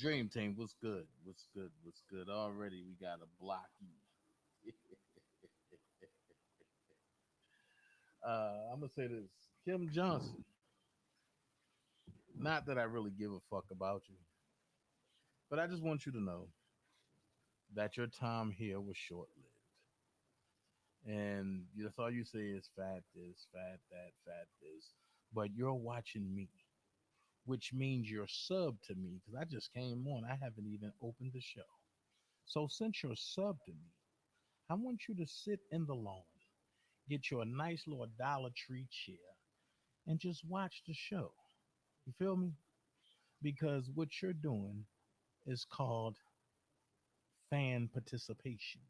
Dream Team, what's good? What's good? What's good? Already we got a block. I'm gonna say this, Kim Johnson. Not that I really give a fuck about you, but I just want you to know that your time here was short-lived, and that's all you say is fat this, fat that, fat this. But you're watching me, which means you're sub to me because I just came on. I haven't even opened the show. So since you're sub to me, I want you to sit in the lawn, get you a nice little Dollar Tree chair, and just watch the show. You feel me? Because what you're doing is called fan participation.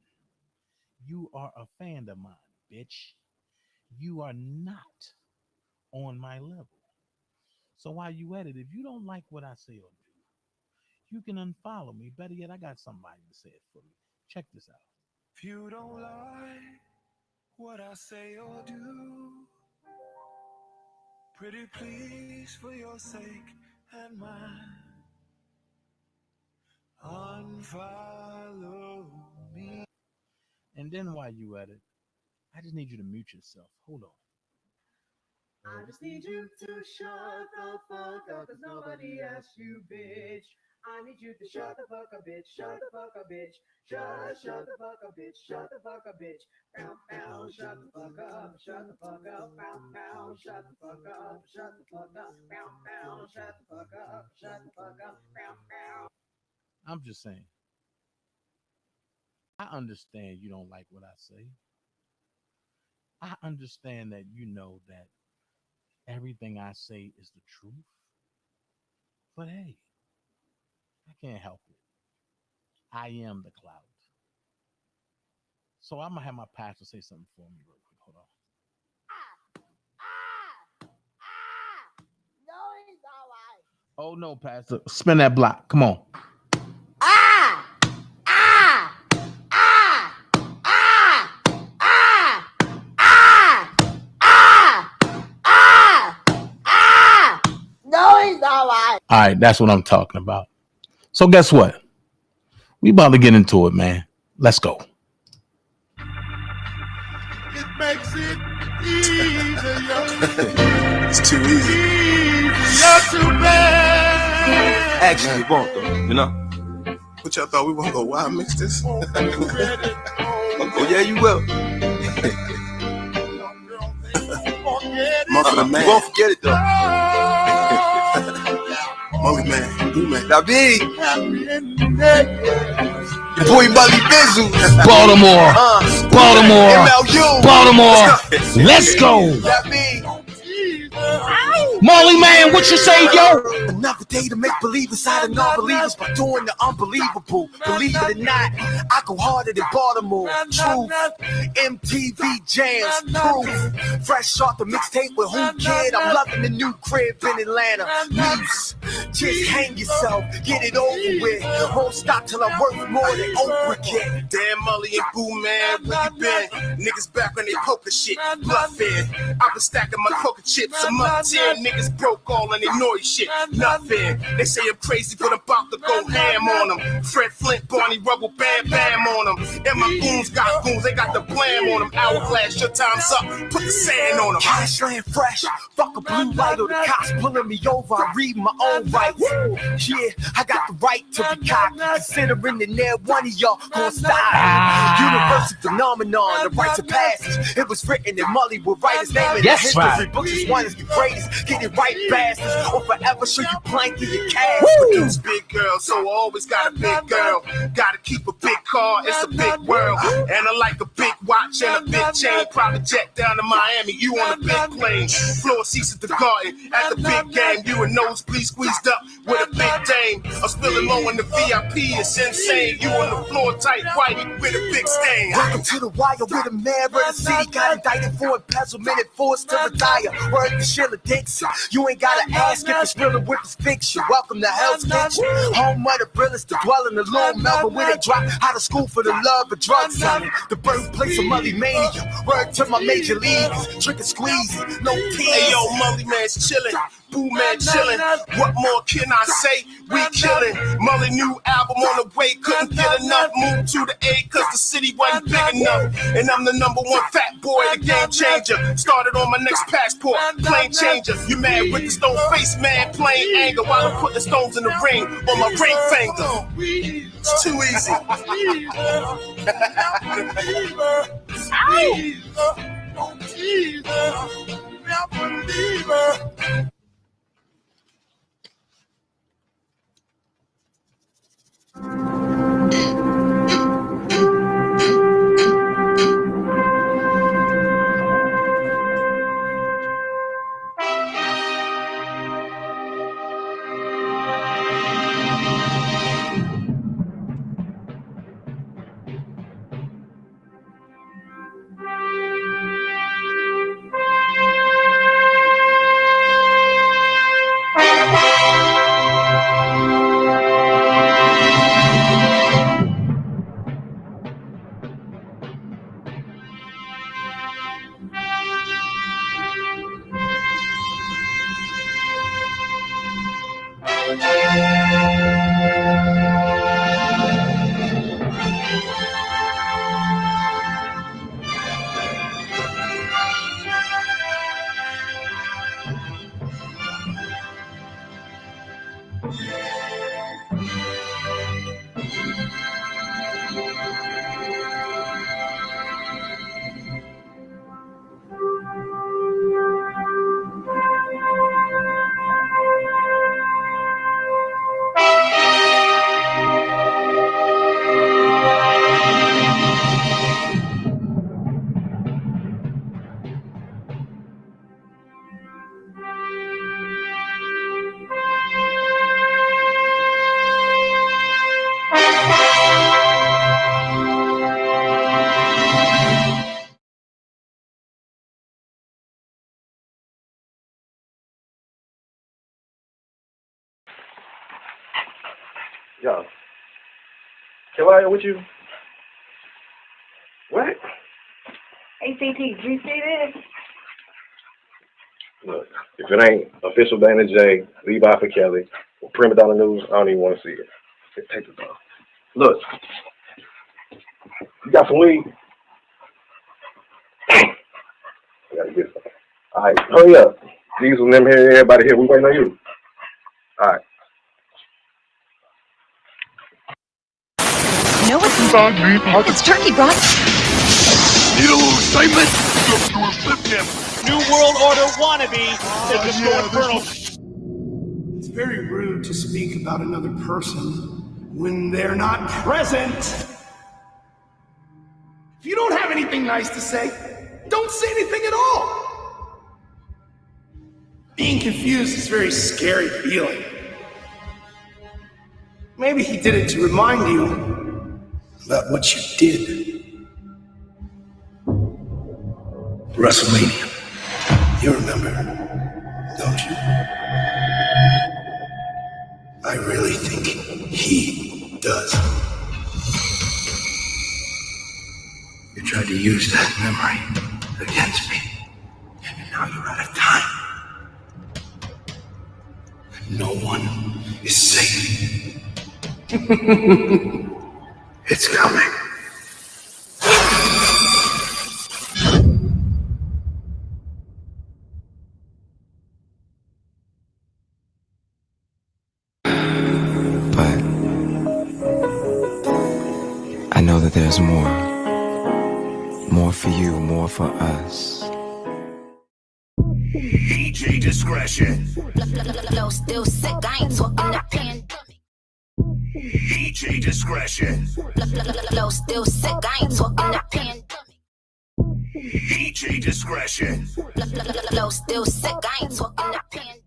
You are a fan of mine, bitch. You are not on my level. So while you at it, if you don't like what I say or do, you can unfollow me. Better yet, I got somebody to say it for me. Check this out. If you don't like what I say or do, pretty please for your sake and mine, unfollow me. And then while you at it, I just need you to mute yourself. Hold on. I just need you to shut the fuck up, cause nobody asked you, bitch. I need you to shut the fuck up, bitch. Shut the fuck up, bitch. Shut the fuck up, bitch. Shut the fuck up, bitch. Bow, bow, shut the fuck up. Shut the fuck up. Bow, bow, shut the fuck up. Shut the fuck up. Bow, bow, shut the fuck up. Shut the fuck up. Bow, bow. I'm just saying. I understand you don't like what I say. I understand that you know that everything I say is the truth. But hey, I can't help it. I am the cloud. So I'm gonna have my pastor say something for me real quick. Hold on. No, he's all right. Oh no, Pastor. Spin that block. Come on. Ah! Ah! Ah! Ah! Ah! Ah! Ah! Ah! Ah! No, he's all right. All right, that's what I'm talking about. So guess what? We about to get into it, man. Let's go. It makes it easier. It's too easy. Easier to bear. Actually, it won't though, you know? What y'all thought we were gonna go wild mix this? Oh yeah, you will. Forget You won't forget it though. Molly man, Blue man. David. Your boy Molly Bizzle. Baltimore. Baltimore. MLU. Baltimore. Let's go. Molly man, what you say, yo? Another day to make believe inside of non-believers by doing the unbelievable. Believe it or not, I go harder than Baltimore. Truth, MTV jams, proof. Fresh off the mixtape with Who Kid. I'm loving the new crib in Atlanta. Muse, just hang yourself, get it over with. Won't stop till I'm worth more than Oprah get. Damn, Molly and Boo man, where you been? Niggas back on their poker shit, bluffing. I've been stacking my poker chips a month 10. Niggas broke all and they noise shit, nothing. They say I'm crazy, but I'm about to go ham on them. Fred Flint, Barney Rubble, bam, bam on them. And my goons got goons, they got the blam on them. Hourglass, your time's up, put the sand on them. Cash land fresh, fuck a blue light or the cops pulling me over. I read my own rights. Yeah, I got the right to be cocked, considering that near one of y'all gon' stop. Universal phenomenon, the right to passage. It was written that Molly would write his name in the history books. As one is the greatest, get it right, bastards, or forever show you blank in your cash. Produce big girl, so I always got a big girl. Gotta keep a big car, it's a big world. And I like a big watch and a big chain. Private jet down to Miami, you on a big plane. Floor seats at the garden, at the big game. You and nosebleed squeezed up with a big dame. I'm spilling low in the VIP, it's insane. You on the floor tight, whitey with a big stain. Welcome to the wire with a mayor of the city. Got indicted for embezzlement and forced to retire. Word to Sheila Dixon. You ain't gotta ask if it's real or if it's fiction. Welcome to Hell's Kitchen. Home of the realest to dwell in the Lone Melbourne where they drop out of school for the love of drug selling. The birthplace of Mully Mania. Word to my major leagues. Trick and squeeze, no tears. Hey yo, Mully man's chillin'. Boo man chillin'. What more can I say? We killin'. Mully new album on the way, couldn't get enough. Moved to the A cause the city wasn't big enough. And I'm the number one fat boy, the game changer. Started on my next passport, plane changer. You mad with the stone face man, plain anger. While I'm putting stones in the ring on my ring finger. It's too easy. Yo, Kelly, with you? What? ACT, did you see this? Look, if it ain't official Dana J, Levi for Kelly, or Prima Donna News, I don't even want to see it. Just take it off. Look, you got some weed? I gotta get some. All right, hurry up. Diesel and them here, everybody here, we waiting on you. All right. You know what's inside me? It's turkey broth. Need a little excitement? Go to a flip him. New World Order wannabe is the store Colonel. It's very rude to speak about another person when they're not present. If you don't have anything nice to say, don't say anything at all. Being confused is a very scary feeling. Maybe he did it to remind you about what you did. WrestleMania. You remember, don't you? I really think he does. You tried to use that memory against me, and now you're out of time. No one is safe. It's coming. But I know that there's more. More for you, more for us. DJ discretion. Flow still sick, I ain't talking that pandemic. DJ discretion. Flow still sick, I ain't talking that pandemic. DJ discretion. Flow still sick, I ain't talking that pandemic.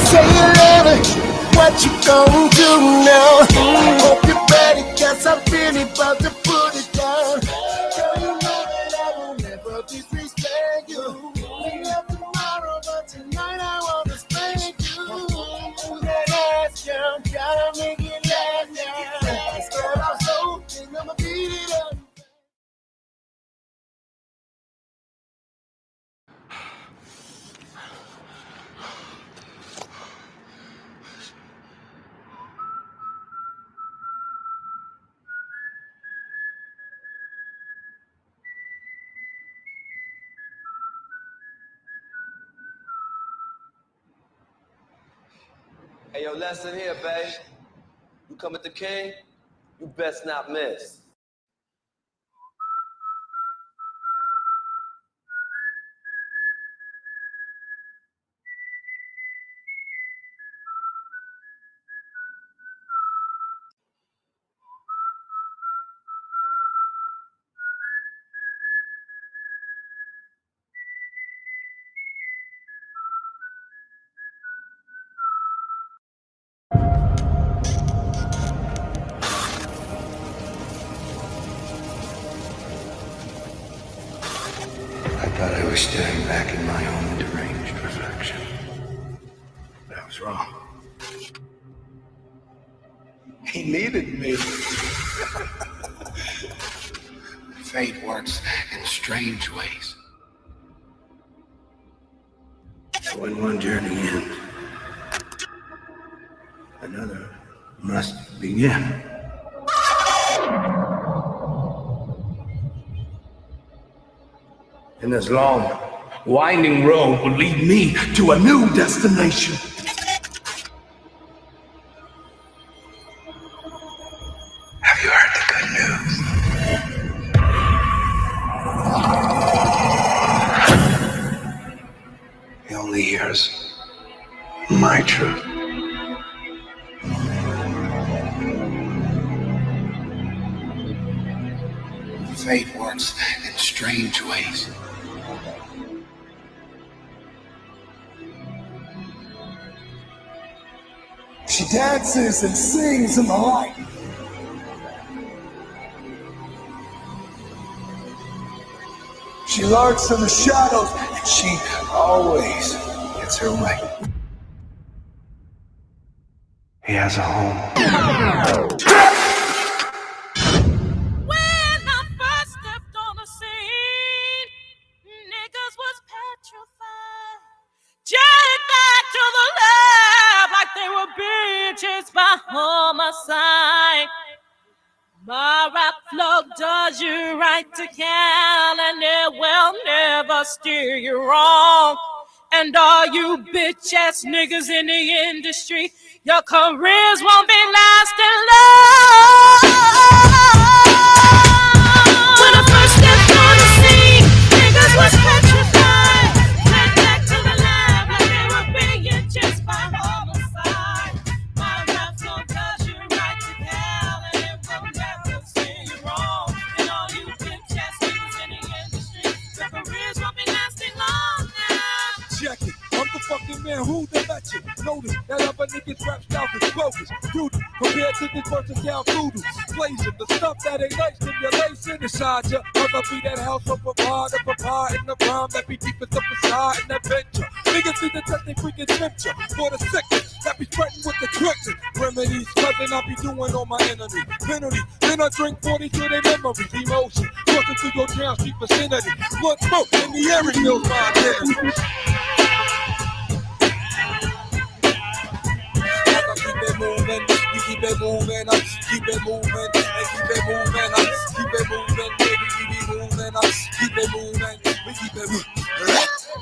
Say you love it, what you gon' do now? Hope you're ready, cause I'm really about to put it down. Girl, you know that I will never disrespect you. We have tomorrow, but tonight I wanna spank you. That ass jump, gotta make Hey, yo, lesson here, babe. You come at the king, you best not miss. I thought I was staring back in my own deranged reflection. But I was wrong. He needed me. Fate works in strange ways. So when one journey ends, another must begin. And this long, winding road will lead me to a new destination. Have you heard the good news? He only hears my truth. Fate works in strange ways. She dances and sings in the light. She lurks in the shadows, and she always gets her way. He has a home. When I first stepped on the scene, niggas was petrified. Jacked back to the lab like they were bitches by homicide. My rap flow does you right to Cal, and it will never steer you wrong. And all you bitch-ass niggas in the industry, your careers won't be lasting long. When I first stepped on the scene, niggas was petrified. Went back to the lab like they were being just by homicide. My rap flow does you right to Cal, and it will never steer you wrong. And all you bitch-ass niggas in the industry, your careers won't be lasting long now. Check it. I'm the fucking man who the let you notice that other niggas rap style is bogus. Dude, compared to this versatile voodoo, blazing the stuff that ain't nice, stimulation inside ya. I'ma be that house of a bar in the rhyme that be deepest up inside an adventure. Niggas see the test they freaking tempt ya for the sickness that be spreading with the quickness. Remedies, cousin, I be doing on my enemy. Penalty, then I drink 40 to their memories. Emotion, coursing through your town street vicinity. Blood smoke in the air, it feels my identity. Keep it moving, we keep it moving, keep it moving, and keep it moving, keep it moving, baby, we be moving, keep it moving, we keep it moving.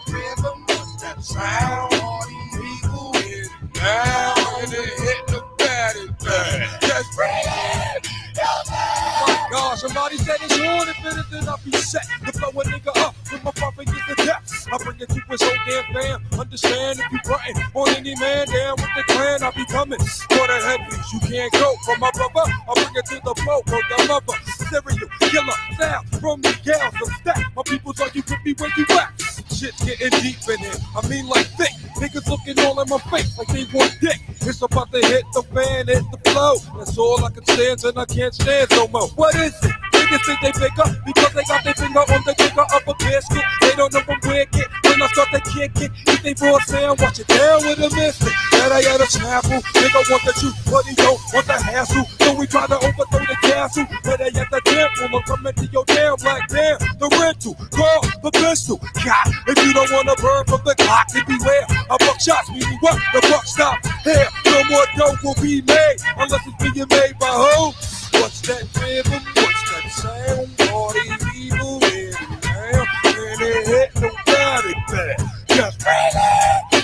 River must that sound, all these people is down, and it hit the batty bag. Just breathe, my God, somebody said it's on, if anything I'll be set to blow a nigga up with my proper get the depth. I bring it to his whole damn fam. Understand if you frontin' on any man down with the clan, I'll be coming for the heavies. You can't go for my brother. I bring it to the flow for the mother. Serial killer sound from the gals of stack. My people's are you with me where you at? Shit's getting deep in here. I mean like thick. Niggas looking all in my face like they want dick. It's about to hit the fan, hit the flow. That's all I can stand and I can't stand no more. What is it? Niggas think they bigger because they got their finger on the trigger of a biscuit. They don't know from where it get. When I start to kick it, if they raw sound, watch it down with a mystic. That I had a snapple. Nigga want the truth, but he don't want the hassle. So we try to overthrow the castle. But they at the temple, I'm coming to your damn black damn. The rental, call the pistol. God, if you don't want to burn from the clock, then beware. A buck shots, meaning what? The buck stop here. No more dope will be made unless it's being made by who? What's that rhythm? What's that sound? All these evil in now. And it hit nobody back. Just bring it.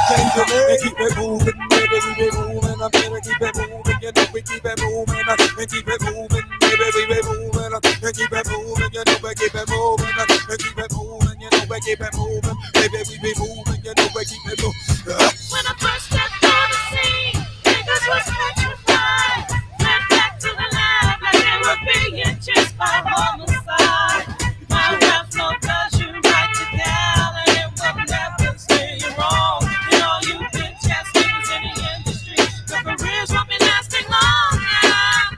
And keep it moving, baby, we be moving, I'm gonna keep it moving, you know we keep it moving, and keep it moving, baby, we be moving, and keep it moving, you know we keep it moving, and keep it moving, you know we keep it moving, baby, we be moving, you know we keep it moving. When I first stepped on the scene, niggas was petrified. Went back to the lab like they were being chased by homicide. My rap flow does you right to gal, and it will never steer you wrong. And all you bitch ass niggas in the industry, your careers won't be lasting long. Yeah.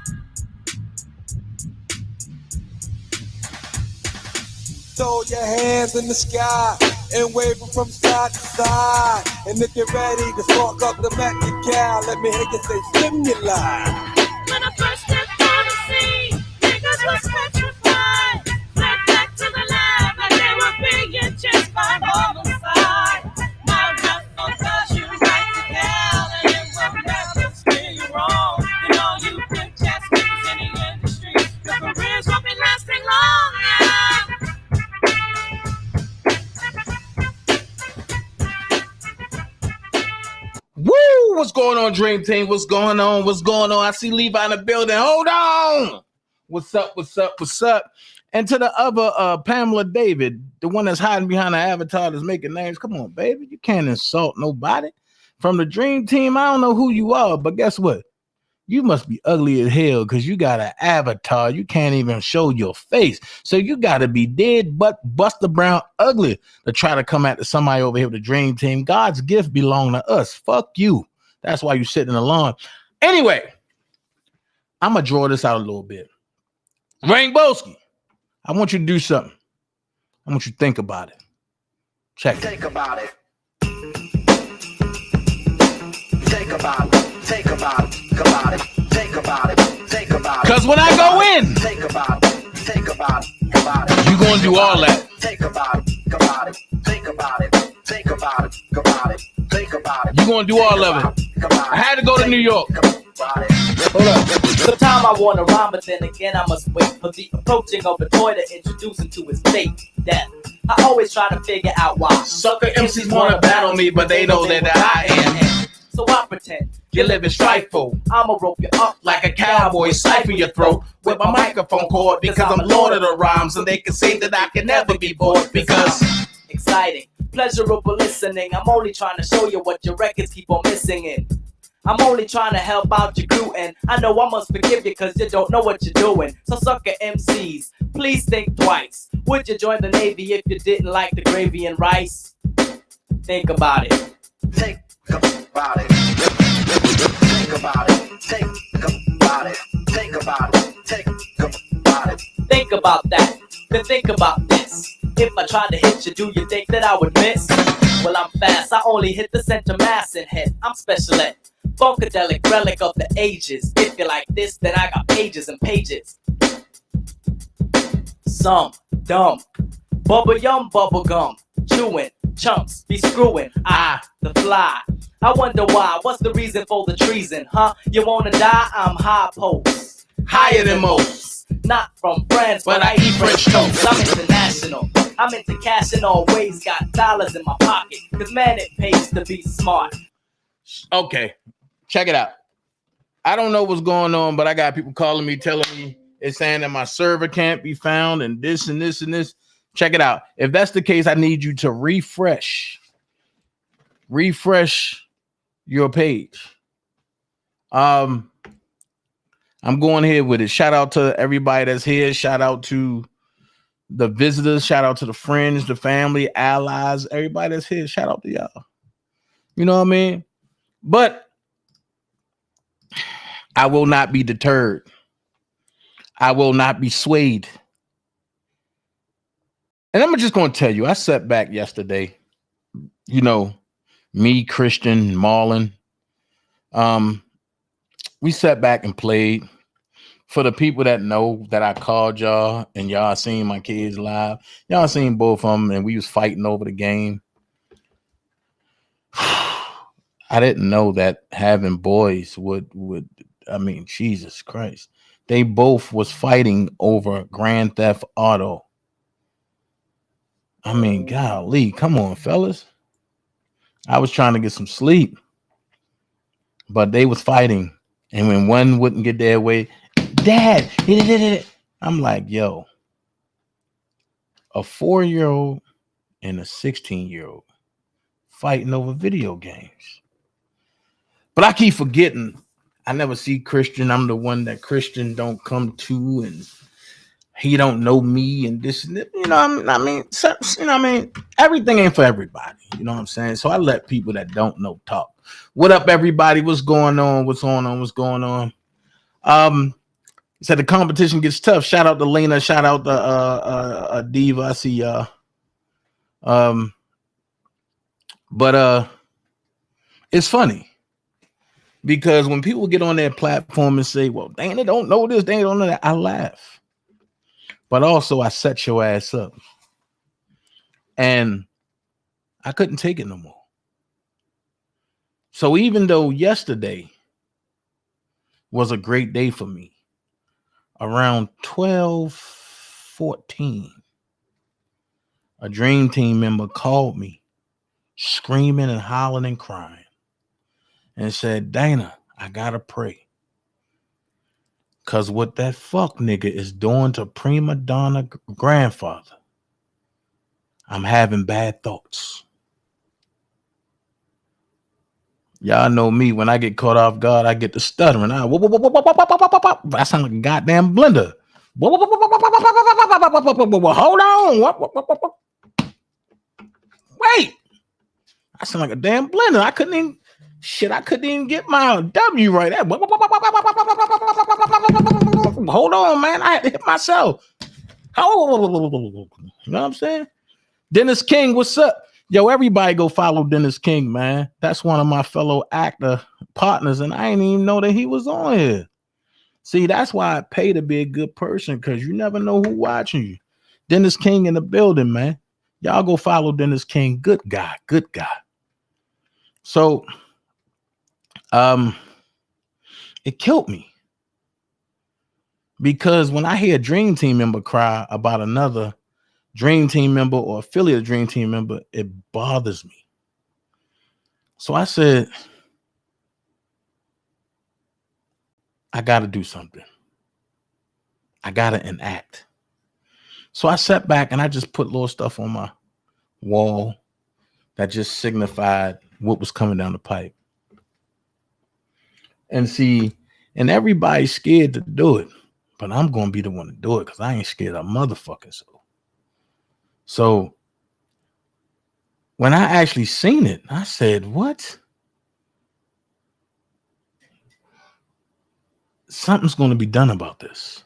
Throw your hands in the sky and wave them from side to side. And if you're ready to spark up the Mexical, let me hear you say stimuli. When I first stepped on the scene, niggas was petrified. Went back to the lab like they were being chased by homicide. My rap will does you right to gal, and it will never steer you wrong. And all you bitch ass niggas in the industry, your careers won't be lasting long. Yeah. Woo! What's going on, Dream Team? What's going on? What's going on? I see Levi in the building. Hold on. What's up? What's up? What's up? And to the other Pamela David, the one that's hiding behind the avatar that's making names. Come on, baby. You can't insult nobody. From the Dream Team, I don't know who you are, but guess what? You must be ugly as hell because you got an avatar. You can't even show your face. So you got to be dead but Buster Brown ugly to try to come at somebody over here with the Dream Team. God's gift belong to us. Fuck you. That's why you sitting alone. Anyway, I'm going to draw this out a little bit. Rainbowski, I want you to do something. I want you to think about it. Check it. Think about it. Think about it. Think about it. About it. Think about it. Think about it. Because when I go in, think about it. Think about it. About it. You're going to do all that. Think about it. About it. Think about it. Think about it. About it. Think about it. You're going to do all of it. I had to go to New York. Hold up. Sometimes I want to rhyme, but then again I must wait for the approaching of a toy to introduce him to his fate, death. I always try to figure out why sucker MCs want to battle me, but they know that I am. So I pretend you're living strifeful. I'ma rope you up like a cowboy, siphon your throat with my microphone cord because I'm Lord of the Rhymes, and they can say that I can never be bored because exciting, pleasurable listening. I'm only trying to show you what your records keep on missing in. I'm only trying to help out your crew, and I know I must forgive you because you don't know what you're doing. So sucker MCs, please think twice. Would you join the Navy if you didn't like the gravy and rice? Think about it. Think about it. Think about it. Think about it. Think about it. Think about it. Think about that. Then think about this. If I tried to hit you, do you think that I would miss? Well, I'm fast. I only hit the center mass and hit. I'm special ed. Funkadelic relic of the ages. If you like this, then I got pages and pages. Some dumb bubble yum bubble gum chewing chunks be screwing. The fly. I wonder why. What's the reason for the treason? Huh? You wanna die? I'm high post, higher than most. Not from France, but I eat French toast. I'm international. I'm into cash and always got dollars in my pocket. Cause man, it pays to be smart. Okay. Check it out. I don't know what's going on, but I got people calling me, telling me it's saying that my server can't be found and this and this and this. Check it out. If that's the case, I need you to refresh your page. I'm going here with it. Shout out to everybody that's here. Shout out to the visitors. Shout out to the friends, the family, allies, everybody that's here. Shout out to y'all. You know what I mean? But I will not be deterred. I will not be swayed. And I'm just going to tell you, I sat back yesterday, you know, me, Christian, Marlon. We sat back and played. For the people that know that I called y'all and y'all seen my kids live, y'all seen both of them and we was fighting over the game. I didn't know that having boys would I mean, Jesus Christ. They both was fighting over Grand Theft Auto. I mean, golly, come on, fellas. I was trying to get some sleep. but they was fighting, and when one wouldn't get their way, Dad, I'm like, yo, a 4-year-old and a 16-year-old fighting over video games. But I keep forgetting. I never see Christian. I'm the one that Christian don't come to, and he don't know me, and this and that. Everything ain't for everybody. You know what I'm saying? So I let people that don't know talk. What up, everybody? What's going on? What's going on? Said the competition gets tough. Shout out to Lena. Shout out to Diva. I see y'all. But it's funny because when people get on their platform and say, well, Dana don't know this, Dana don't know that, I laugh. But also I set your ass up. And I couldn't take it no more. So even though yesterday was a great day for me, around 12:14, a Dream Team member called me screaming and hollering and crying and said, Dana, I gotta pray. Cause what that fuck nigga is doing to prima donna grandfather, I'm having bad thoughts. Y'all know me. When I get caught off guard, I get to stuttering. I sound like a goddamn blender. Hold on. Wait. I sound like a damn blender. I couldn't even get my W right there. Hold on, man. I had to hit myself. You know what I'm saying? Dennis King, what's up? Yo, everybody go follow Dennis King, man. That's one of my fellow actor partners, and I didn't even know that he was on here. See, that's why I pay to be a good person, because you never know who watching you. Dennis King in the building, man. Y'all go follow Dennis King. Good guy, good guy. So, it killed me. Because when I hear a Dream Team member cry about another Dream Team member or affiliate Dream Team member, it bothers me. So I said, I got to do something. I got to enact. So I sat back and I just put little stuff on my wall that just signified what was coming down the pipe. And see, and everybody's scared to do it, but I'm going to be the one to do it because I ain't scared of motherfuckers. So when I actually seen it, I said, what? Something's going to be done about this.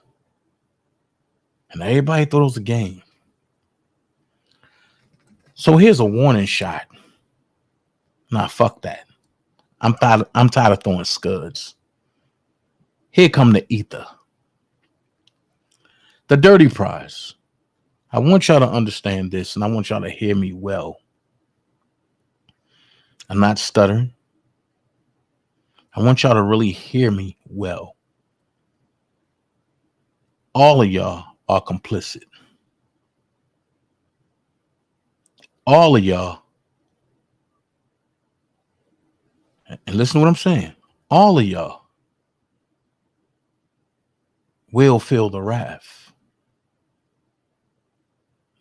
And everybody thought it was a game. So here's a warning shot. Nah, fuck that. I'm tired of throwing scuds. Here come the ether. The dirty prize. I want y'all to understand this, and I want y'all to hear me well. I'm not stuttering. I want y'all to really hear me well. All of y'all are complicit. All of y'all, and listen to what I'm saying, all of y'all will feel the wrath.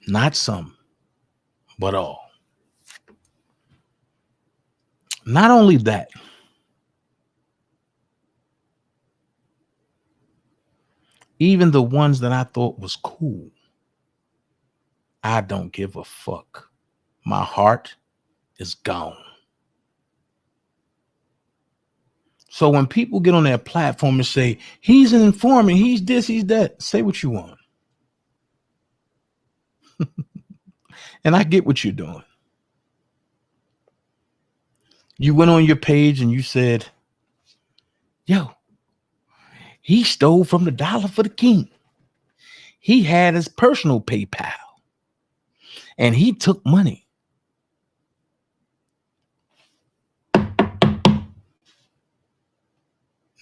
Not some, but all. Not only that, even the ones that I thought was cool, I don't give a fuck. My heart is gone. So when people get on their platform and say, he's an informant, he's this, he's that, say what you want. And I get what you're doing. You went on your page and you said, yo, he stole from the Dollar for the King. He had his personal PayPal and he took money.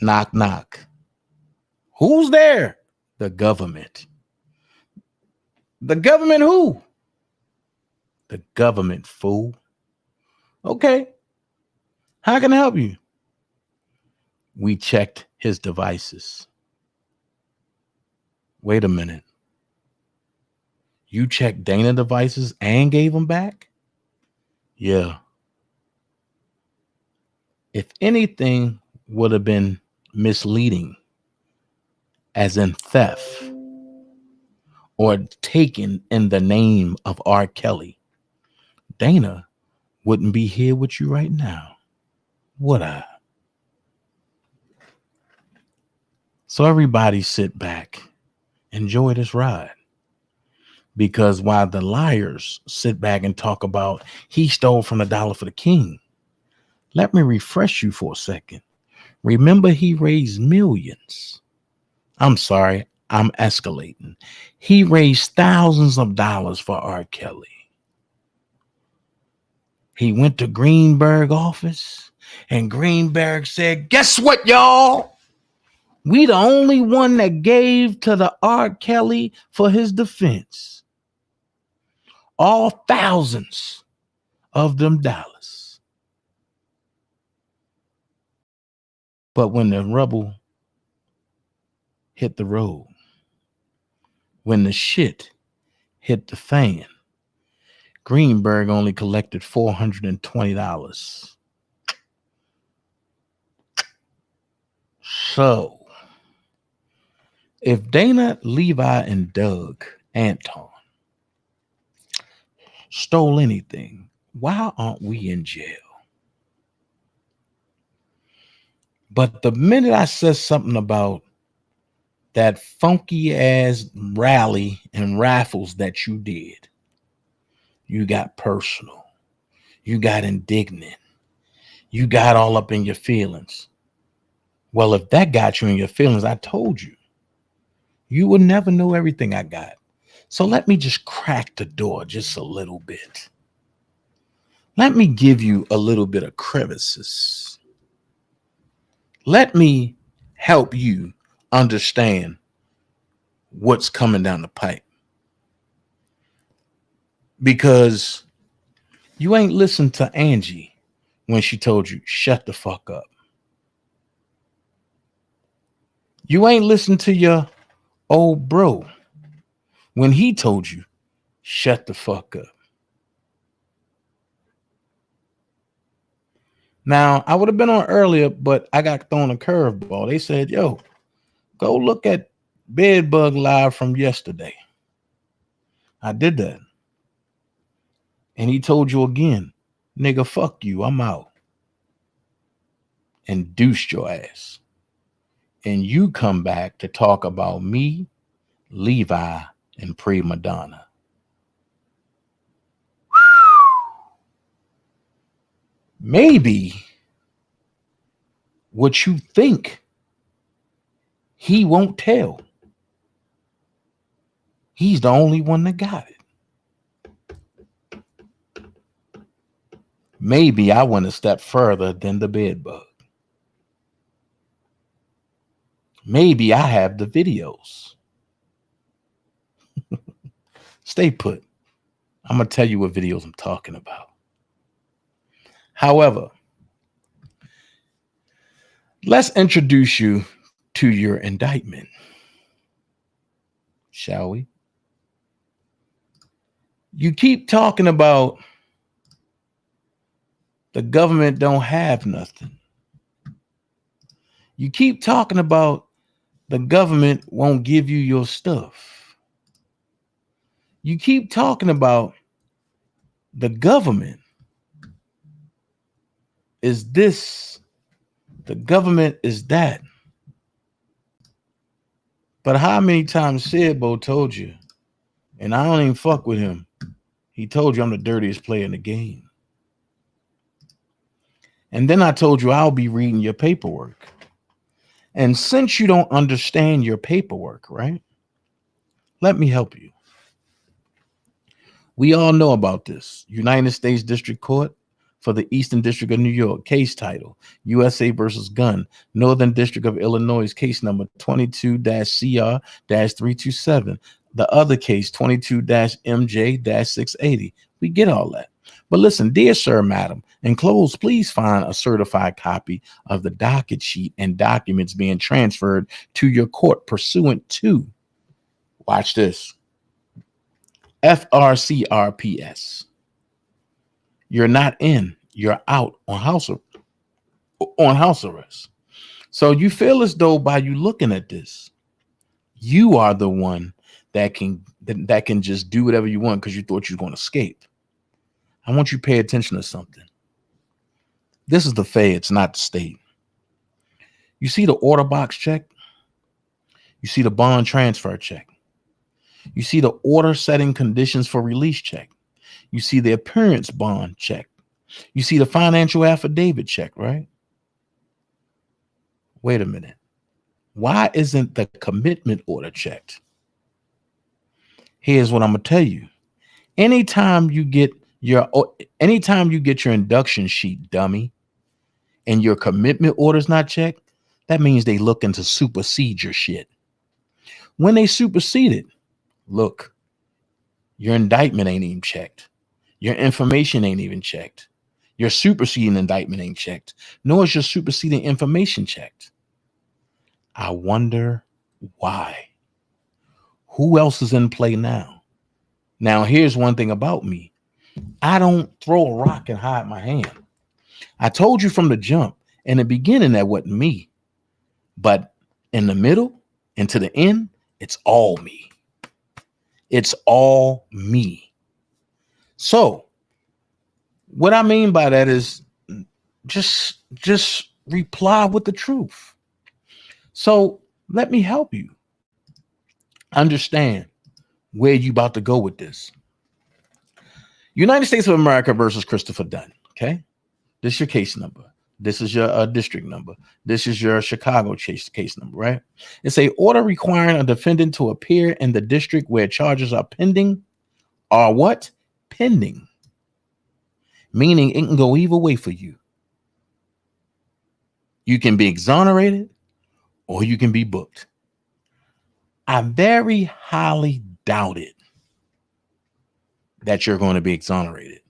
Knock, knock. Who's there? The government. The government who? The government, fool. Okay. How can I help you? we checked his devices. Wait a minute. You checked Dana devices and gave them back? Yeah. If anything would have been misleading, as in theft or taken in the name of R. Kelly, Dana wouldn't be here with you right now, would I? So everybody sit back, enjoy this ride. Because while the liars sit back and talk about he stole from $1 for the king, let me refresh you for a second. Remember, he raised millions. I'm sorry, I'm escalating. He raised thousands of dollars for R. Kelly. He went to Greenberg office and Greenberg said, guess what, y'all? We the only one that gave to the R. Kelly for his defense. All thousands of them dollars. But when the rubble hit the road, when the shit hit the fan, Greenberg only collected $420. So, if Dana, Levi, and Doug Anton stole anything, why aren't we in jail? But the minute I said something about that funky ass rally and raffles that you did, you got personal. You got indignant. You got all up in your feelings. Well, if that got you in your feelings, I told you, you will never know everything I got. So let me just crack the door just a little bit. Let me give you a little bit of crevices. Let me help you understand what's coming down the pipe. Because you ain't listened to Angie when she told you, shut the fuck up. You ain't listened to your old bro when he told you, shut the fuck up. Now, I would have been on earlier, but I got thrown a curveball. They said, yo, go look at Bedbug Live from yesterday. I did that. And he told you again, nigga, fuck you, I'm out. And deuced your ass. And you come back to talk about me, Levi, and Prima Donna. Maybe what you think he won't tell. He's the only one that got it. Maybe I went a step further than the bedbug. Maybe I have the videos. Stay put. I'm going to tell you what videos I'm talking about. However, let's introduce you to your indictment, shall we? You keep talking about the government don't have nothing. You keep talking about the government won't give you your stuff. You keep talking about the government is this, the government is that. But how many times Sidbo told you, and I don't even fuck with him, he told you I'm the dirtiest player in the game. And then I told you I'll be reading your paperwork. And since you don't understand your paperwork, right? Let me help you. We all know about this. United States District Court for the Eastern District of New York, case title, USA versus Gun, Northern District of Illinois, case number 22-CR-327. The other case, 22-MJ-680. We get all that. But listen, dear sir, madam, enclosed, please find a certified copy of the docket sheet and documents being transferred to your court pursuant to, watch this, FRCRPS. You're not in, you're out on house arrest. So you feel as though by you looking at this, you are the one that can just do whatever you want because you thought you were going to escape. I want you to pay attention to something. This is the feds, not the state. You see the order box check? You see the bond transfer check? You see the order setting conditions for release check? You see the appearance bond check? You see the financial affidavit check, right? Wait a minute. Why isn't the commitment order checked? Here's what I'm going to tell you. Anytime you get your induction sheet, dummy, and your commitment order's not checked, that means they looking to supersede your shit. When they supersede it, look, your indictment ain't even checked. Your information ain't even checked. Your superseding indictment ain't checked, nor is your superseding information checked. I wonder why. Who else is in play now? Now, here's one thing about me. I don't throw a rock and hide my hand. I told you from the jump, in the beginning, that wasn't me. But in the middle and to the end, it's all me. It's all me. So what I mean by that is just reply with the truth. So let me help you understand where you about to go with this. United States of America versus Christopher Dunn. Okay. This is your case number. This is your district number. This is your Chicago case number, right? It's a order requiring a defendant to appear in the district where charges are pending. Are what? Pending. Meaning it can go either way for you. You can be exonerated or you can be booked. I very highly doubt it that you're going to be exonerated.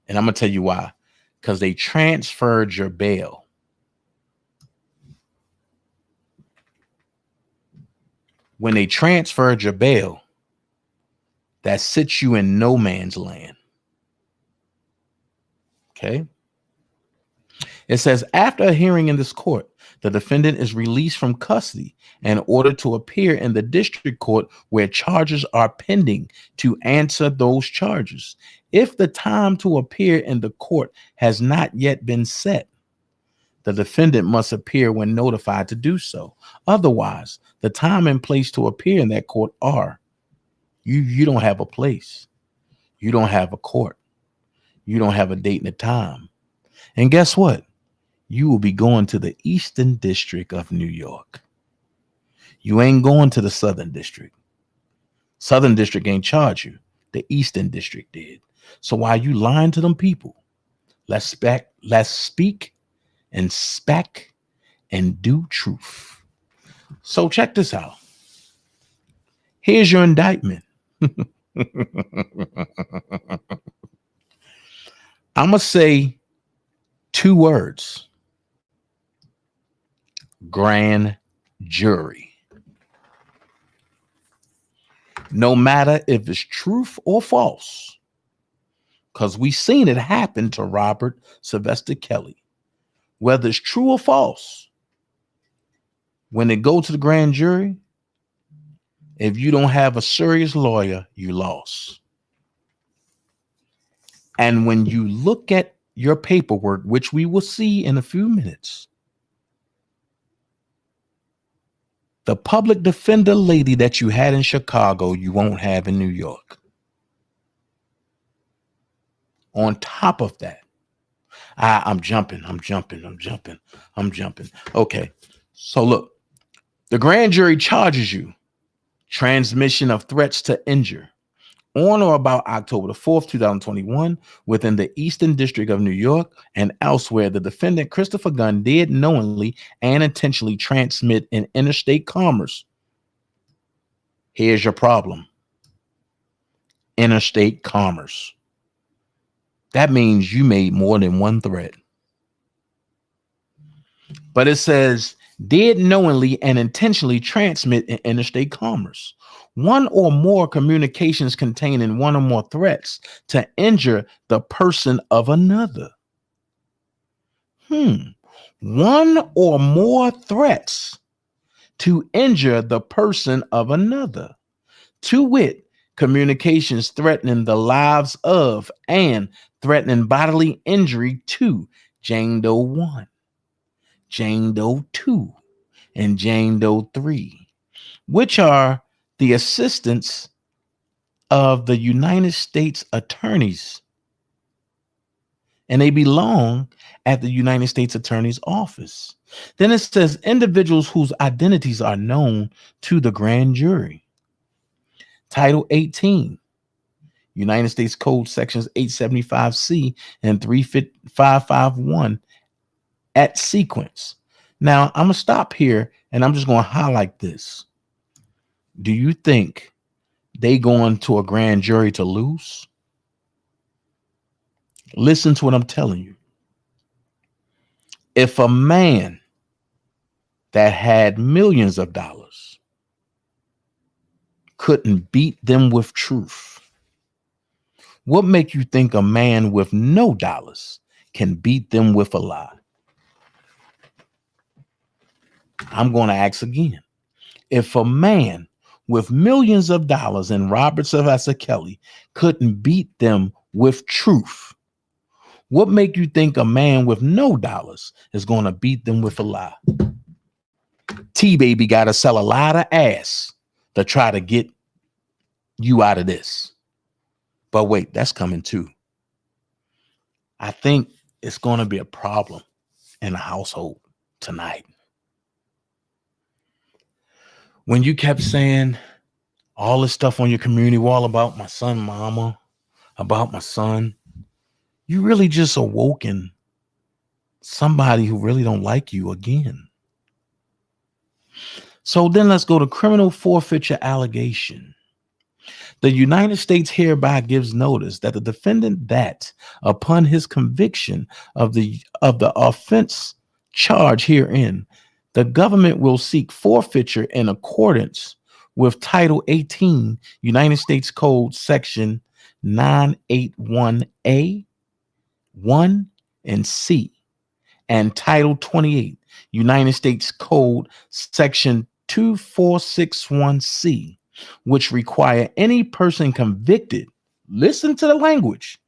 And I'm going to tell you why. Because they transferred your bail. When they transferred your bail, that sits you in no man's land. Okay. It says, after a hearing in this court, the defendant is released from custody in order to appear in the district court where charges are pending to answer those charges. If the time to appear in the court has not yet been set, the defendant must appear when notified to do so. Otherwise, the time and place to appear in that court are, you don't have a place. You don't have a court. You don't have a date and a time. And guess what? You will be going to the Eastern District of New York. You ain't going to the Southern District. Southern District ain't charge you. The Eastern District did. So while you lying to them people, let's speak and spec and do truth. So check this out. Here's your indictment. I'm going to say 2 words. Grand jury. No matter if it's truth or false, because we seen it happen to Robert Sylvester Kelly. Whether it's true or false, when they go to the grand jury, if you don't have a serious lawyer, you lost. And when you look at your paperwork, which we will see in a few minutes, the public defender lady that you had in Chicago, you won't have in New York. On top of that, I'm jumping. Okay. So look, the grand jury charges you transmission of threats to injure on or about October the 4th, 2021, within the Eastern District of New York and elsewhere. The defendant, Christopher Dunn, did knowingly and intentionally transmit in interstate commerce. Here's your problem. Interstate commerce. That means you made more than one threat. But it says did knowingly and intentionally transmit in interstate commerce. One or more communications containing one or more threats to injure the person of another. One or more threats to injure the person of another. To wit, communications threatening the lives of and threatening bodily injury to Jane Doe 1, Jane Doe 2, and Jane Doe 3, which are the assistants of the United States attorneys, and they belong at the United States Attorney's Office. Then it says individuals whose identities are known to the grand jury. Title 18, United States Code sections 875C and 3551 at sequence. Now, I'm going to stop here and I'm just going to highlight this. Do you think they going to a grand jury to lose? Listen to what I'm telling you. If a man that had millions of dollars couldn't beat them with truth, what make you think a man with no dollars can beat them with a lie? I'm going to ask again. If a man with millions of dollars and Robert Sylvester Kelly couldn't beat them with truth, what make you think a man with no dollars is going to beat them with a lie? T-Baby got to sell a lot of ass to try to get you out of this. But wait, that's coming too. I think it's going to be a problem in the household tonight. When you kept saying all this stuff on your community wall about my son, mama, about my son, you really just awoken somebody who really don't like you again. So then let's go to criminal forfeiture allegation. The United States hereby gives notice that the defendant that upon his conviction of the offense charged herein, the government will seek forfeiture in accordance with Title 18, United States Code Section 981A, 1 and C, and Title 28, United States Code Section 2461C, which require any person convicted, listen to the language,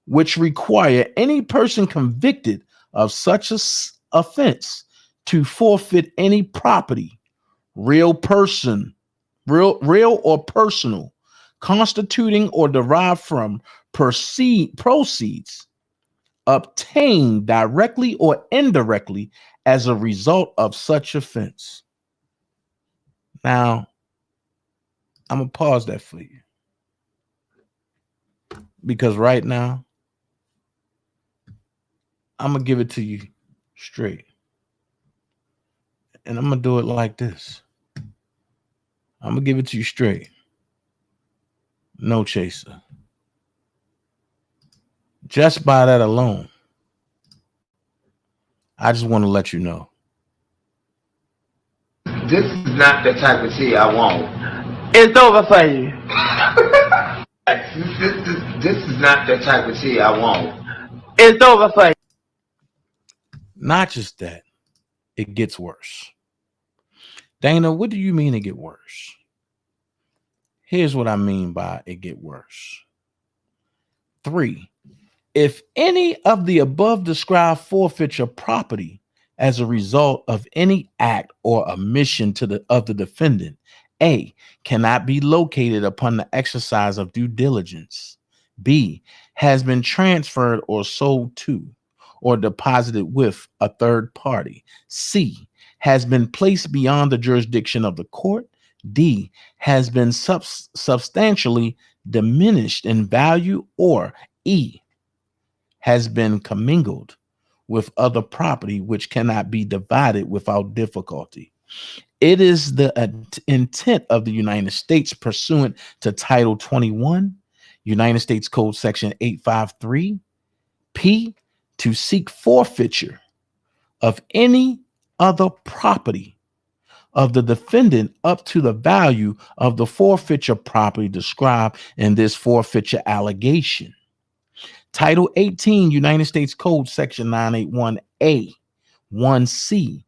which require any person convicted of such a offense to forfeit any property, real or personal, constituting or derived from proceeds obtained directly or indirectly as a result of such offense. Now, I'm going to pause that for you. Because right now, I'm going to give it to you straight. And I'm going to do it like this. I'm going to give it to you straight. No chaser. Just by that alone, I just want to let you know. This is not the type of tea I want. It's over for you. This is not the type of tea I want. It's over for you. Not just that, it gets worse. Dana, what do you mean it get worse? Here's what I mean by it get worse. 3, if any of the above described forfeiture property as a result of any act or omission of the defendant, A, cannot be located upon the exercise of due diligence, B, has been transferred or sold to or deposited with a third party, C, has been placed beyond the jurisdiction of the court, D, has been substantially diminished in value, or E, has been commingled with other property which cannot be divided without difficulty. It is the intent of the United States pursuant to Title 21, United States Code Section 853, P, to seek forfeiture of any other property of the defendant up to the value of the forfeiture property described in this forfeiture allegation. Title 18, United States Code, Section 981A, 1C.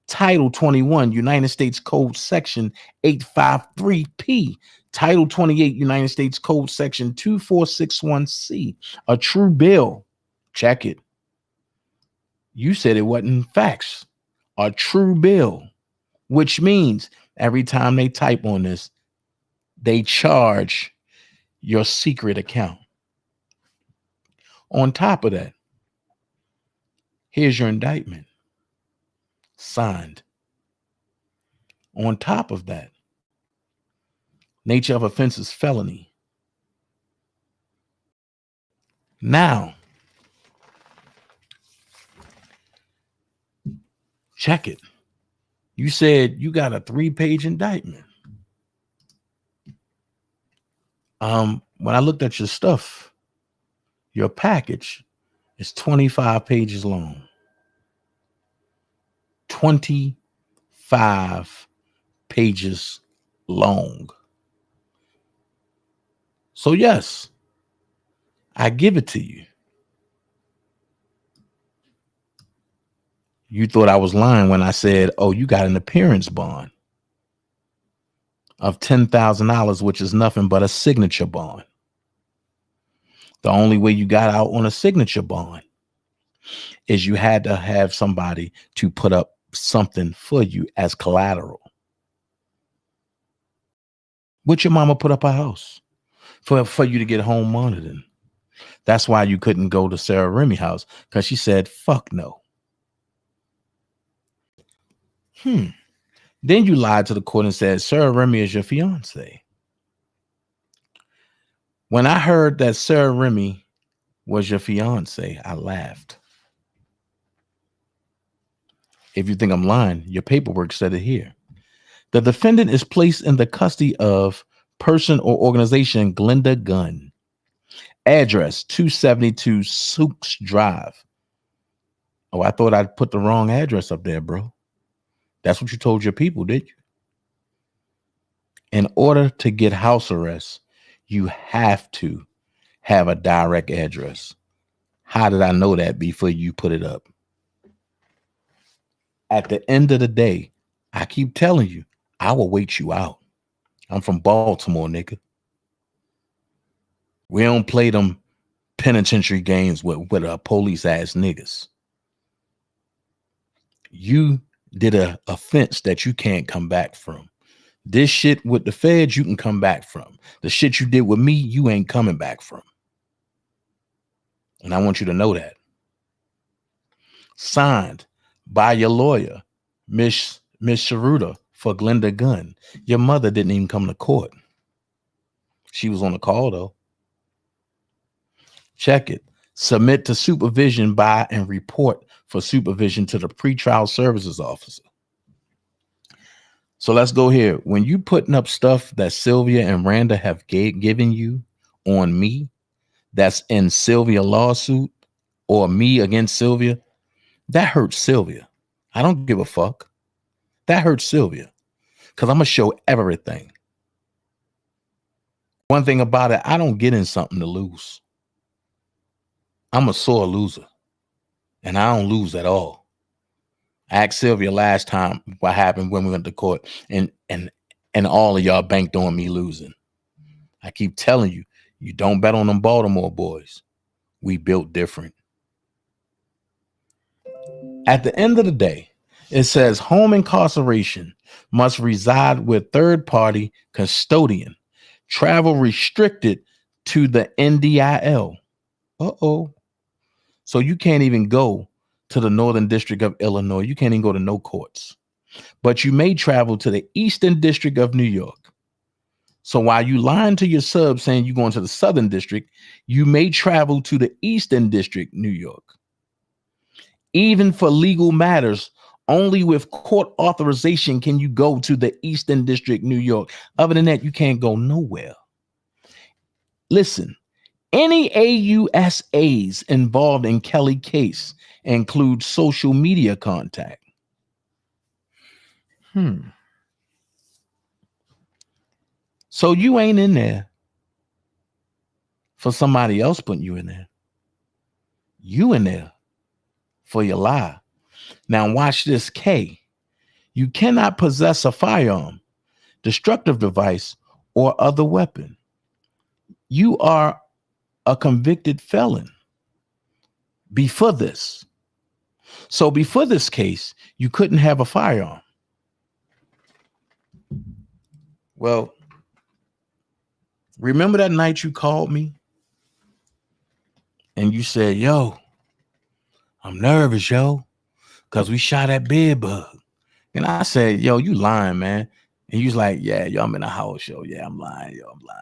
Title 21, United States Code, Section 853P. Title 28, United States Code, Section 2461C. A true bill. Check it. You said it wasn't facts. A true bill, which means every time they type on this, they charge your secret account. On top of that, here's your indictment. Signed. On top of that, nature of offense is felony. Now, check it. You said you got a 3-page indictment. When I looked at your stuff, your package is 25 pages long. 25 pages long. So yes, I give it to you. You thought I was lying when I said, oh, you got an appearance bond of $10,000, which is nothing but a signature bond. The only way you got out on a signature bond is you had to have somebody to put up something for you as collateral. Would your mama put up a house for you to get home monitoring? That's why you couldn't go to Sarah Remy's house, because she said, fuck no. Then you lied to the court and said, Sarah Remy is your fiance. When I heard that Sarah Remy was your fiance, I laughed. If you think I'm lying, your paperwork said it here. The defendant is placed in the custody of person or organization Glenda Gunn. Address 272 Sooks Drive. Oh, I thought I'd put the wrong address up there, bro. That's what you told your people, did you? In order to get house arrest, you have to have a direct address. How did I know that before you put it up? At the end of the day, I keep telling you, I will wait you out. I'm from Baltimore, nigga. We don't play them penitentiary games with police ass niggas. You did a offense that you can't come back from. This shit with the feds, you can come back from. The shit you did with me, you ain't coming back from. And I want you to know that. Signed by your lawyer, Miss Sharuda, for Glenda Gunn. Your mother didn't even come to court. She was on the call, though. Check it. Submit to supervision by and report for supervision to the pretrial services officer. So let's go here. When you putting up stuff that Sylvia and Randa have given you on me, that's in Sylvia lawsuit or me against Sylvia, that hurts Sylvia. I don't give a fuck. That hurts Sylvia because I'm going to show everything. One thing about it, I don't get in something to lose. I'm a sore loser and I don't lose at all. I asked Sylvia last time what happened when we went to court, and all of y'all banked on me losing. I keep telling you, you don't bet on them Baltimore boys. We built different. At the end of the day, it says home incarceration must reside with third-party custodian. Travel restricted to the NDIL. Uh-oh. So you can't even go to the Northern District of Illinois. You can't even go to no courts. But you may travel to the Eastern District of New York. So while you lying to your sub saying you're going to the Southern District, you may travel to the Eastern District, New York. Even for legal matters, only with court authorization can you go to the Eastern District, New York. Other than that, you can't go nowhere. Listen, Any AUSAs involved in Kelly case include social media contact. So you ain't in there for somebody else putting you in there. You in there for your lie. Now watch this, K. You cannot possess a firearm, destructive device, or other weapon. You are a convicted felon before this. So before this case, you couldn't have a firearm. Well, remember that night you called me and you said, yo, I'm nervous, yo, because we shot at Bedbug. And I said, yo, you lying, man. And you was like, yeah, yo, I'm in a house, yo. Yeah, I'm lying, yo, I'm lying.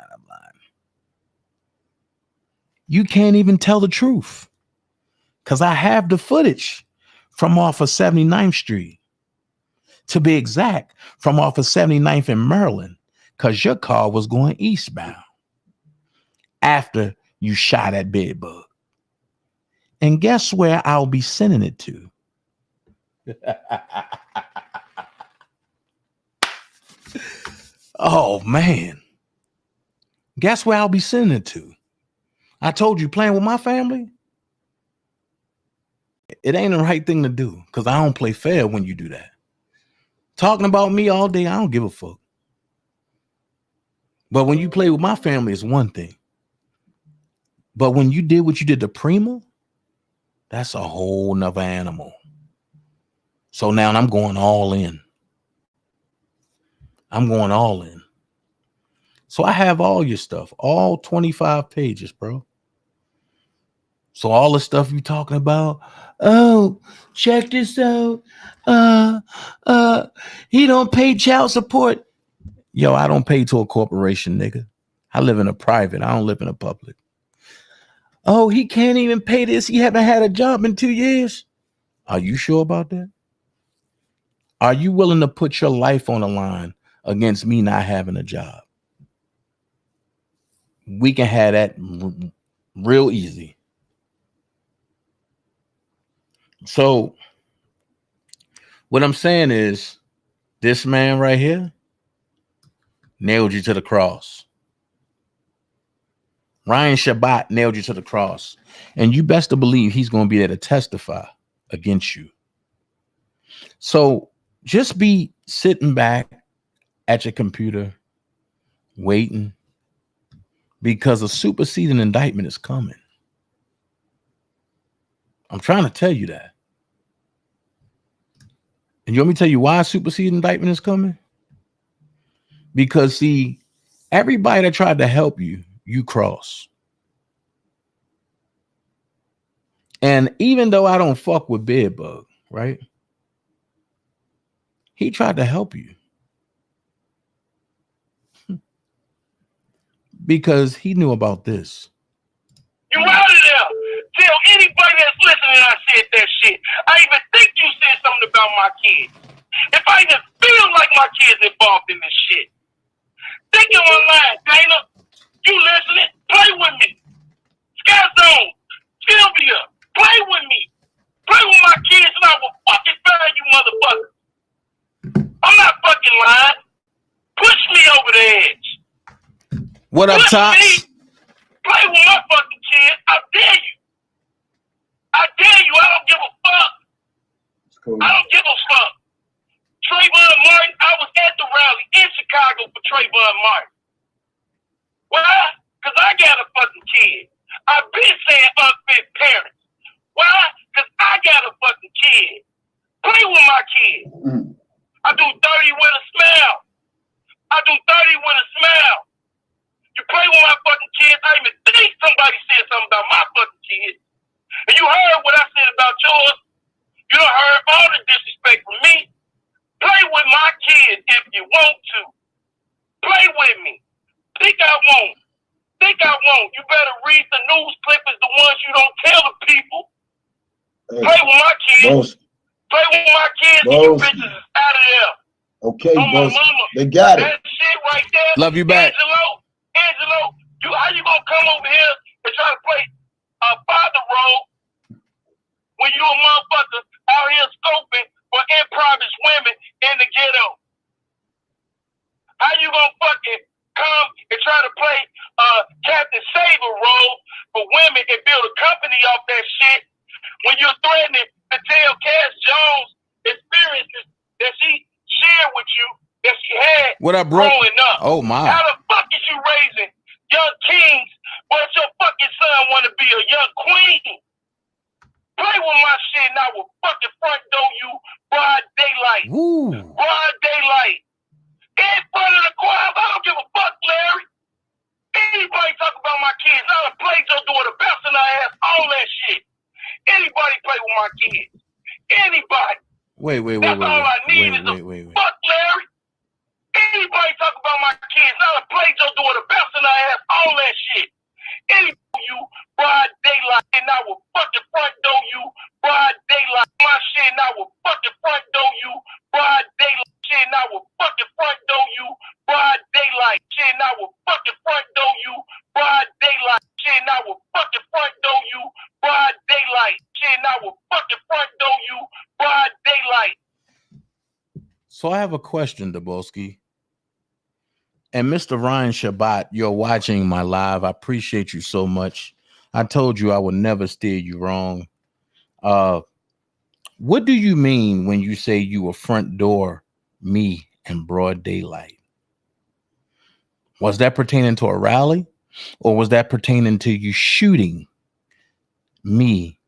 You can't even tell the truth because I have the footage from off of 79th Street. To be exact, from off of 79th in Maryland, because your car was going eastbound after you shot at Bedbug. And guess where I'll be sending it to? Oh, man. Guess where I'll be sending it to? I told you, playing with my family, it ain't the right thing to do because I don't play fair when you do that. Talking about me all day, I don't give a fuck. But when you play with my family, it's one thing. But when you did what you did to Prima, that's a whole nother animal. So now I'm going all in. I'm going all in. So I have all your stuff, all 25 pages, bro. So all the stuff you talking about, oh, check this out. He don't pay child support. Yo, I don't pay to a corporation, nigga. I live in a private. I don't live in a public. Oh, he can't even pay this. He haven't had a job in 2 years. Are you sure about that? Are you willing to put your life on the line against me not having a job? We can have that real easy. So what I'm saying is this man right here nailed you to the cross. Ryan Shabbat nailed you to the cross. And you best to believe he's going to be there to testify against you. So just be sitting back at your computer waiting because a superseding indictment is coming. I'm trying to tell you that. And you want me to tell you why a superseding indictment is coming? Because see, everybody that tried to help you, you cross. And even though I don't fuck with Bedbug, right? He tried to help you. Because he knew about this. You out of there. Tell anybody that's listening I said that shit. I even think you said something about my kids. If I even feel like my kids involved in this shit. Think you're online, Dana. You listening? Play with me. Sky Zone, Sylvia, play with me. Play with my kids and I will fucking find you motherfuckers. I'm not fucking lying. Push me over the edge. What up, Tops? Play with my fucking kids. I dare you. I dare you. I don't give a fuck. Cool. I don't give a fuck. Trayvon Martin, I was at the rally in Chicago for Trayvon Martin. Why? Because I got a fucking kid. I've been saying unfit parents. Why? Because I got a fucking kid. Play with my kid. I do 30 with a smile. I do 30 with a smile. You play with my fucking kids, I even think somebody said something about my fucking kids. And you heard what I said about yours. You done heard all the disrespect from me. Play with my kids if you want to. Play with me. Think I won't. Think I won't. You better read the news clippings, the ones you don't tell the people. Hey, play with my kids. Play with my kids and you bitches is out of there. Okay, boss. They got it. That shit right there. Love you back. Angelo, how you gonna come over here and try to play a father role when you a motherfucker out here scoping for impoverished women in the ghetto? How you gonna fucking come and try to play Captain Saver role for women and build a company off that shit when you're threatening to tell Cass Jones experiences that she shared with you that she had What up, bro? growing up? Oh my. How the fuck is you raising young kings but your fucking son wanna be a young queen? Play with my shit and I will fucking front door you broad daylight. Woo. Broad daylight. In front of the choir, I don't give a fuck, Larry. Anybody talk about my kids, I'll play your daughter, best in her ass, all that shit. Anybody play with my kids. Anybody. Wait. That's all I need is a fuck, Larry. Anybody talk about my kids, I'll play your daughter, best in her ass, all that shit. Anybody you broad daylight and I will fucking front door you broad daylight. My shit and I will fucking front door you broad daylight. Shit and I will fucking front door you broad daylight. Shit and I will fucking front door you broad daylight. Shit and I will fucking front door you broad daylight. Shit and I will fucking front door you broad daylight. So I have a question, Daboski. And Mr. Ryan Shabbat, you're watching my live. I appreciate you so much. I told you I would never steer you wrong. What do you mean when you say you will front door me in broad daylight? Was that pertaining to a rally, or was that pertaining to you shooting me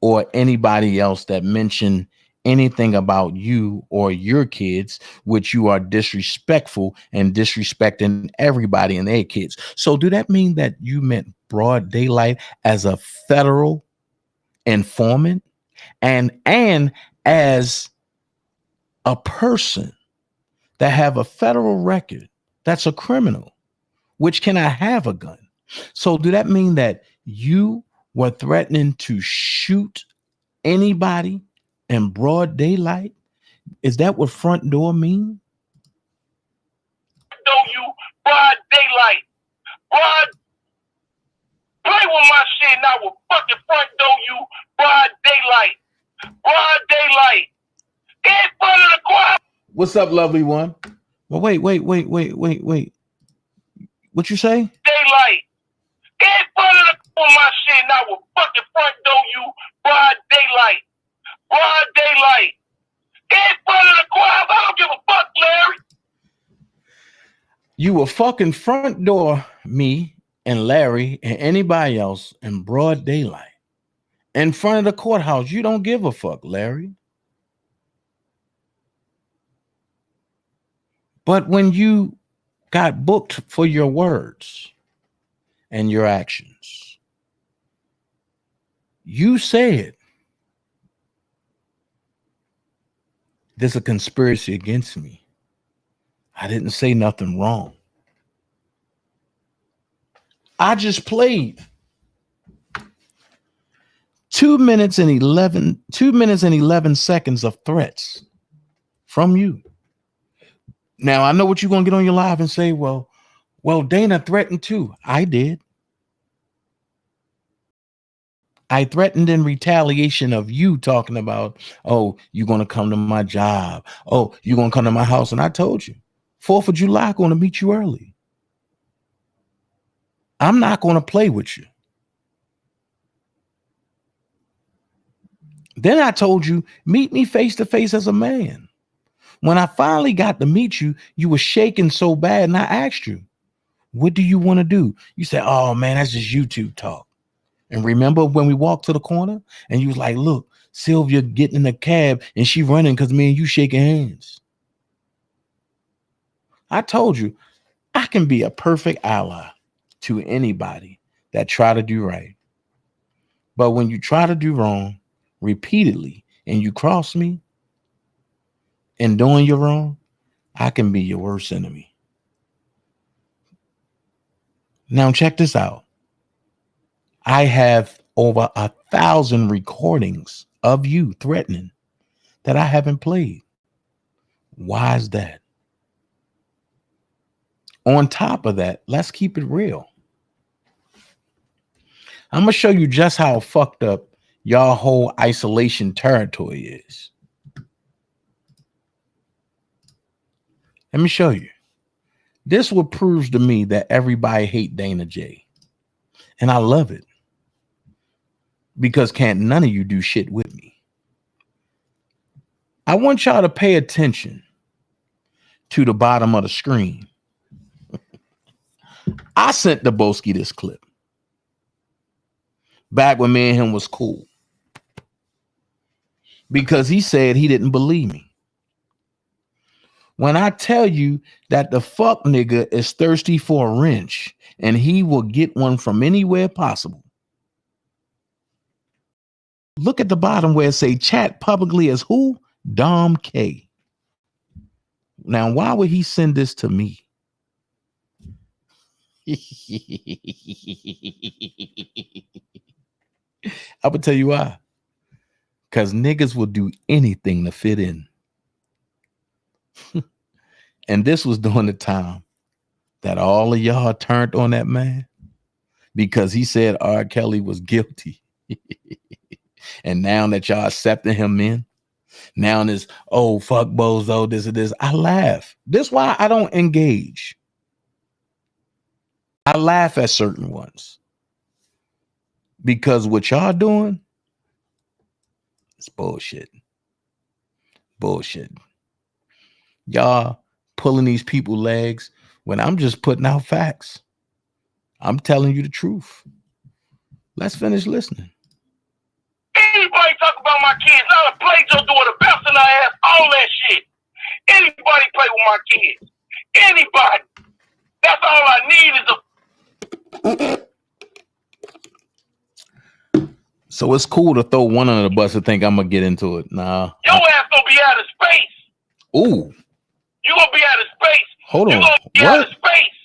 or anybody else that mentioned anything about you or your kids, which you are disrespectful and disrespecting everybody and their kids? So do that mean that you meant broad daylight as a federal informant and as a person that have a federal record that's a criminal, which cannot have a gun? So do that mean that you were threatening to shoot anybody in broad daylight? Is that what front door mean? Door you broad daylight. Broad. Play with my shit and I will fucking front door you broad daylight. Broad daylight. In front of the choir. What's up, lovely one? Well, wait. What you say? Daylight. In front of the choir, my shit and I will fucking front door you broad daylight. Broad daylight. In front of the choir, I don't give a fuck, Larry. You will fucking front door me and Larry and anybody else in broad daylight in front of the courthouse. You don't give a fuck, Larry. But when you got booked for your words and your actions, you said there's a conspiracy against me. I didn't say nothing wrong. I just played 2 minutes and 11 seconds of threats from you. Now, I know what you're going to get on your live and say, well, Dana threatened too. I did. I threatened in retaliation of you talking about, oh, you're going to come to my job. Oh, you're going to come to my house. And I told you, 4th of July, going to meet you early. I'm not going to play with you. Then I told you, meet me face to face as a man. When I finally got to meet you, you were shaking so bad. And I asked you, what do you want to do? You said, oh man, that's just YouTube talk. And remember when we walked to the corner and you was like, look, Sylvia getting in the cab and she running because me and you shaking hands. I told you, I can be a perfect ally to anybody that try to do right. But when you try to do wrong repeatedly and you cross me in doing your wrong, I can be your worst enemy. Now check this out. I have over 1,000 recordings of you threatening that I haven't played. Why is that? On top of that, let's keep it real. I'm gonna show you just how fucked up y'all whole isolation territory is. Let me show you. This what proves to me that everybody hate Dana J. And I love it. Because can't none of you do shit with me. I want y'all to pay attention to the bottom of the screen. I sent Rainbowski this clip. Back when me and him was cool. Because he said he didn't believe me. When I tell you that the fuck nigga is thirsty for a wrench and he will get one from anywhere possible. Look at the bottom where it say chat publicly as who? Dom K. Now, why would he send this to me? I would tell you why. Because niggas will do anything to fit in. And this was during the time that all of y'all turned on that man because he said R. Kelly was guilty. And now that y'all accepting him in, now this, oh, fuck bozo, this or this, I laugh. This why I don't engage. I laugh at certain ones. Because what y'all doing, it's bullshit. Bullshit. Y'all pulling these people's legs when I'm just putting out facts. I'm telling you the truth. Let's finish listening. Anybody talk about my kids, I done played your door the best in our ass, all that shit. Anybody play with my kids. Anybody. That's all I need is a... So it's cool to throw one under the bus and think I'm going to get into it. Nah. Your ass gonna be out of space. Ooh. You gonna be out of space. Hold on. You gonna be out of space.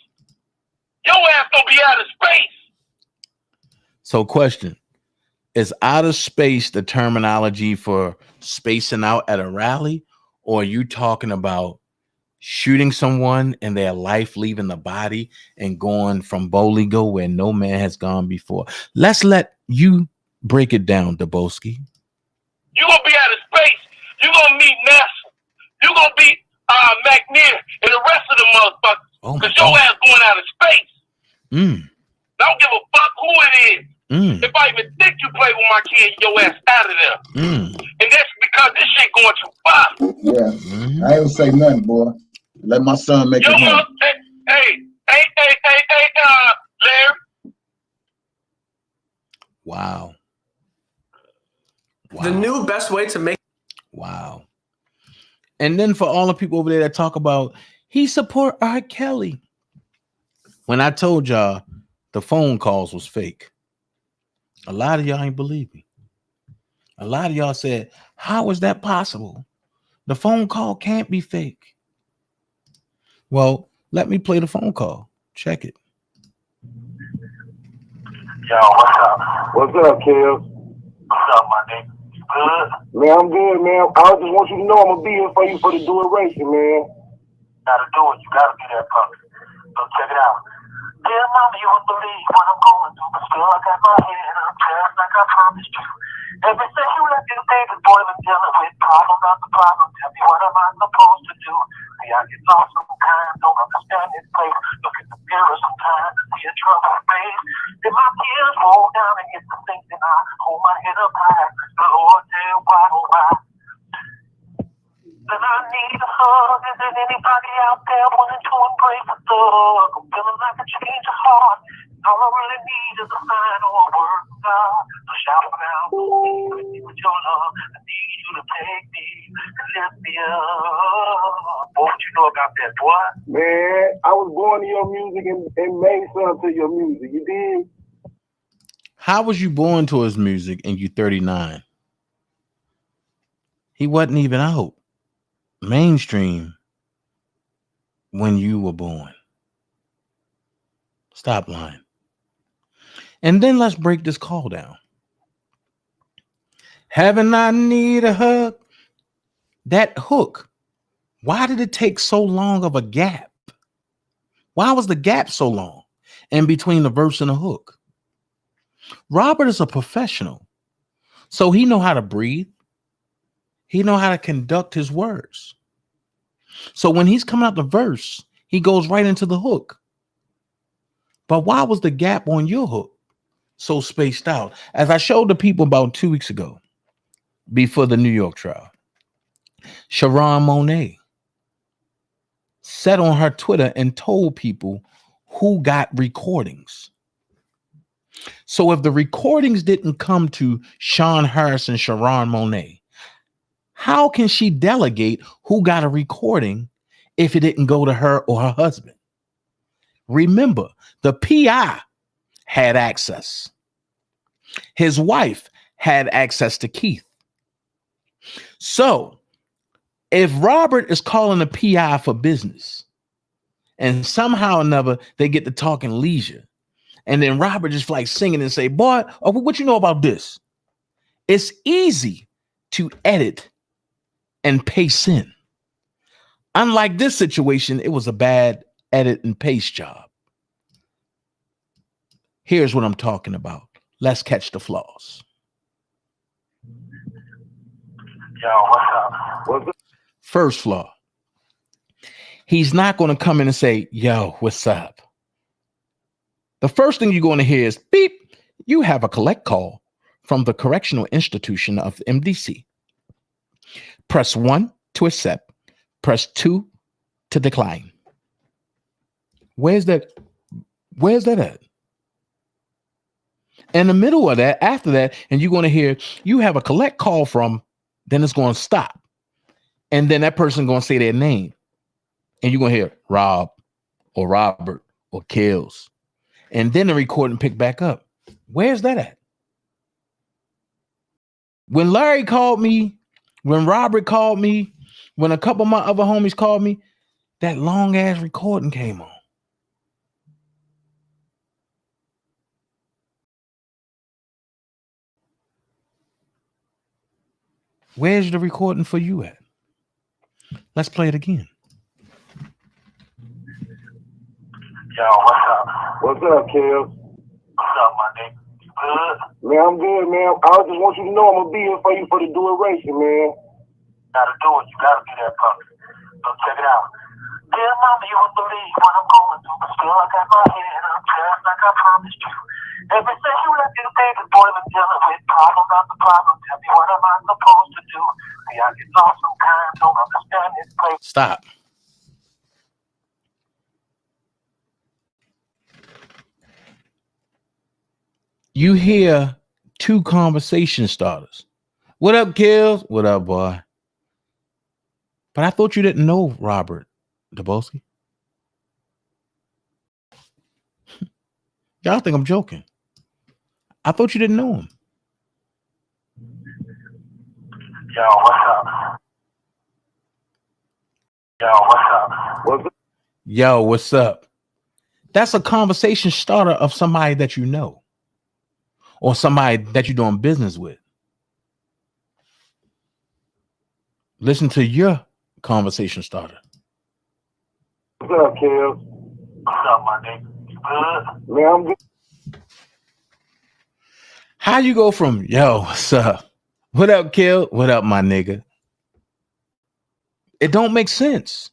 Your ass gonna be out of space. So question. Is out of space the terminology for spacing out at a rally? Or are you talking about shooting someone and their life leaving the body and going from Boligo where no man has gone before? Let's let you break it down, Rainbowski. You gonna be out of space. You gonna meet NASA. You gonna be McNear and the rest of the motherfuckers. Because your ass going out of space. I don't give a fuck who it is. If I even think you play with my kid, your ass out of there. And that's because this shit going too far. Yeah. I ain't say nothing, boy. Let my son make it home. Hey, Larry. Wow. The new best way to make. Wow. And then for all the people over there that talk about he support R. Kelly. When I told y'all the phone calls was fake, a lot of y'all ain't believe me. A lot of y'all said, how is that possible? The phone call can't be fake. Well, let me play the phone call. Check it. Yo, what's up? What's up, Kel? What's up, my nigga? You good? Man, I'm good, man. I just want you to know I'm gonna be here for you for the duration, man. Gotta do it. You gotta be there, puppy. So check it out. Dear mama, you won't believe what I'm going through, but still I got my head up just like I promised you. Ever since you left your baby boy, been dealing with problem after problem. Tell me what am I supposed to do? See, I get lost sometimes, don't understand this place. Look in the mirror sometimes, see a trouble face. Then my tears roll down and get to thinking I hold my head up high. The Lord tell why, oh why. Then I need a hug. Is there anybody out there wanting to embrace the thug? I'm feeling like a change of heart. All I really need is a sign or a word from God. So shout out to me with your love. I need you to take me and lift me up. Boy, what you know about that, boy? Man, I was born to your music and made something to your music. You did? How was you born to his music and you 39? He wasn't even out mainstream when you were born. Stop lying. And then let's break this call down. Haven't I need a hug? That hook. Why did it take so long of a gap? Why was the gap so long in between the verse and the hook? Robert is a professional. So he know how to breathe. He know how to conduct his words. So when he's coming out the verse, he goes right into the hook. But why was the gap on your hook so spaced out? As I showed the people about 2 weeks ago, before the New York trial, Sharon Monet sat on her Twitter and told people who got recordings. So if the recordings didn't come to Sean Harris and Sharon Monet, how can she delegate who got a recording if it didn't go to her or her husband? Remember, the PI had access. His wife had access to Keith. So if Robert is calling a PI for business and somehow or another they get to talking leisure, and then Robert just like singing and say, boy, what you know about this? It's easy to edit and paste in. Unlike this situation, it was a bad edit and paste job. Here's what I'm talking about. Let's catch the flaws. Yo, what's up? First flaw. He's not going to come in and say, yo, what's up? The first thing you're going to hear is, beep, you have a collect call from the Correctional Institution of MDC. Press 1 to accept. Press 2 to decline. Where's that at? In the middle of that, after that, and you're going to hear, you have a collect call from, then it's going to stop. And then that person going to say their name. And you're going to hear Rob or Robert or Kills. And then the recording pick back up. Where's that at? When Larry called me, when Robert called me, when a couple of my other homies called me, that long ass recording came on. Where's the recording for you at? Let's play it again. Yo, what's up? What's up, Kel? What's up, my nigga? You good? Man, I'm good, man. I just want you to know I'm gonna be here for you for the duration, man. Gotta do it. You gotta be that puppy. So check it out. Dear mama, you wouldn't believe what I'm going through, but still I got my head up, just like I promised you. Ever since you left this baby boy, been dealing with problem after problem. Tell me what am I supposed to do? See, I get lost sometimes, don't understand this place. Stop. You hear two conversation starters. What up, Kills? What up, boy? But I thought you didn't know Robert Rainbowski. Y'all think I'm joking. I thought you didn't know him. Yo, what's up? Yo, what's up? What's up? Yo, what's up? That's a conversation starter of somebody that you know. Or somebody that you're doing business with. Listen to your conversation starter. What's up, Kel? What's up, my nigga? You good? Man, I'm good. How you go from, yo, what's up? What up, Kel? What up, my nigga? It don't make sense.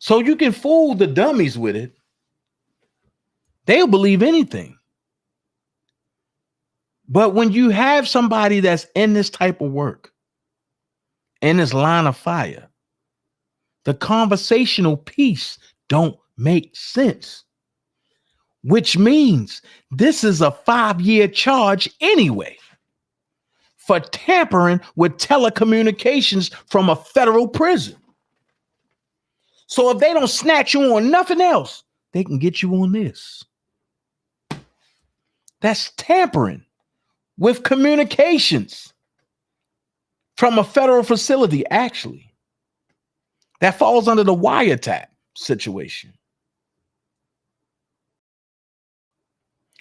So you can fool the dummies with it. They'll believe anything. But when you have somebody that's in this type of work, in this line of fire, the conversational piece don't make sense. Which means this is a 5-year charge anyway for tampering with telecommunications from a federal prison. So if they don't snatch you on nothing else, they can get you on this. That's tampering with communications from a federal facility, actually. That falls under the wiretap situation.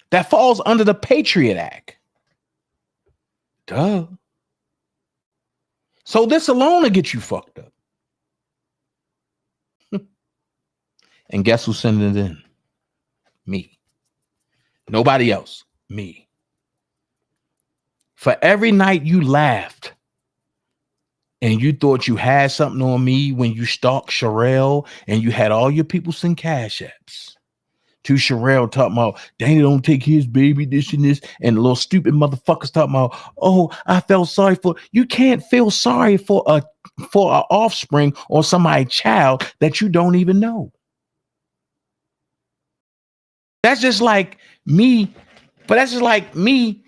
That falls under the Patriot Act. Duh. So this alone will get you fucked up. And guess who's sending it in? Me. Nobody else. Me. For every night you laughed and you thought you had something on me when you stalked Sherelle and you had all your people send cash apps to Sherelle talking about, Danny don't take his baby, this and this, and the little stupid motherfuckers talking about, oh, I felt sorry for. You can't feel sorry for a offspring or somebody's child that you don't even know. That's just like me, but that's just like me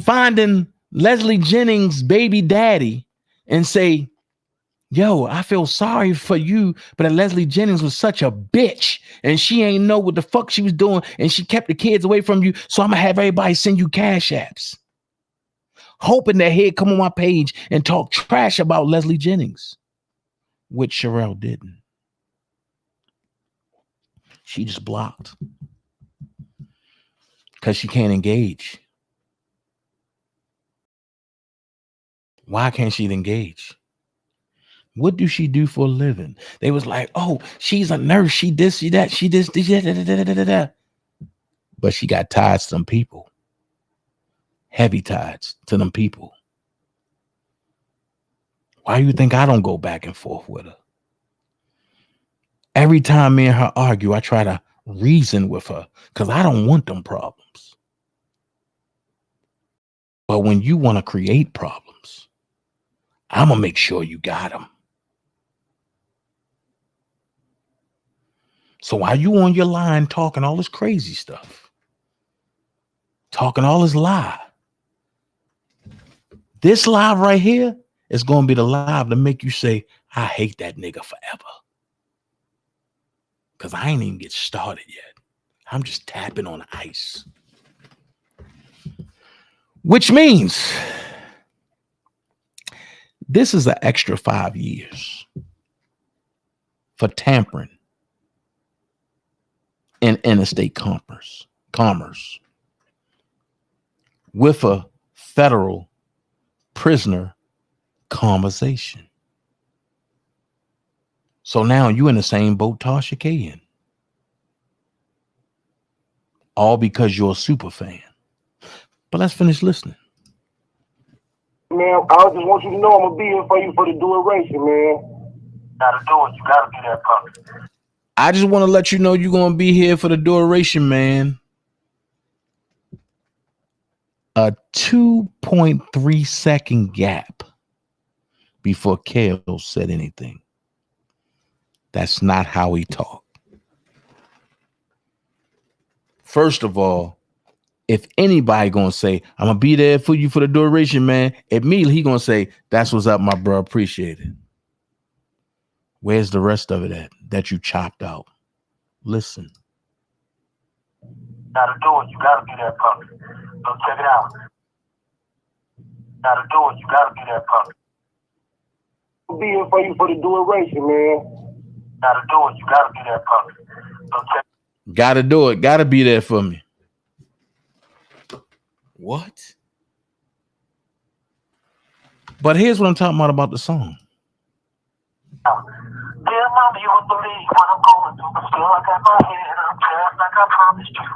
finding Leslie Jennings' baby daddy and say, yo, I feel sorry for you, but Leslie Jennings was such a bitch and she ain't know what the fuck she was doing and she kept the kids away from you, so I'm gonna have everybody send you cash apps. Hoping that he'd come on my page and talk trash about Leslie Jennings, which Sherelle didn't. She just blocked because she can't engage. Why can't she engage? What do she do for a living? They was like, oh, she's a nurse. She this, she that, she this, da. But she got ties to some people. Heavy ties to them people. Why do you think I don't go back and forth with her? Every time me and her argue, I try to reason with her because I don't want them problems. But when you want to create problems, I'm going to make sure you got them. So while you on your line talking all this crazy stuff, talking all this lie, this live right here is going to be the live to make you say, I hate that nigga forever. Because I ain't even get started yet. I'm just tapping on ice. Which means this is an extra 5 years for tampering in interstate commerce with a federal prisoner conversation. So now you in the same boat Tasha K in. All because you're a super fan. But let's finish listening. Man, I just want you to know I'm gonna be here for you for the duration, man. Gotta do it. You gotta be that puppy. I just want to let you know you're gonna be here for the duration, man. A 2.3 second gap before Kale said anything. That's not how he talked. First of all, if anybody gonna say, I'm gonna be there for you for the duration, man, immediately he gonna say, that's what's up, my bro, appreciate it. Where's the rest of it at that you chopped out? Listen. Gotta do it. You gotta be that puppy. So check it out. Gotta do it. You gotta be that puppy. I'll be here for you for the duration, man. Gotta do it. You gotta be that puppy. So check. Gotta do it. Gotta be there for me. What? But here's what I'm talking about the song. Dear mama, you won't believe what I'm going through, but still I got my head up just like I promised you.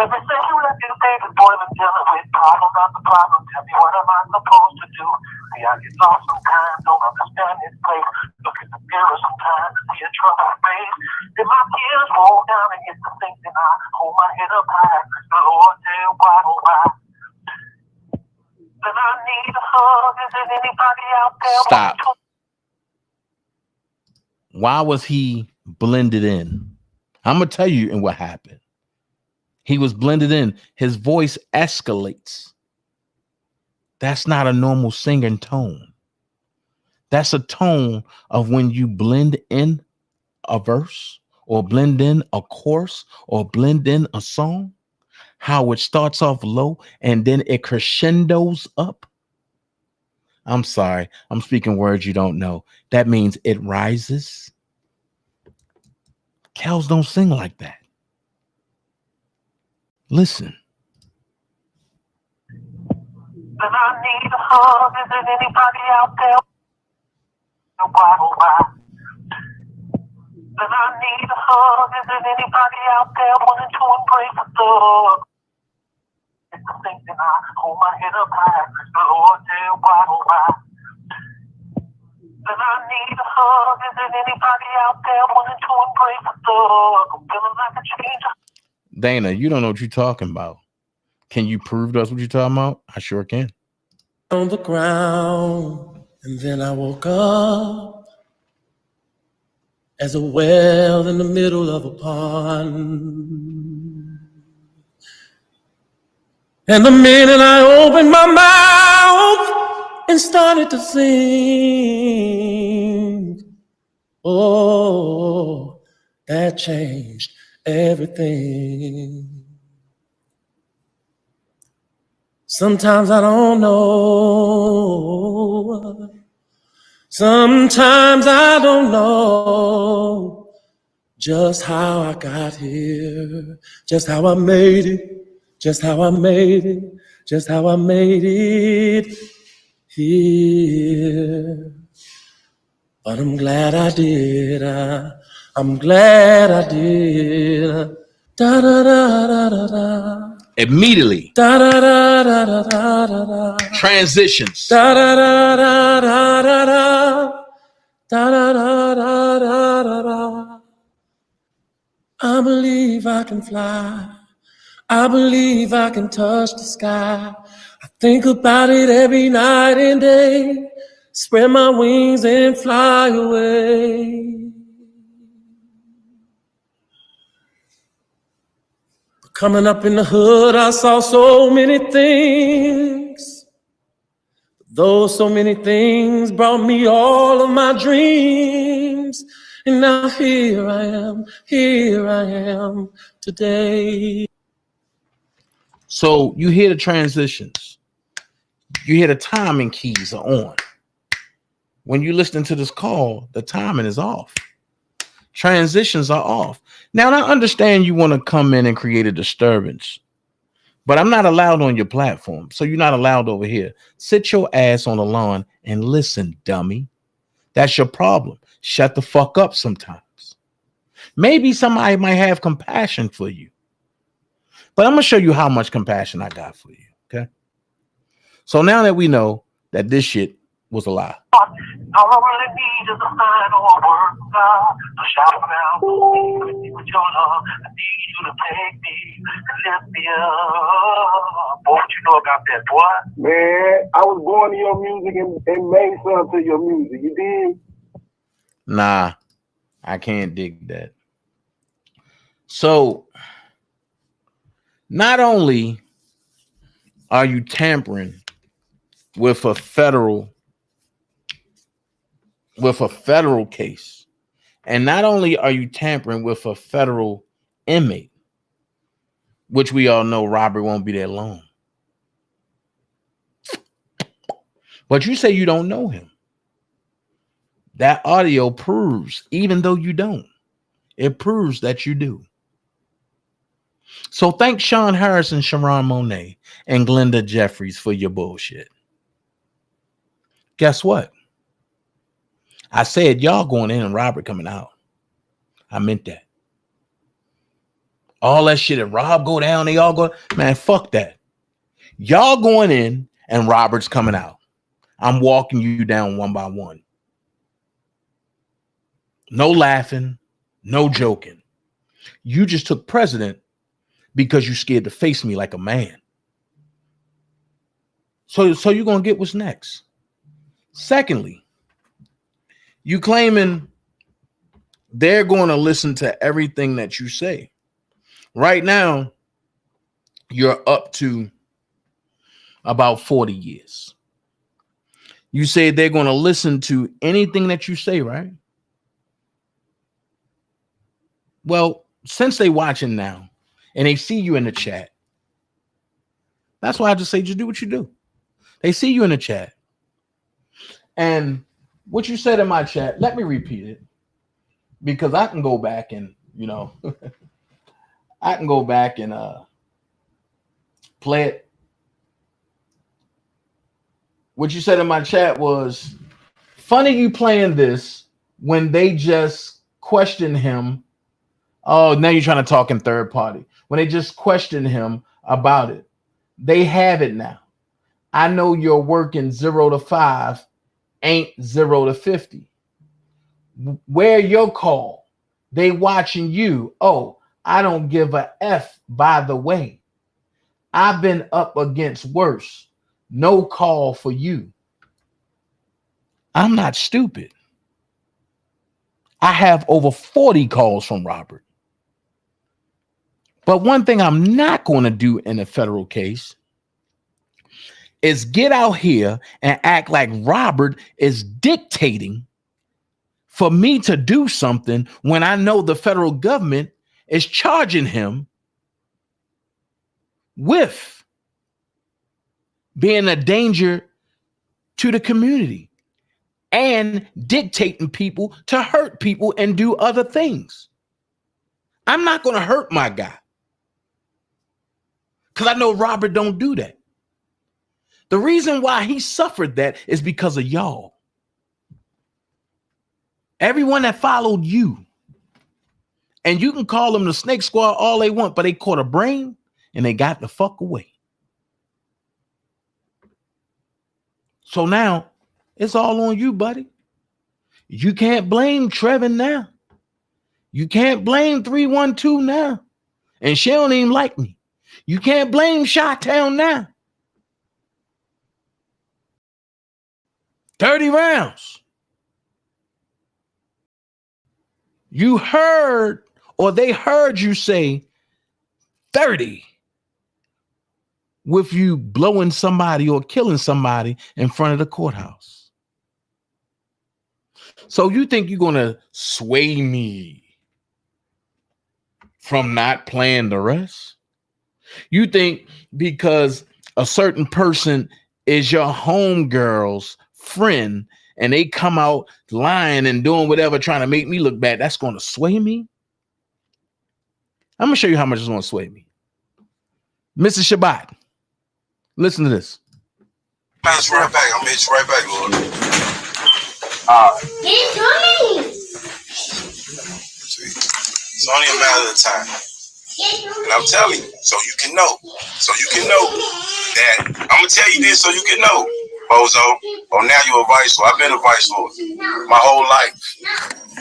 Ever since you left this baby boy, been dealing with problem after problem. Tell me, what am I supposed to do? See, I get lost sometimes, don't understand this place. Look in the mirror sometimes and see a troubled face. Then my tears roll down and get to thinking I hold my head up high. The Lord tell why, oh why. Then I need a hug. Is there anybody out there? Stop. Why was he blended in? I'm going to tell you what happened. He was blended in. His voice escalates. That's not a normal singing tone. That's a tone of when you blend in a verse or blend in a chorus or blend in a song, how it starts off low and then it crescendos up. I'm sorry. I'm speaking words you don't know. That means it rises. Cows don't sing like that. Listen. Then I need a hug. Is there anybody out there? Why? Then I need a hug. Is there anybody out there wanting to embrace the thug? thinking I hold my head up high. The Lord tell why, oh why. Then I need a hug. Is there anybody out there wanting to embrace a thug? I'm feeling like a change. Dana, you don't know what you're talking about. Can you prove to us what you're talking about? I sure can. On the ground, and then I woke up as a well in the middle of a pond. And the minute I opened my mouth and started to sing, oh, that changed everything. Sometimes I don't know. Sometimes I don't know just how I got here, just how I made it, just how I made it, just how I made it here. But I'm glad I did. I'm glad I did. Da da da da da da. Immediately. Da da da da da da da. Transitions. Da da da da da da da. Da da da da da da da. I believe I can fly. I believe I can touch the sky. I think about it every night and day. Spread my wings and fly away. But coming up in the hood, I saw so many things. Those so many things brought me all of my dreams. And now here I am today. So you hear the transitions. You hear the timing keys are on. When you listen to this call, the timing is off. Transitions are off. Now, I understand you want to come in and create a disturbance, but I'm not allowed on your platform, so you're not allowed over here. Sit your ass on the lawn and listen, dummy. That's your problem. Shut the fuck up sometimes. Maybe somebody might have compassion for you, but I'm going to show you how much compassion I got for you, okay? So now that we know that this shit was a lie. All I really need is a final word, God. So shout around with your love. I need you to take me and lift me up. Boy, what you know about that, boy? Man, I was born to your music and made something to your music. You did? Nah, I can't dig that. So, not only are you tampering with a federal case, and not only are you tampering with a federal inmate, which we all know Robert won't be that long, but you say you don't know him. That audio proves, even though you don't, it proves that you do. So thank Sean Harrison, Sharon Monet, and Glenda Jeffries for your bullshit. Guess what? I said y'all going in and Robert coming out. I meant that. All that shit, and Rob go down, they all go. Man, fuck that. Y'all going in and Robert's coming out. I'm walking you down one by one. No laughing, no joking. You just took president because you scared to face me like a man. So you're going to get what's next. Secondly, you claiming they're going to listen to everything that you say. Right now, you're up to about 40 years. You say they're going to listen to anything that you say, right? Well, since they watching now and they see you in the chat, that's why I just say just do what you do. They see you in the chat. And what you said in my chat, let me repeat it, because I can go back and, I can go back and play it. What you said in my chat was, funny you playing this when they just question him. Oh, now you're trying to talk in third party. When they just question him about it. They have it now. I know your working 0 to 5 ain't 0 to 50. Where your call? They watching you. Oh, I don't give a F, by the way. I've been up against worse. No call for you. I'm not stupid. I have over 40 calls from Robert. But one thing I'm not going to do in a federal case is get out here and act like Robert is dictating for me to do something when I know the federal government is charging him with being a danger to the community and dictating people to hurt people and do other things. I'm not going to hurt my guy because I know Robert don't do that. The reason why he suffered that is because of y'all. Everyone that followed you. And you can call them the Snake Squad all they want, but they caught a brain and they got the fuck away. So now it's all on you, buddy. You can't blame Trevin now. You can't blame 312 now. And she don't even like me. You can't blame Chi-Town now. 30 rounds. You heard, or they heard you say 30 with you blowing somebody or killing somebody in front of the courthouse. So you think you're going to sway me from not playing the rest? You think because a certain person is your homegirl's friend and they come out lying and doing whatever trying to make me look bad, that's going to sway me? I'm going to show you how much it's going to sway me. Mr. Shabbat, listen to this. Bounce right back. I'm hit you right back, Lord. Keep coming. It's only a matter of time. And I'm telling you, so you can know. So you can know that I'm gonna tell you this so you can know, Bozo. Oh, now you're a vice lord. I've been a vice lord my whole life.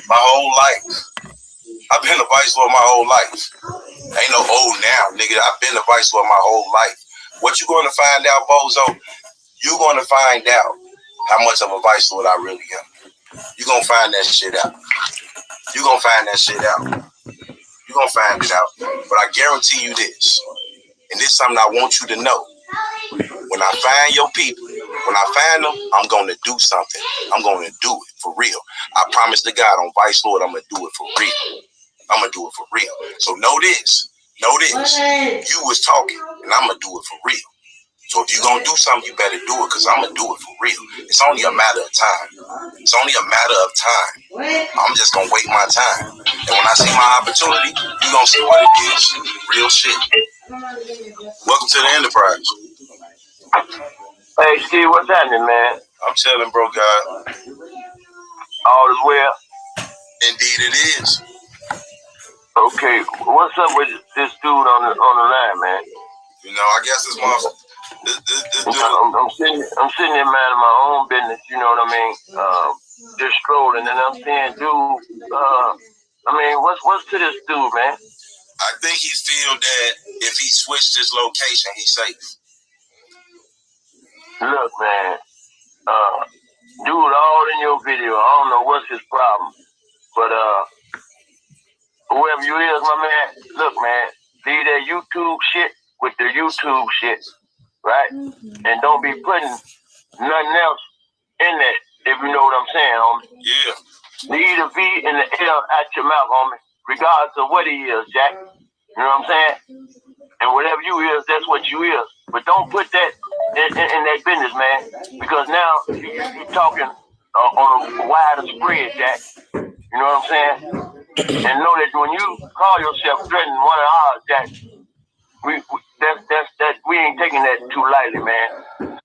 My whole life. I've been a vice lord my whole life. Ain't no old now, nigga. I've been a vice lord my whole life. What you gonna find out, Bozo? You're gonna find out how much of a vice lord I really am. You're gonna find that shit out. You're gonna find that shit out. You're gonna find it out. But I guarantee you this, and this is something I want you to know. When I find your people, when I find them, I'm gonna do something. I'm gonna do it for real. I promise to God on Vice Lord, I'm gonna do it for real. I'm gonna do it for real. So know this. Know this. You was talking, and I'm gonna do it for real. So if you're gonna do something, you better do it, because I'm gonna do it for real. It's only a matter of time. It's only a matter of time. I'm just gonna wait my time. And when I see my opportunity, you're gonna see what it is. Real shit. Welcome to the Enterprise. Hey, Steve, what's happening, man? I'm chilling, bro, God. All is well? Indeed it is. Okay, what's up with this dude on the line, man? You know, I guess this motherfucker. I'm sitting there minding my own business, you know what I mean? Just strolling, and I'm saying, dude, I mean, what's to this dude, man? I think he feel that if he switched his location, he's safe. Look, man, dude, all in your video, I don't know what's his problem, but whoever you is, my man, look, man, leave that YouTube shit with the YouTube shit, right? And don't be putting nothing else in that, if you know what I'm saying, homie. Yeah. Leave the V and the L out your mouth, homie, regardless of what he is, Jack. You know what I'm saying? And whatever you is, that's what you is. But don't put that in that business, man, because now you're talking on a wider spread, Jack. You know what I'm saying? And know that when you call yourself threatening one of ours, Jack, we ain't taking that too lightly, man.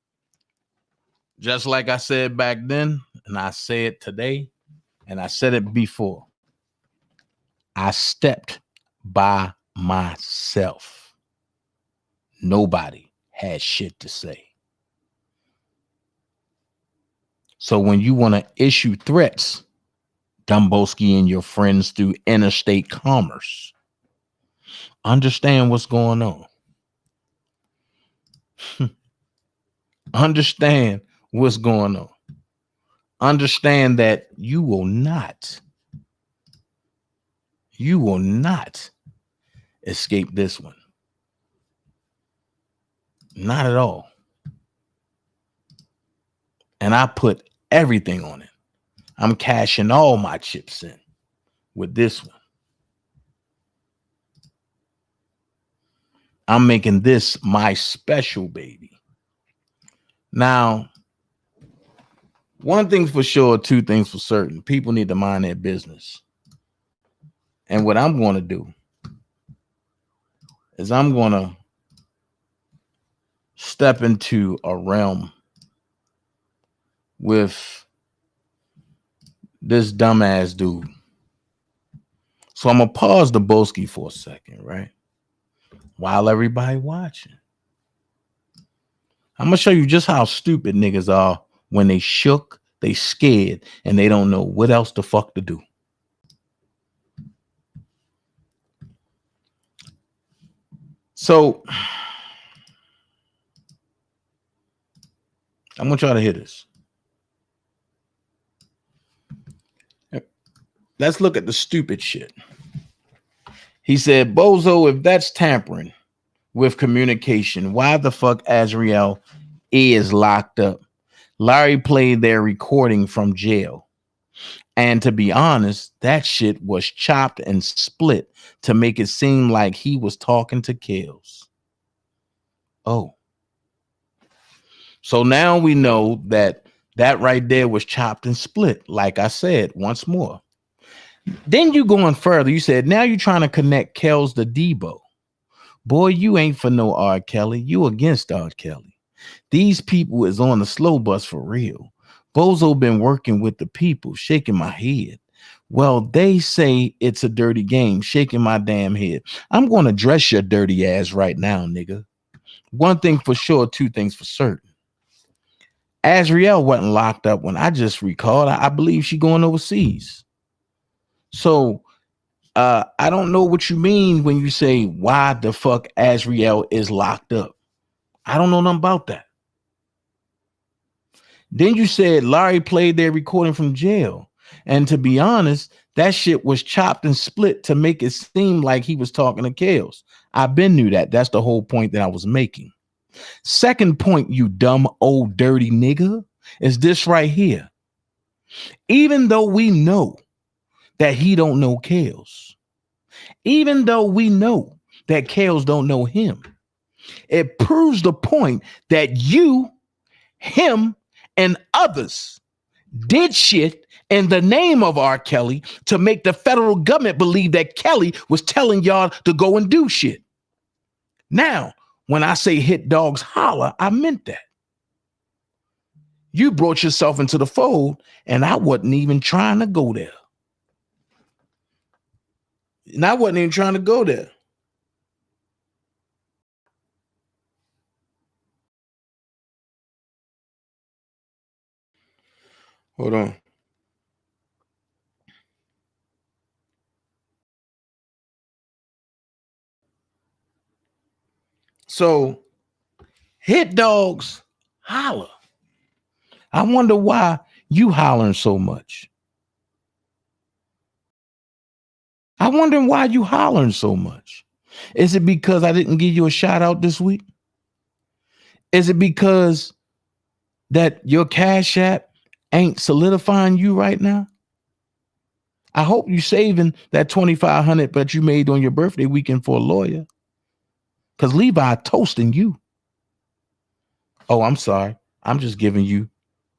Just like I said back then, and I say it today, and I said it before. I stepped by myself. Nobody had shit to say. So when you want to issue threats, Rainbowski and your friends through interstate commerce, understand what's going on. Understand what's going on. Understand that you will not escape this one. Not at all. And I put everything on it. I'm cashing all my chips in with this one. I'm making this my special baby. Now, one thing for sure, two things for certain. People need to mind their business. And what I'm going to do is I'm going to step into a realm with this dumbass dude. So I'm going to pause the Boski for a second, right? While everybody watching. I'm going to show you just how stupid niggas are when they shook, they scared, and they don't know what else the fuck to do. So I want y'all to hear this. Let's look at the stupid shit. He said, Bozo, if that's tampering with communication, why the fuck Azriel is locked up? Larry played their recording from jail. And to be honest, that shit was chopped and split to make it seem like he was talking to Kills. Oh. So now we know that right there was chopped and split. Like I said, once more. Then you going further. You said, now you're trying to connect Kells to Debo. Boy, you ain't for no R. Kelly. You against R. Kelly. These people is on the slow bus for real. Bozo been working with the people, shaking my head. Well, they say it's a dirty game, shaking my damn head. I'm going to dress your dirty ass right now, nigga. One thing for sure, two things for certain. Azriel wasn't locked up when I just recalled. I believe she going overseas. So I don't know what you mean when you say why the fuck Azriel is locked up. I don't know nothing about that. Then you said Larry played their recording from jail. And to be honest, that shit was chopped and split to make it seem like he was talking to Kills. I been knew that. That's the whole point that I was making. Second point, you dumb old dirty nigga, is this right here. Even though we know that he don't know Kills, even though we know that Kills don't know him, it proves the point that you, him, and others did shit in the name of R. Kelly to make the federal government believe that Kelly was telling y'all to go and do shit. Now, when I say hit dogs holler, I meant that. You brought yourself into the fold, and I wasn't even trying to go there. And I wasn't even trying to go there. Hold on. So, hit dogs holler. I wonder why you hollering so much. I wonder why you hollering so much. Is it because I didn't give you a shout out this week? Is it because that your Cash App ain't solidifying you right now? I hope you saving that $2,500 that you made on your birthday weekend for a lawyer. Because Levi toasting you. Oh, I'm sorry. I'm just giving you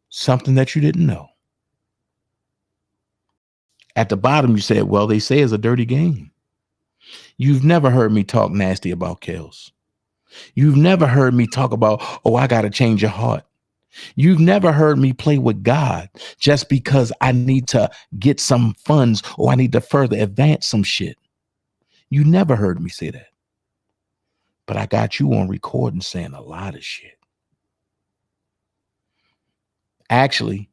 something that you didn't know. At the bottom, you said, well, they say it's a dirty game. You've never heard me talk nasty about Kills. You've never heard me talk about, oh, I got to change your heart. You've never heard me play with God just because I need to get some funds or I need to further advance some shit. You never heard me say that. But I got you on recording saying a lot of shit. Actually,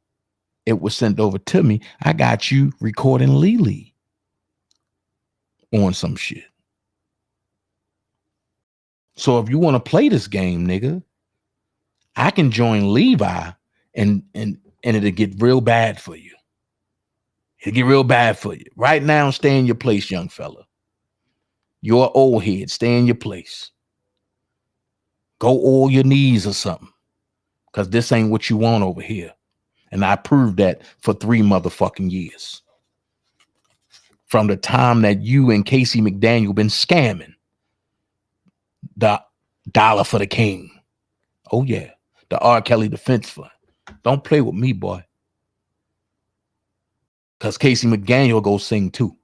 it was sent over to me. I got you recording Lily on some shit. So if you want to play this game, nigga, I can join Levi and it'll get real bad for you. It'll get real bad for you. Right now, stay in your place, young fella. You're an old head. Stay in your place. Go oil your knees or something. Because this ain't what you want over here. And I proved that for 3 motherfucking years. From the time that you and Casey McDaniel been scamming the dollar for the king. Oh, yeah. The R. Kelly Defense Fund. Don't play with me, boy. Because Casey McDaniel go sing too.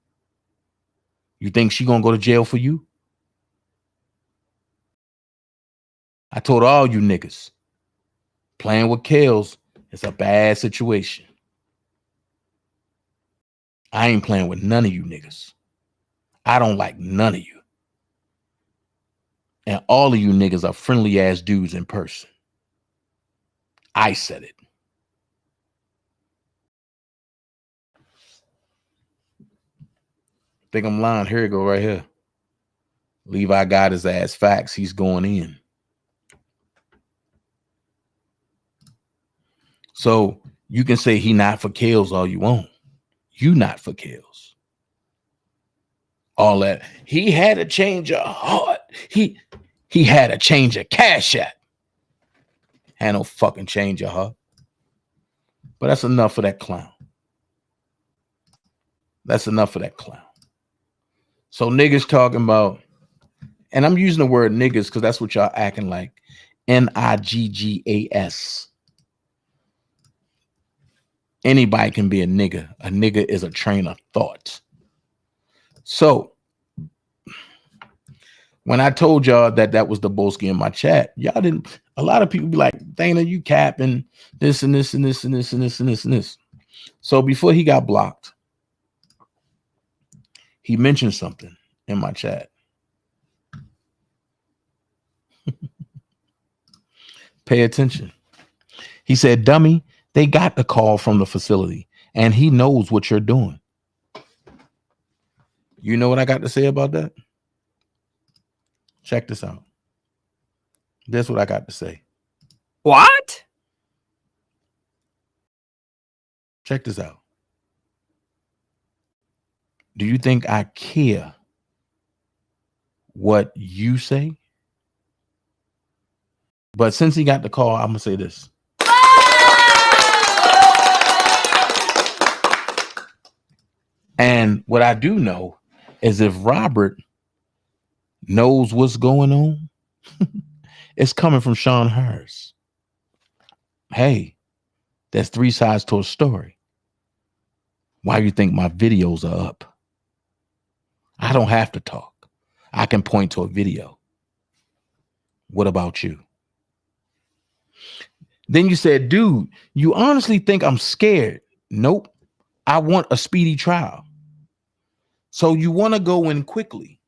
You think she gonna go to jail for you? I told all you niggas, playing with Kels is a bad situation. I ain't playing with none of you niggas. I don't like none of you. And all of you niggas are friendly ass dudes in person. I said it. Think I'm lying? Here you go, right here. Levi got his ass facts. He's going in. So you can say he not for Kels all you want. You not for Kels. All that. He had a change of heart. He had a change of cash app. Had no fucking change of heart. But that's enough for that clown. That's enough for that clown. So niggas talking about, and I'm using the word niggas because that's what y'all acting like. Niggas. Anybody can be a nigga. A nigga is a train of thought. So when I told y'all that was the Bolski in my chat, y'all didn't. A lot of people be like, Dana, you capping this and this and this and this and this and this and this. So before he got blocked, he mentioned something in my chat. Pay attention. He said, dummy, they got the call from the facility and he knows what you're doing. You know what I got to say about that? Check this out. That's what I got to say. What? Check this out. Do you think I care what you say? But since he got the call, I'm going to say this. And what I do know is if Robert knows what's going on, it's coming from Sean Harris. Hey, there's 3 sides to a story. Why do you think my videos are up? I don't have to talk. I can point to a video. What about you? Then you said, dude, you honestly think I'm scared? Nope. I want a speedy trial. So you want to go in quickly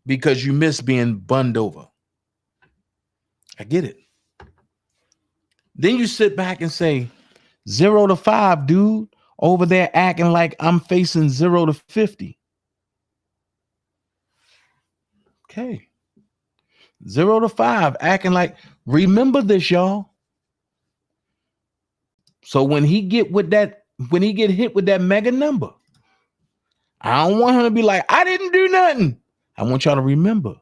because you miss being bunned over. I get it. Then you sit back and say 0 to 5, dude, over there acting like I'm facing 0 to 50. Okay. 0 to 5 acting like, remember this, y'all. So when he get hit with that mega number, I don't want him to be like, I didn't do nothing. I want y'all to remember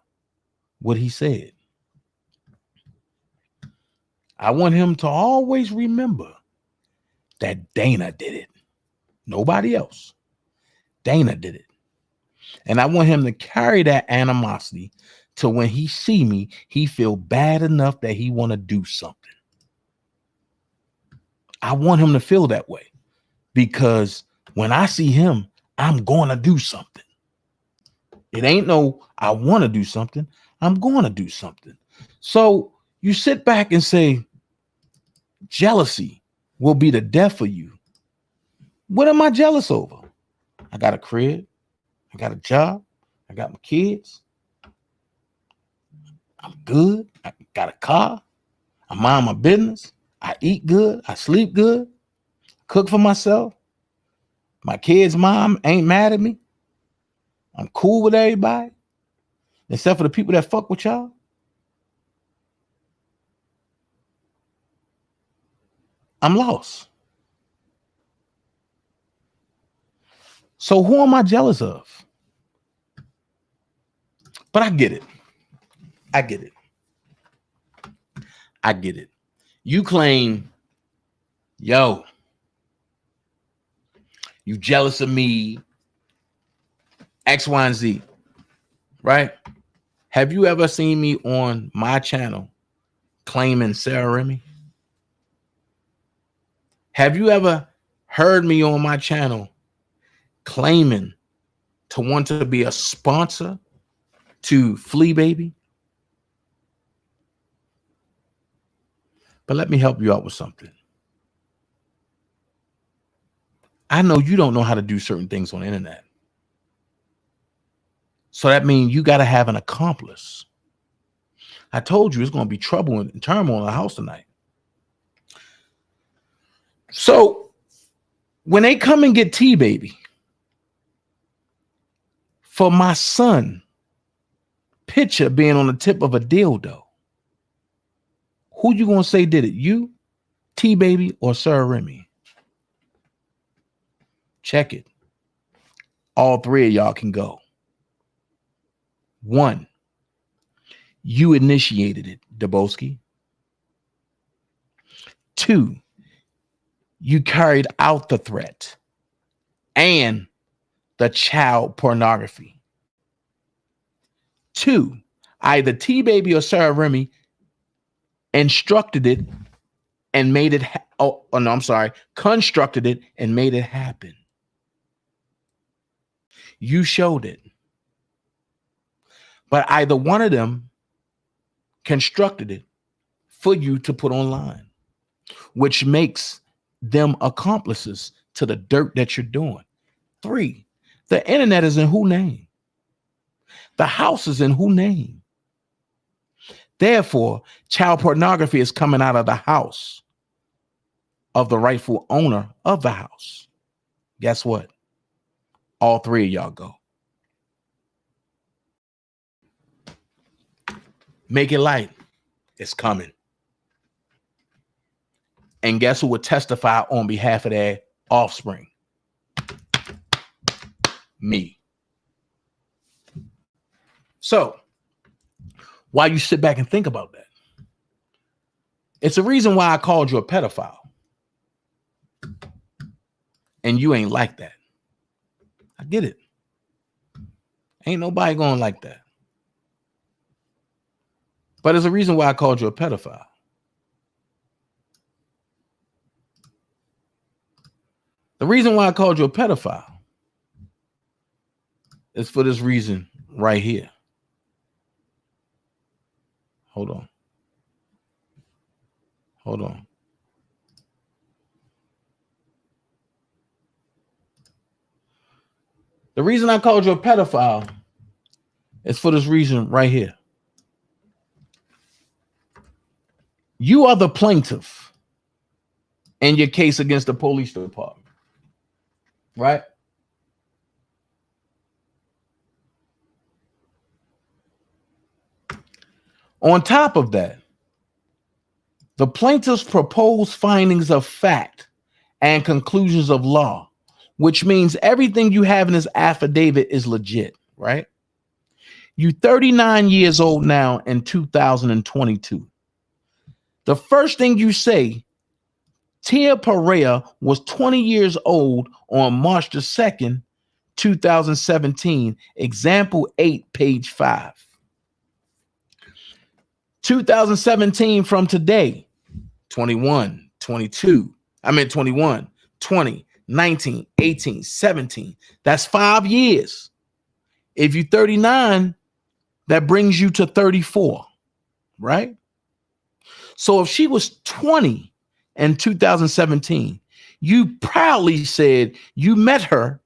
what he said. I want him to always remember that Dana did it. Nobody else. Dana did it. And I want him to carry that animosity to when he see me, he feel bad enough that he want to do something. I want him to feel that way because when I see him, I'm going to do something. It ain't no, I want to do something. I'm going to do something. So you sit back and say, jealousy will be the death of you. What am I jealous over? I got a crib. I got a job. I got my kids. I'm good. I got a car. I mind my business. I eat good. I sleep good. Cook for myself. My kid's mom ain't mad at me. I'm cool with everybody, except for the people that fuck with y'all. I'm lost. So who am I jealous of? But I get it. I get it. I get it. You claim, yo, you jealous of me, X, Y, and Z, right? Have you ever seen me on my channel claiming Sarah Remy? Have you ever heard me on my channel claiming to want to be a sponsor to Flea Baby? But let me help you out with something. I know you don't know how to do certain things on the internet. So that means you got to have an accomplice. I told you it's going to be trouble and turmoil in the house tonight. So when they come and get T-Baby for my son picture being on the tip of a dildo, who you going to say did it? You, T-Baby, or Sarah Remy? Check it. All three of y'all can go. 1, you initiated it, Rainbowski. 2, you carried out the threat and the child pornography. 2, either T-Baby or Sarah Remy instructed it and made it, constructed it and made it happen. You showed it. But either one of them constructed it for you to put online, which makes them accomplices to the dirt that you're doing. 3, the internet is in whose name? The house is in whose name? Therefore, child pornography is coming out of the house of the rightful owner of the house. Guess what? All three of y'all go. Make it light. It's coming. And guess who would testify on behalf of their offspring? Me. So, why you sit back and think about that? It's a reason why I called you a pedophile. And you ain't like that. I get it. Ain't nobody going like that. But there's a reason why I called you a pedophile. The reason why I called you a pedophile is for this reason right here. Hold on. Hold on. The reason I called you a pedophile is for this reason right here. You are the plaintiff in your case against the police department, right? On top of that, the plaintiff's proposed findings of fact and conclusions of law, which means everything you have in this affidavit is legit, right? You're 39 years old now in 2022. The first thing you say, Tia Perea was 20 years old on March the 2nd, 2017, example 8, page 5. 2017 from today, 21, 22, 21, 20, 19, 18, 17. That's 5 years. If you're 39, that brings you to 34, right? So if she was 20 in 2017, you proudly said you met her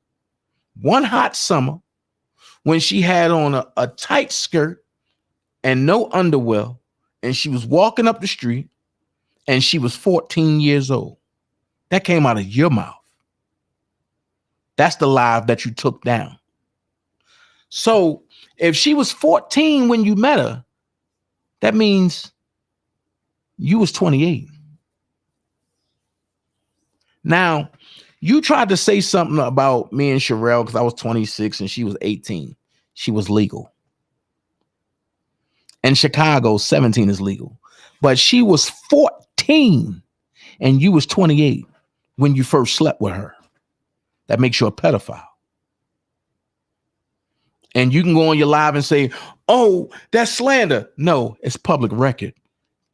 one hot summer when she had on a tight skirt and no underwear, and she was walking up the street, and she was 14 years old. That came out of your mouth. That's the lie that you took down. So if she was 14 when you met her, that means you was 28. Now, you tried to say something about me and Sherelle because I was 26 and she was 18. She was legal. In Chicago, 17 is legal. But she was 14 and you was 28 when you first slept with her. That makes you a pedophile. And you can go on your live and say, oh, that's slander. No, it's public record.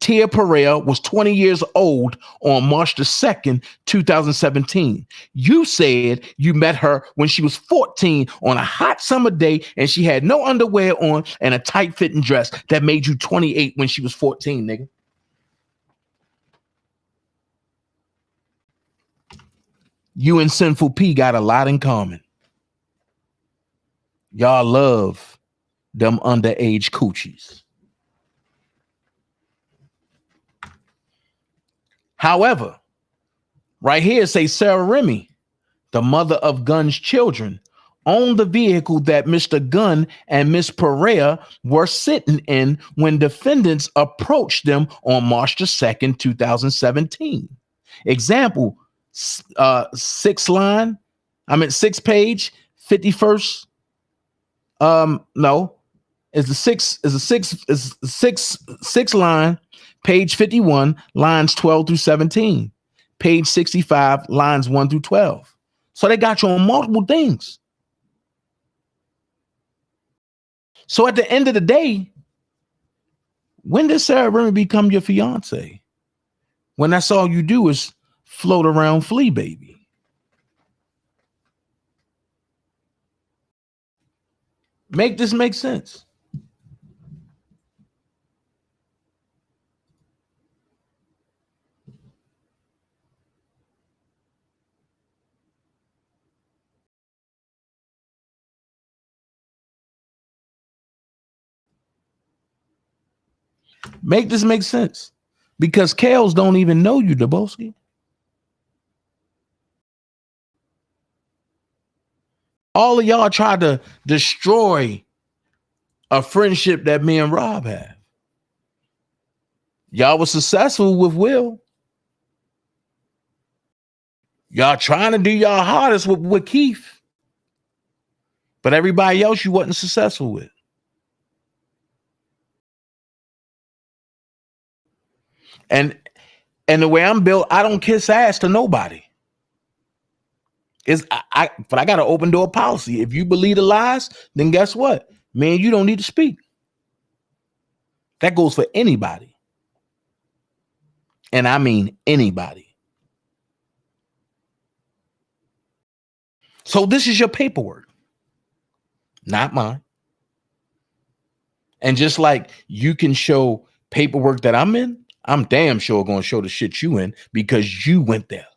Tia Pereira was 20 years old on March the 2nd, 2017. You said you met her when she was 14 on a hot summer day and she had no underwear on and a tight-fitting dress that made you 28 when she was 14, nigga. You and Sinful P got a lot in common. Y'all love them underage coochies. However, right here say Sarah Remy, the mother of Gunn's children, owned the vehicle that Mr. Gunn and Miss Pereira were sitting in when defendants approached them on March the 2nd, 2017. Example, 6 page, 51st. No, it's the six line, page 51, lines 12 through 17, page 65, lines 1 through 12. So they got you on multiple things. So at the end of the day, when did Sarah Remy become your fiance? When that's all you do is float around Flea Baby. Make this make sense. Make this make sense. Because Kales don't even know you, Daboski. All of y'all tried to destroy a friendship that me and Rob have. Y'all was successful with Will. Y'all trying to do y'all hardest with Keith. But everybody else you wasn't successful with. And the way I'm built, I don't kiss ass to nobody. But I got an open door policy. If you believe the lies, then guess what? Man, you don't need to speak. That goes for anybody. And I mean anybody. So this is your paperwork, not mine. And just like you can show paperwork that I'm in, I'm damn sure going to show the shit you in because you went there,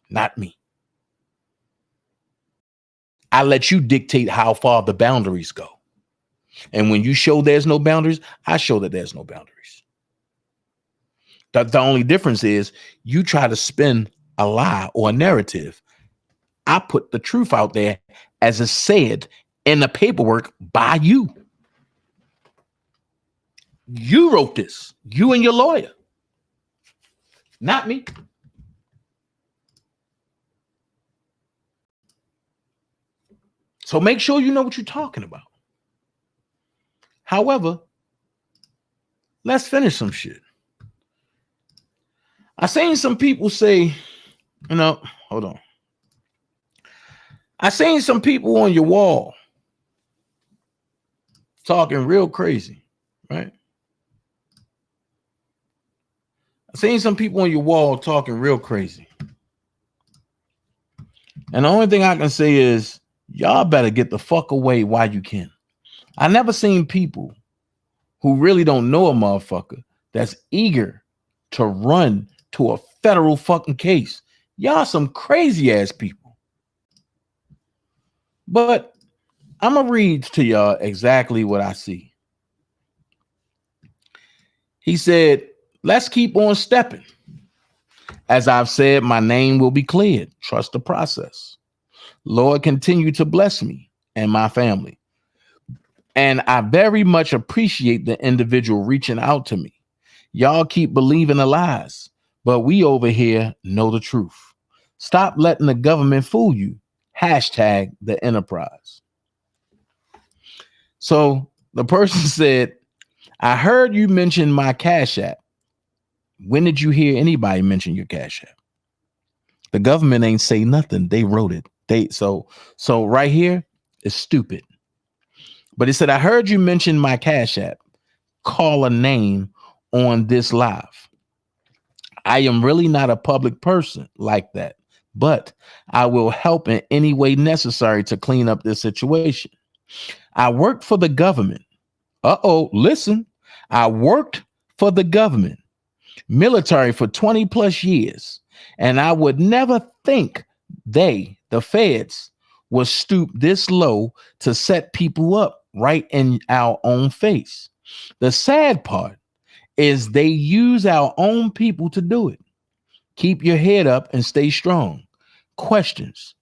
not me. I let you dictate how far the boundaries go. And when you show there's no boundaries, I show that there's no boundaries. The only difference is you try to spin a lie or a narrative. I put the truth out there as it's said in the paperwork by you. You wrote this, you and your lawyer, not me. So make sure you know what you're talking about. However, let's finish some shit. I seen some people say, hold on. I seen some people on your wall talking real crazy, right? I seen some people on your wall talking real crazy. And the only thing I can say is y'all better get the fuck away while you can. I never seen people who really don't know a motherfucker that's eager to run to a federal fucking case. Y'all some crazy ass people. But I'm going to read to y'all exactly what I see. He said, let's keep on stepping. As I've said, my name will be cleared. Trust the process. Lord, continue to bless me and my family. And I very much appreciate the individual reaching out to me. Y'all keep believing the lies, but we over here know the truth. Stop letting the government fool you. Hashtag the enterprise. So the person said, I heard you mention my Cash App. When did you hear anybody mention your Cash App? The government ain't say nothing. They wrote it. So right here is stupid. But he said, I heard you mention my Cash App. Call a name on this live. I am really not a public person like that, but I will help in any way necessary to clean up this situation. I worked for the government. Listen, I worked for the government, military for 20 plus years, and I would never think the feds, would stoop this low to set people up right in our own face. The sad part is they use our own people to do it. Keep your head up and stay strong. Questions.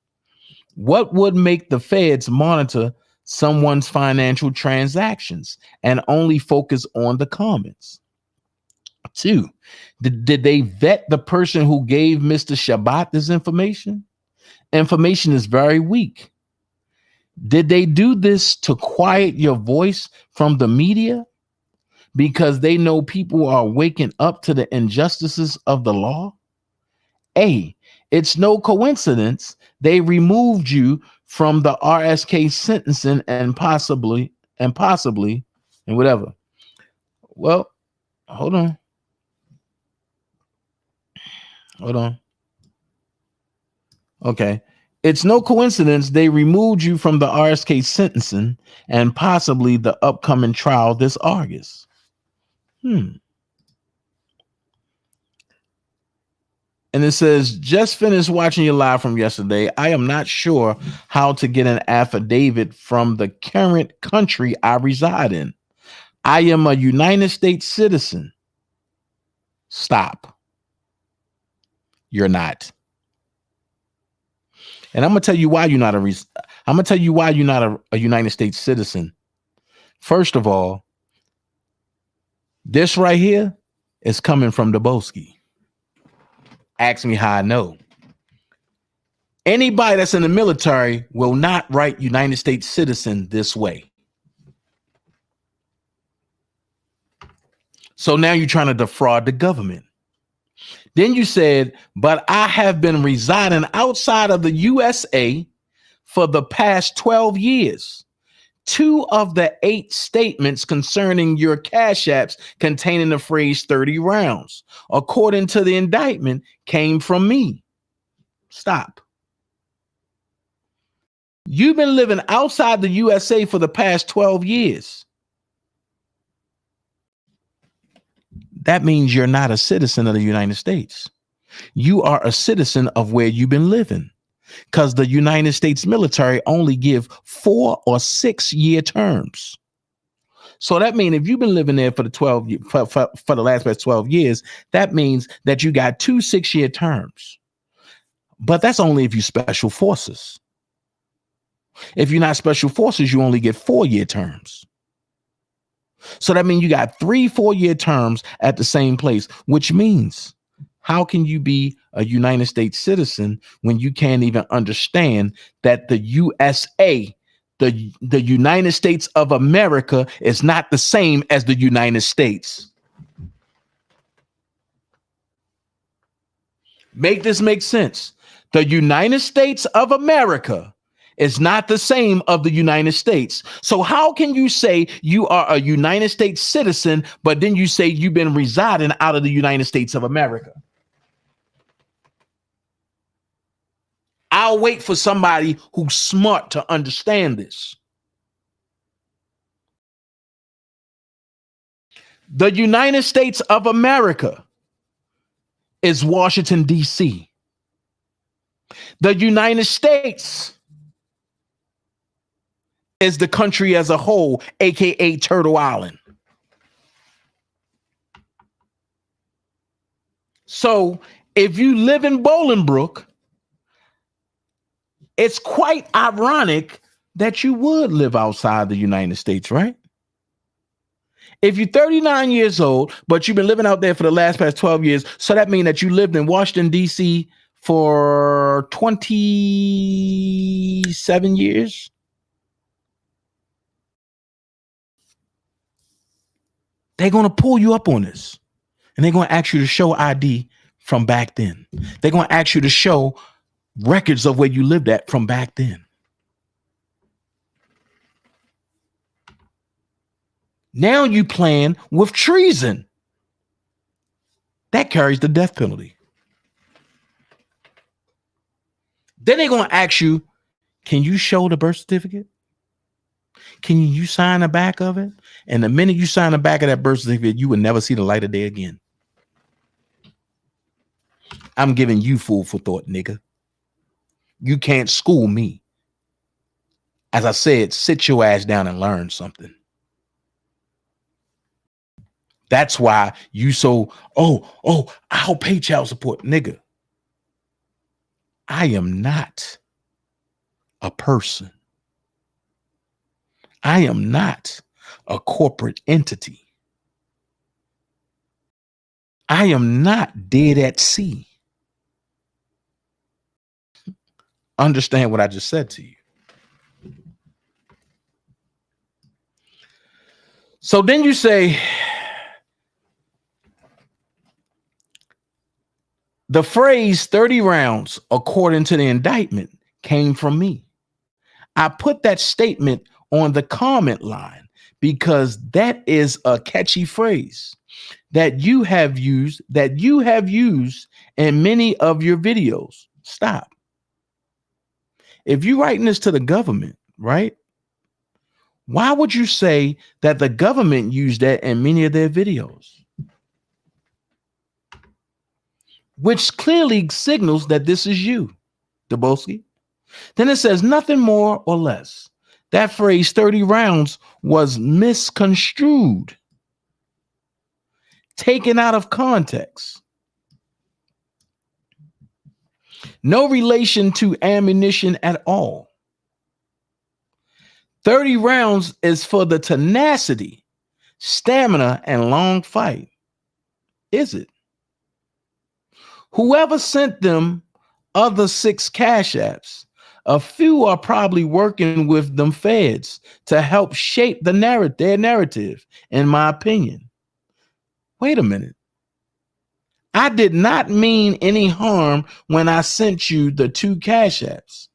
What would make the feds monitor someone's financial transactions and only focus on the comments? 2, did they vet the person who gave Mr. Shabbat this information? Information is very weak. Did they do this to quiet your voice from the media because they know people are waking up to the injustices of the law? A, it's no coincidence they removed you from the RSK sentencing and possibly and whatever. Well, hold on. Okay. It's no coincidence they removed you from the RSK sentencing and possibly the upcoming trial this August. And it says, just finished watching your live from yesterday. I am not sure how to get an affidavit from the current country I reside in. I am a United States citizen. Stop. You're not. And I'm gonna tell you why you're not a United States citizen. First of all, this right here is coming from Rainbowski. Ask me how I know. Anybody that's in the military will not write United States citizen this way. So now you're trying to defraud the government. Then you said, but I have been residing outside of the USA for the past 12 years. 2 of the 8 statements concerning your Cash Apps containing the phrase 30 rounds, according to the indictment, came from me. Stop. You've been living outside the USA for the past 12 years. That means you're not a citizen of the United States. You are a citizen of where you've been living, because the United States military only give 4 or 6 year terms. So that means if you've been living there for the 12 for the last past 12 years, that means that you got 2 6-year terms. But that's only if you special forces. If you're not special forces, you only get 4-year terms. So that means you got 3 4-year terms at the same place, which means how can you be a United States citizen when you can't even understand that the USA, the United States of America, is not the same as the United States? Make this make sense. The United States of America is not the same of the United States. So how can you say you are a United States citizen, but then you say you've been residing out of the United States of America? I'll wait for somebody who's smart to understand this. The United States of America is Washington, D.C. The United States is the country as a whole, aka Turtle Island. So if you live in Bolingbrook, it's quite ironic that you would live outside the United States, right? If you're 39 years old, but you've been living out there for the past 12 years, so that means that you lived in Washington, D.C. for 27 years. They're going to pull you up on this, and they're going to ask you to show ID from back then. They're going to ask you to show records of where you lived at from back then. Now you playing with treason. That carries the death penalty. Then they're going to ask you, can you show the birth certificate? Can you sign the back of it? And the minute you sign the back of that birth certificate, you will never see the light of day again. I'm giving you food for thought, nigga. You can't school me. As I said, sit your ass down and learn something. That's why you I'll pay child support. Nigga, I am not a person. I am not a corporate entity. I am not dead at sea. Understand what I just said to you. So then you say, the phrase 30 rounds, according to the indictment, came from me. I put that statement on the comment line because that is a catchy phrase that you have used in many of your videos. Stop. If you're writing this to the government, right? Why would you say that the government used that in many of their videos? Which clearly signals that this is you, Daboski. Then it says nothing more or less. That phrase 30 rounds was misconstrued, taken out of context. No relation to ammunition at all. 30 rounds is for the tenacity, stamina, and long fight. Is it? Whoever sent them other 6 cash apps, a few are probably working with them feds to help shape their narrative, in my opinion. Wait a minute. I did not mean any harm when I sent you the 2 cash apps.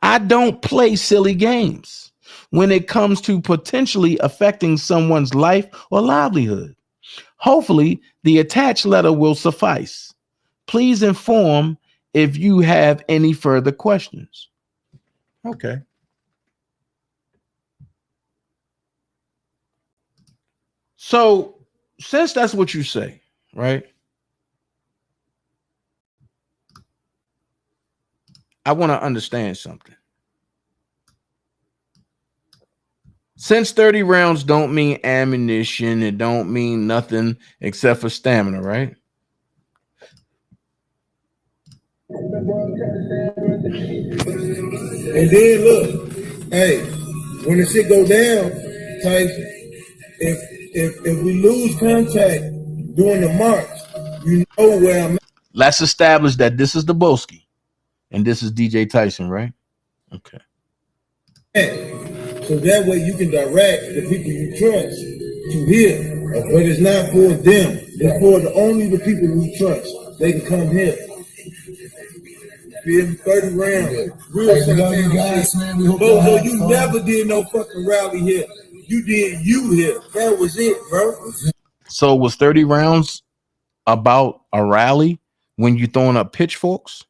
I don't play silly games when it comes to potentially affecting someone's life or livelihood. Hopefully, the attached letter will suffice. Please inform if you have any further questions. Okay. So, since that's what you say, right? I want to understand something. Since 30 rounds don't mean ammunition, it don't mean nothing except for stamina, right? And then look, hey, when the shit go down, Tyson, if we lose contact during the march, you know where I'm at. Let's establish that this is Daboski and this is DJ Tyson, right? Okay. So that way you can direct the people you trust to here. But it's not for them. It's for only the people you trust. They can come here. 30 rounds. Real simple guys, man. Bozo, you never did no fucking rally here. You did you here. That was it, bro. So was 30 rounds about a rally when you throwing up pitchforks?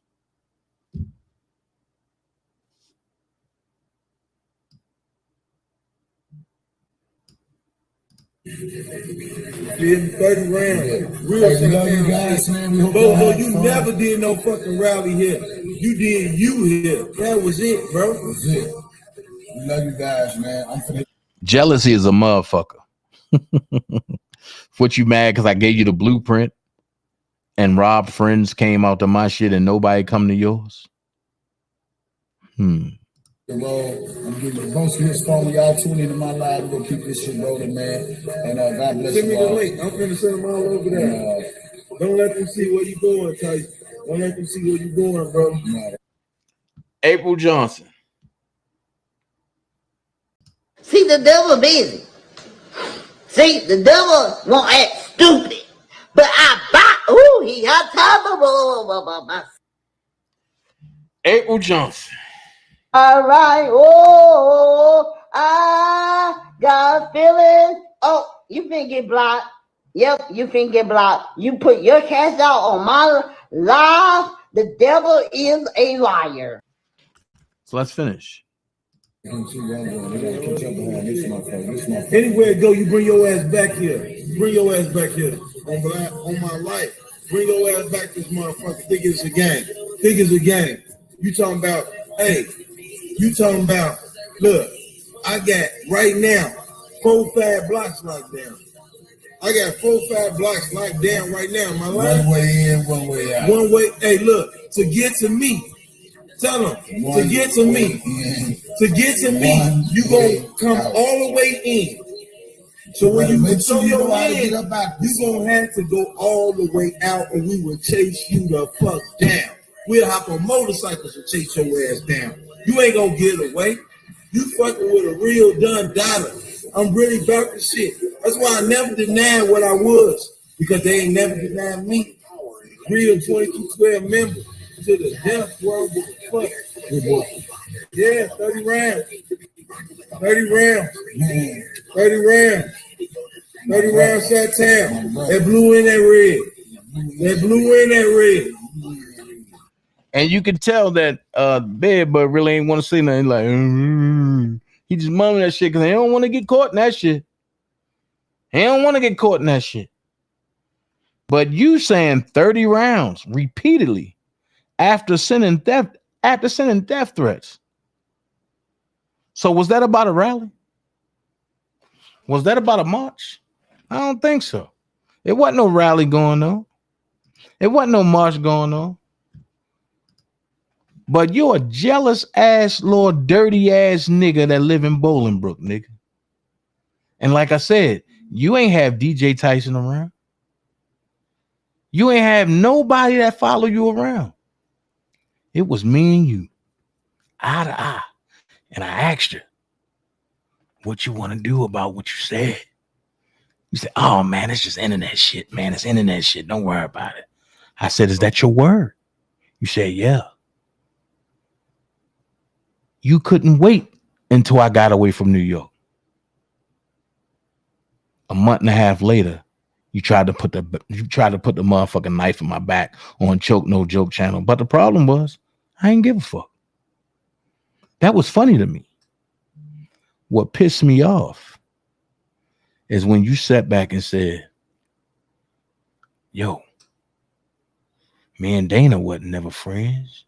Did 30 rounds. Real simple guys, man. Bozo, you never did no fucking rally here. You did you here. That was it, bro. That was it. We love you guys, man. Jealousy is a motherfucker. What you mad because I gave you the blueprint and Rob friends came out to my shit and nobody come to yours? I'm giving you most of this phone. Y'all tune into my live. We're gonna keep this shit rolling, man. And God bless you. Send me the link. I'm gonna send them all over there. Don't let them see where you going, Tyson. Don't let them see where you going, bro. April Johnson. See, the devil busy. See, the devil won't act stupid. But I buy. Ooh, he got time. April Johnson. All right. Oh, I got feeling. Oh, you finna get blocked. Yep, you finna get blocked. You put your cash out on my live. The devil is a liar. So let's finish. Anywhere it go, you bring your ass back here. Bring your ass back here. On my life. Bring your ass back this motherfucker. Think it's a game. Think it's a game. You talking about, hey, you talking about, look, I got right now 4-5 blocks locked down. I got 4-5 blocks locked down right now. My life. One way in, one way out. One way. Hey, look, to get to me, tell them, to get to me, you gonna come all the way in. So when you show your hand, you gonna have to go all the way out, and we will chase you the fuck down. We'll hop on motorcycles and chase your ass down. You ain't gonna get away. You fucking with a real done dollar. I'm really about this shit. That's why I never denied what I was, because they ain't never denied me. Real 2212 member to the death world with the fuck. Yeah, 30 rounds. 30 rounds. 30 rounds. 30 rounds shot town. That blue in that red. That blue in that red. And you can tell that bed but really ain't want to say nothing. Like he just mumbling that shit because he don't want to get caught in that shit. He don't want to get caught in that shit. But you saying 30 rounds repeatedly after sending death threats. So was that about a rally? Was that about a march? I don't think so. It wasn't no rally going on. It wasn't no march going on. But you're a jealous ass, little dirty ass nigga that live in Bolingbrook, nigga. And like I said, you ain't have DJ Tyson around. You ain't have nobody that follow you around. It was me and you, eye to eye. And I asked you, what you want to do about what you said? You said, oh man, it's just internet shit, man. It's internet shit. Don't worry about it. I said, is that your word? You said, yeah. You couldn't wait until I got away from New York. A month and a half later, you tried to put the motherfucking knife in my back on Choke No Joke channel. But the problem was, I ain't give a fuck. That was funny to me. What pissed me off is when you sat back and said, yo, me and Dana wasn't never friends.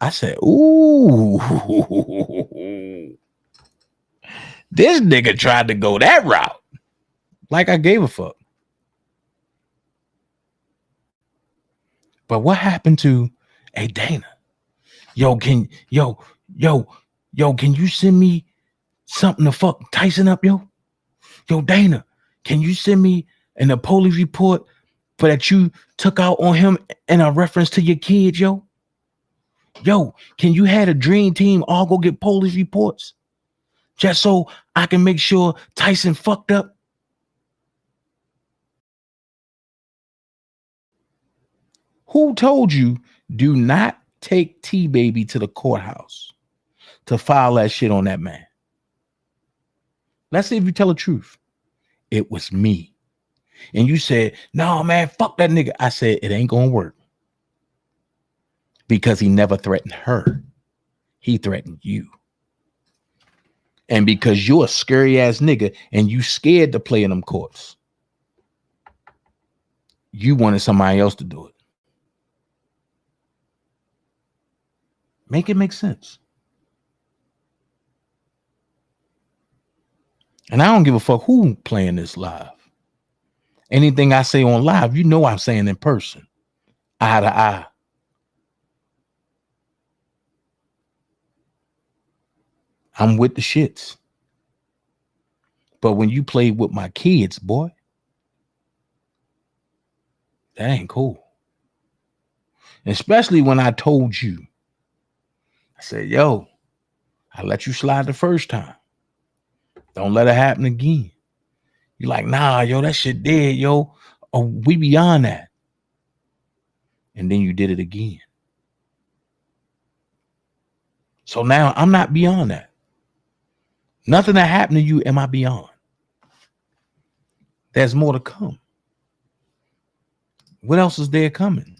I said, ooh, this nigga tried to go that route. Like I gave a fuck. But what happened to, hey, Dana? Can you send me something to fuck Tyson up, yo? Yo, Dana, can you send me a police report for that you took out on him in a reference to your kids, yo? Yo, can you have a dream team all go get police reports just so I can make sure Tyson fucked up? Who told you do not take T-Baby to the courthouse to file that shit on that man? Let's see if you tell the truth. It was me. And you said, no, man, fuck that nigga. I said, it ain't gonna work. Because he never threatened her. He threatened you. And because you're a scary ass nigga and you scared to play in them courts, you wanted somebody else to do it. Make it make sense. And I don't give a fuck who playing this live. Anything I say on live, you know I'm saying in person, eye to eye. I'm with the shits. But when you play with my kids, boy, that ain't cool. Especially when I told you, I said, yo, I let you slide the first time. Don't let it happen again. You're like, nah, yo, that shit dead, yo. Oh, we beyond that. And then you did it again. So now I'm not beyond that. Nothing that happened to you am I beyond. There's more to come. What else is there coming?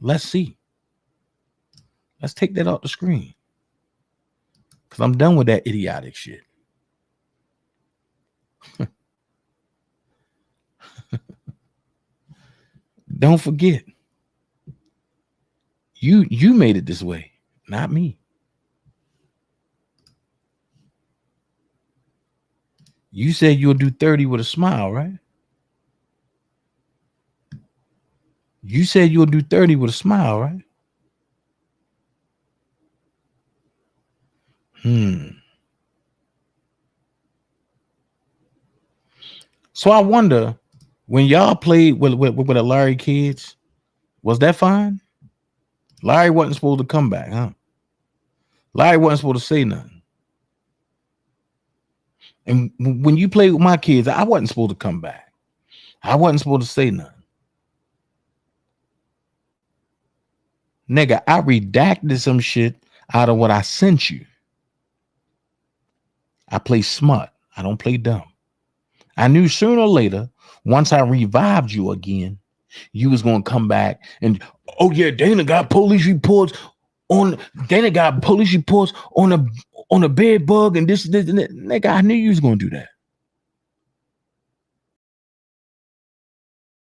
Let's see. Let's take that off the screen. Because I'm done with that idiotic shit. Don't forget. You made it this way, not me. You said you'll do 30 with a smile, right? You said you'll do 30 with a smile, right? So I wonder, when y'all played with the Larry kids, was that fine? Larry wasn't supposed to come back, huh? Larry wasn't supposed to say nothing. And when you played with my kids, I wasn't supposed to come back. I wasn't supposed to say nothing. Nigga, I redacted some shit out of what I sent you. I play smart. I don't play dumb. I knew sooner or later, once I revived you again, you was gonna come back and, oh yeah, Dana got police reports on a bed bug and this and that. Nigga, I knew you was gonna do that.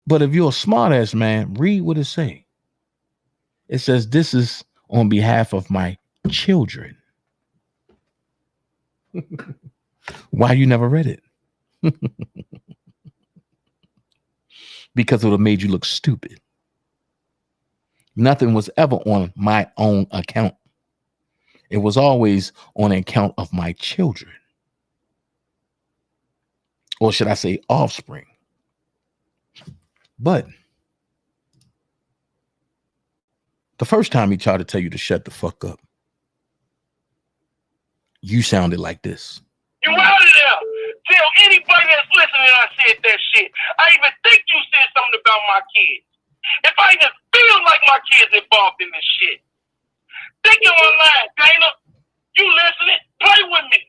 But if you're a smart ass man, read what it say. It says, this is on behalf of my children. Why you never read it? Because it would have made you look stupid. Nothing was ever on my own account. It was always on account of my children. Or should I say offspring? But the first time he tried to tell you to shut the fuck up, you sounded like this. You out of there. Tell anybody that's listening I said that shit. I even think you said something about my kids. If I even feel like my kids involved in this shit. Think you're online, Dana. You listening? Play with me.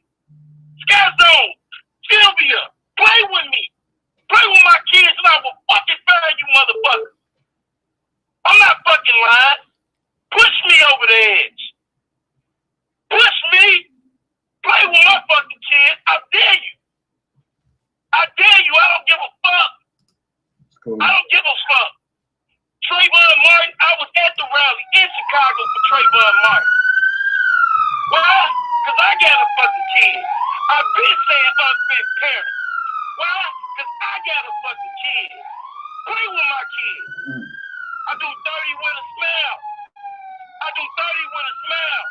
Sky Zone, Sylvia, play with me. Play with my kids and I will fucking find you motherfuckers. I'm not fucking lying. Push me over the edge. Push me. Play with my fucking kids. I dare you. I dare you. I don't give a fuck. Cool. I don't give a fuck. Trayvon Martin, I was at the rally in Chicago for Trayvon Martin. Why? Because I got a fucking kid. I've been saying unfit parent. Why? Because I got a fucking kid. Play with my kid. I do 30 with a smile. I do 30 with a smile.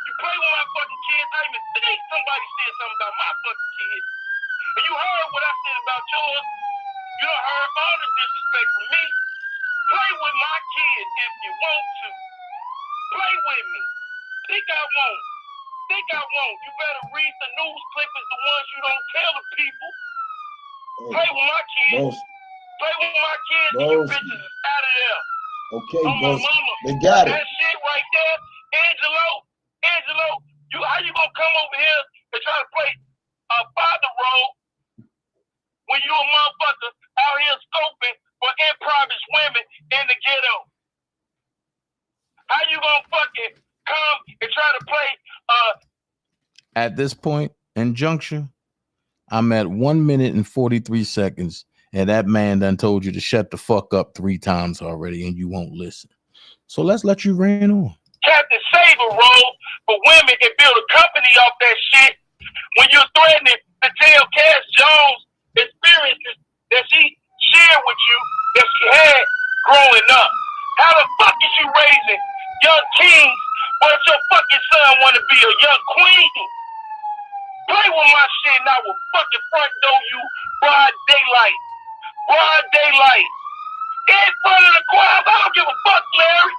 You play with my fucking kids, I even think somebody said something about my fucking kids. And you heard what I said about yours. You done heard all the disrespect from me. Play with my kids if you want to. Play with me. Think I won't. Think I won't. You better read the news clippings, the ones you don't tell the people. Play with my kids. Play with my kids and you bitches is out of there. Okay, on my mama. They got it. That shit right there, Angelo, how you gonna come over here and try to play a father role when you a motherfucker out here scoping for impoverished women in the ghetto? How you gonna fucking come and try to play At this point in juncture, I'm at 1 minute and 43 seconds, and that man done told you to shut the fuck up 3 times already, and you won't listen. So let's let you rant on. Captain Saver role for women and build a company off that shit When you're threatening to tell Cass Jones experiences that she shared with you that she had growing up. How the fuck is you raising young kings but your fucking son want to be a young queen? Play with my shit and I will fucking front door you broad daylight. Broad daylight. In front of the crowd, I don't give a fuck, Larry.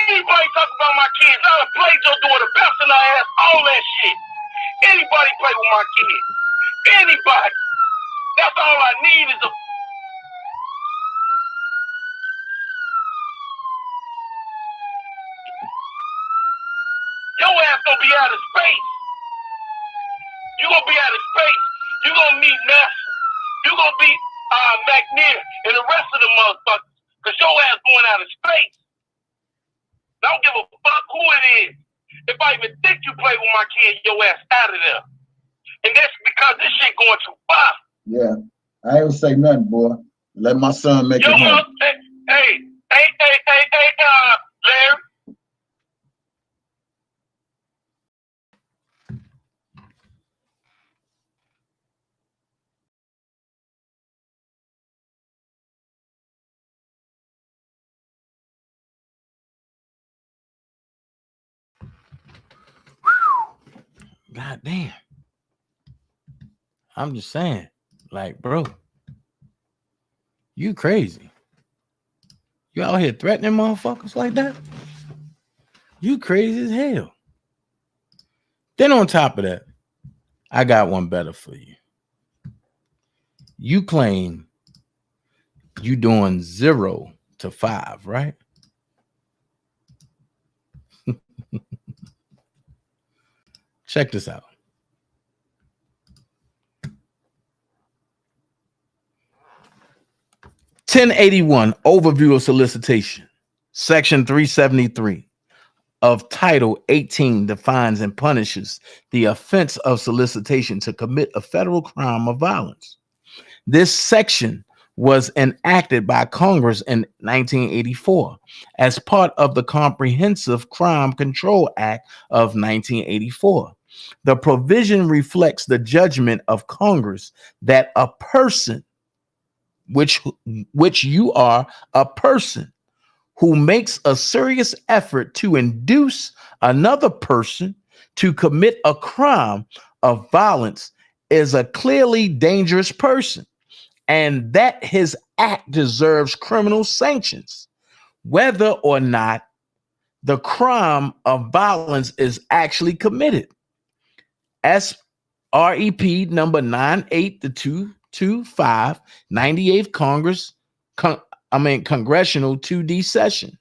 Anybody talk about my kids, I'll play your daughter, bouncing her ass, all that shit. Anybody play with my kids. Anybody. That's all I need is a... Your ass gonna be out of space. You gonna be out of space. You gonna meet NASA. You gonna be McNear and the rest of the motherfuckers. Cause your ass going out of space. I don't give a fuck who it is. If I even think you play with my kid, your ass out of there. And that's because this shit going too far. Yeah. I ain't gonna say nothing, boy. Let my son make it home. Hey, Larry. God damn. I'm just saying, like, bro, you crazy. You out here threatening motherfuckers like that? You crazy as hell. Then on top of that, I got one better for you. You claim you doing 0 to 5, right? Check this out. (1081) Overview of solicitation. Section 373 of Title 18 defines and punishes the offense of solicitation to commit a federal crime of violence. This section was enacted by Congress in 1984 as part of the Comprehensive Crime Control Act of 1984. The provision reflects the judgment of Congress that a person, which you are a person, who makes a serious effort to induce another person to commit a crime of violence is a clearly dangerous person, and that his act deserves criminal sanctions, whether or not the crime of violence is actually committed. As REP number 98-225, 98th Congressional 2D session,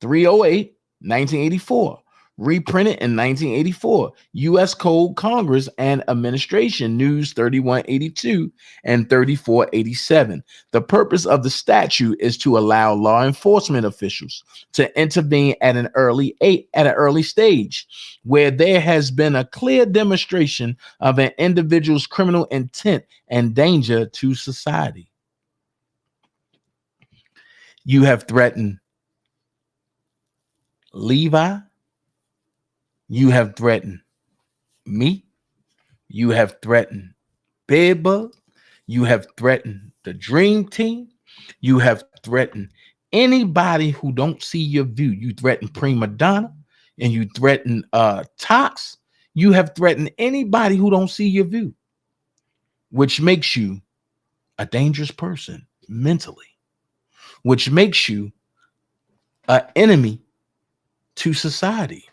308, 1984, reprinted in 1984, U.S. Code, Congress and Administration, News 3182 and 3487. The purpose of the statute is to allow law enforcement officials to intervene at an early stage where there has been a clear demonstration of an individual's criminal intent and danger to society. You have threatened Levi. You have threatened me. You have threatened Bedbug. You have threatened the Dream Team. You have threatened anybody who don't see your view. You threaten Prima Donna and you threaten Tox. You have threatened anybody who don't see your view, which makes you a dangerous person mentally, which makes you an enemy to society.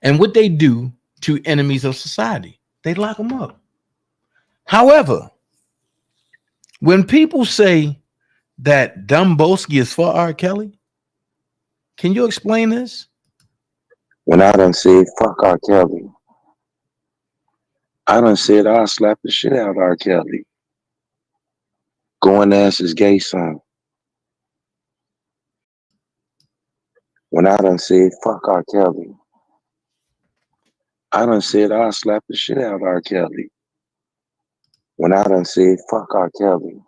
And what they do to enemies of society, they lock them up. However, when people say that Dumbowski is for R. Kelly, can you explain this? When I done said fuck R. Kelly, I done said I'll slap the shit out of R. Kelly. Go and ask his gay son. When I done said fuck R. Kelly, I done said I'll slap the shit out of R. Kelly. When I done said fuck R. Kelly,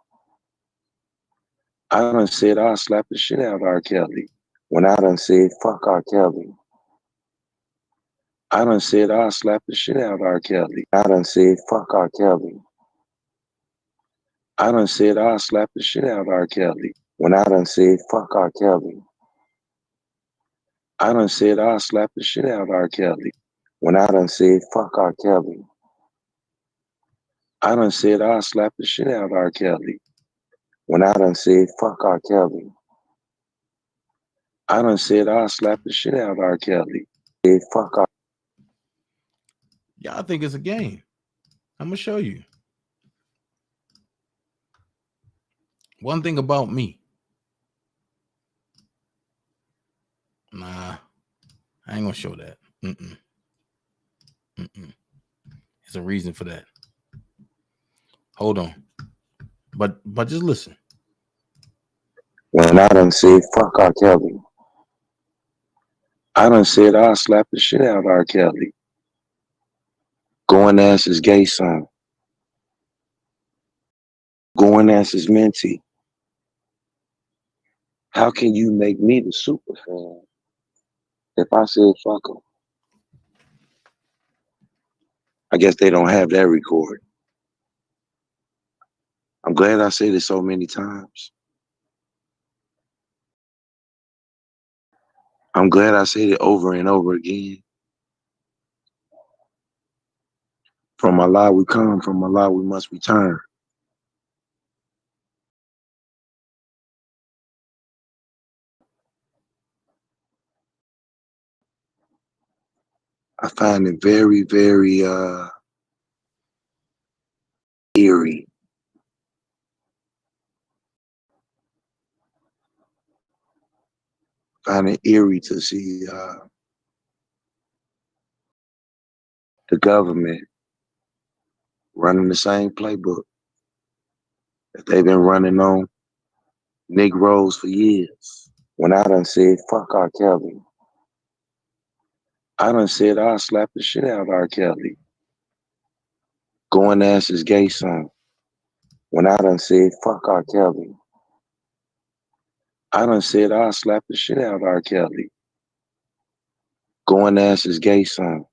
I done said I'll slap the shit out of R. Kelly. When I done said fuck R. Kelly, I done said I'll slap the shit out of R. Kelly. I done said fuck R. Kelly. I done said I'll slap the shit out of R. Kelly. When I done said fuck R. Kelly. I done said I'll slap the shit out of R. Kelly. When I done said fuck R. Kelly. I done said I'll slap the shit out of R. Kelly. When I done said fuck R. Kelly. I done said I'll slap the shit out of R. Kelly. Said fuck R. Y'all think it's a game. I'm gonna show you. One thing about me. Nah, I ain't gonna show that. There's a reason for that. Hold on. But just listen. When I done said fuck R. Kelly. I done said I'll slap the shit out of R. Kelly. Go and ask his gay son. Go and ask his mentee. How can you make me the super fan if I said fuck him? I guess they don't have that record. I'm glad I said it so many times. I'm glad I said it over and over again. From Allah we come, from Allah we must return. I find it very, very eerie. I find it eerie to see the government running the same playbook that they've been running on Negroes for years. When I done said fuck R. Kelly, I done said I'll slap the shit out of R. Kelly. Go and ask his gay son. When I done said fuck R. Kelly, I done said I'll slap the shit out of R. Kelly. Go and ask his gay son.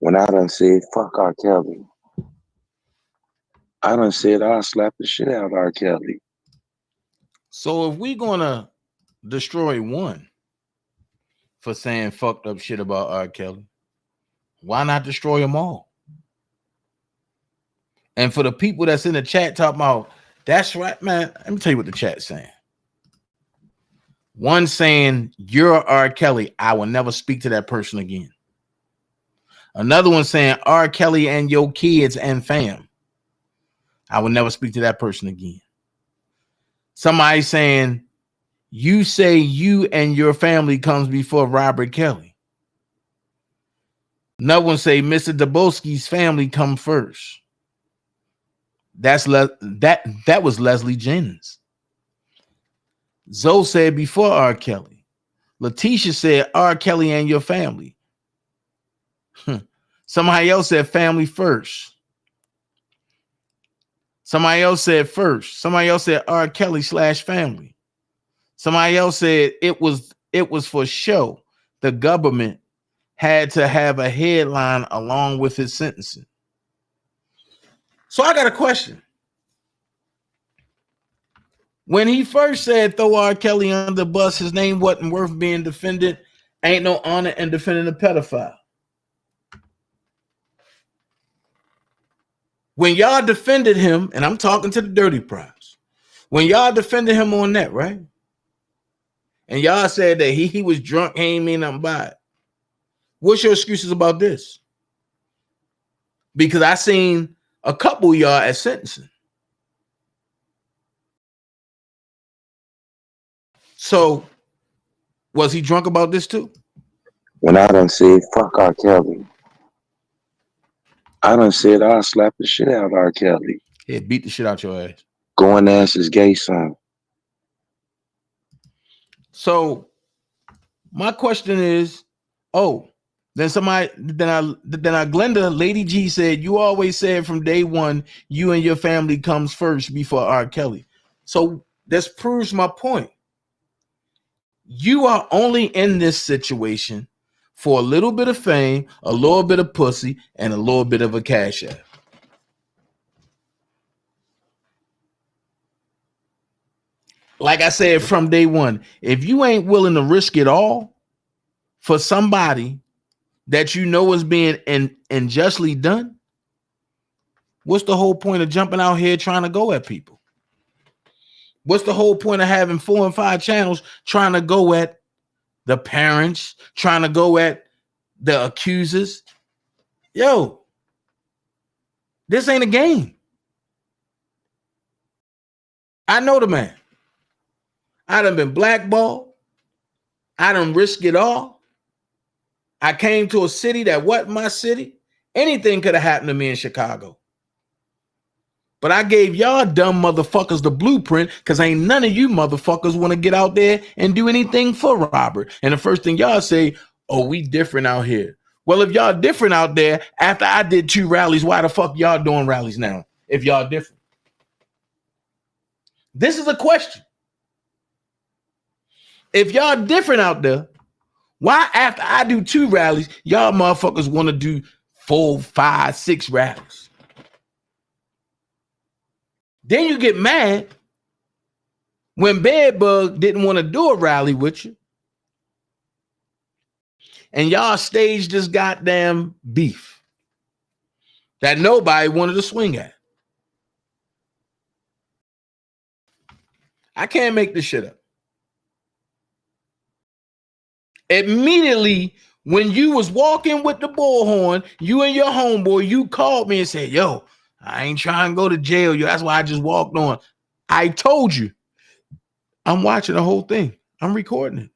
When I done said fuck R. Kelly, I done said I'll slap the shit out of R. Kelly. So if we're gonna destroy one for saying fucked up shit about R. Kelly, why not destroy them all? And for the people that's in the chat talking about, that's right, man. Let me tell you what the chat's saying. One saying, you're R. Kelly. I will never speak to that person again. Another one saying, R. Kelly and your kids and fam. I will never speak to that person again. Somebody saying, you say you and your family comes before Robert Kelly. Another one say, Mr. Daboski's family come first. That was Leslie Jennings. Zoe said before R. Kelly. Letitia said R. Kelly and your family. Somebody else said family first. Somebody else said first. Somebody else said R. Kelly / family. Somebody else said it was for show. The government had to have a headline along with his sentencing. So I got a question. When he first said throw R. Kelly under the bus, his name wasn't worth being defended. Ain't no honor in defending a pedophile. When y'all defended him, and I'm talking to the dirty prize, when y'all defended him on that, right? And y'all said that he was drunk, he ain't mean nothing by it. What's your excuses about this? Because I seen a couple of y'all at sentencing. So, was he drunk about this too? When I done said fuck R. Kelly, I done said I'll slap the shit out of R. Kelly. Yeah, beat the shit out your ass. Go and ask his gay son. So, my question is, then Glenda, Lady G said, you always said from day one, you and your family comes first before R. Kelly. So this proves my point. You are only in this situation for a little bit of fame, a little bit of pussy, and a little bit of a cash app. Like I said from day one, if you ain't willing to risk it all for somebody that you know is being unjustly done, what's the whole point of jumping out here trying to go at people? What's the whole point of having 4 and 5 channels trying to go at the parents, trying to go at the accusers? Yo, this ain't a game. I know the man. I done been blackballed. I done risked it all. I came to a city that wasn't my city. Anything could have happened to me in Chicago. But I gave y'all dumb motherfuckers the blueprint because ain't none of you motherfuckers want to get out there and do anything for Robert. And the first thing y'all say, oh, we different out here. Well, if y'all different out there, after I did 2 rallies, why the fuck y'all doing rallies now if y'all different? This is a question. If y'all different out there, why after I do 2 rallies, y'all motherfuckers want to do 4, 5, 6 rallies? Then you get mad when Bedbug didn't want to do a rally with you. And y'all staged this goddamn beef that nobody wanted to swing at. I can't make this shit up. Immediately, when you was walking with the bullhorn, you and your homeboy, you called me and said, yo, I ain't trying to go to jail. That's why I just walked on. I told you. I'm watching the whole thing. I'm recording it.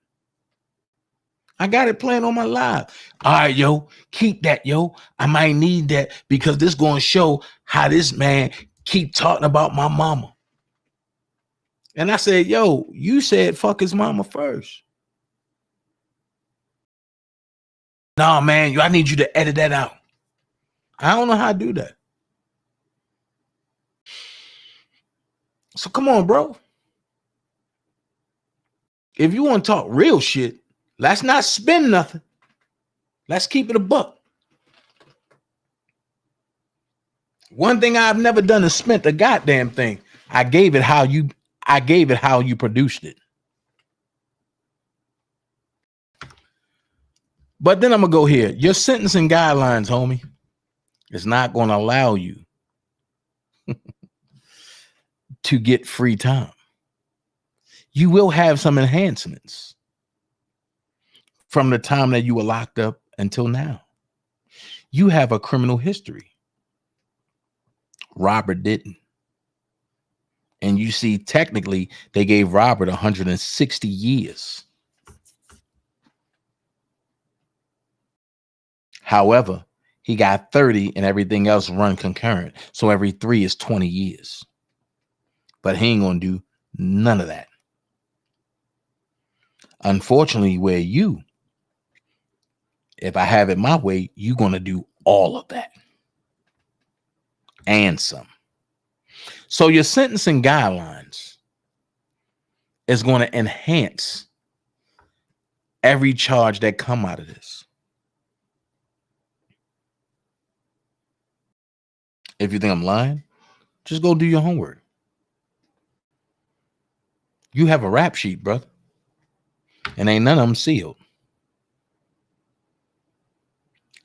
I got it playing on my live. All right, yo, keep that, yo. I might need that because this going to show how this man keep talking about my mama. And I said, yo, you said fuck his mama first. Nah, man, I need you to edit that out. I don't know how to do that. So come on, bro. If you want to talk real shit, let's not spend nothing. Let's keep it a buck. One thing I've never done is spent a goddamn thing. I gave it how you produced it. But then I'm gonna go here. Your sentencing guidelines, homie, is not going to allow you to get free time. You will have some enhancements from the time that you were locked up until now. You have a criminal history. Robert didn't. And you see, technically, they gave Robert 160 years. However, he got 30 and everything else run concurrent. So every 3 is 20 years. But he ain't going to do none of that. Unfortunately, where you, if I have it my way, you're going to do all of that. And some. So your sentencing guidelines is going to enhance every charge that come out of this. If you think I'm lying, just go do your homework. You have a rap sheet, brother. And ain't none of them sealed.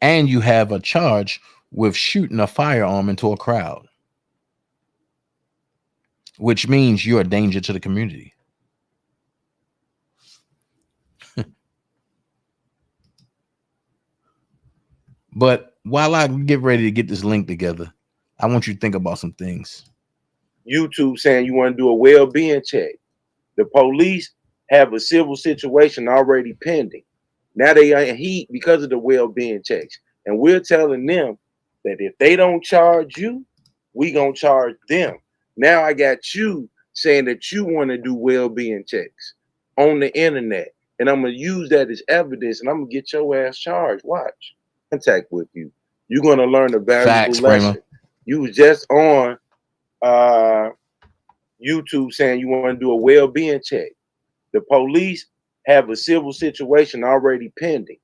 And you have a charge with shooting a firearm into a crowd. Which means you're a danger to the community. But while I get ready to get this link together, I want you to think about some things. YouTube saying you want to do a well-being check. The police have a civil situation already pending. Now they are in heat because of the well-being checks. And we're telling them that if they don't charge you, we gonna charge them. Now I got you saying that you want to do well-being checks on the internet. And I'm gonna use that as evidence and I'm gonna get your ass charged. Watch. Contact with you. You're gonna learn a valuable lesson. Kramer. You was just on YouTube saying you want to do a well-being check. The police have a civil situation already pending.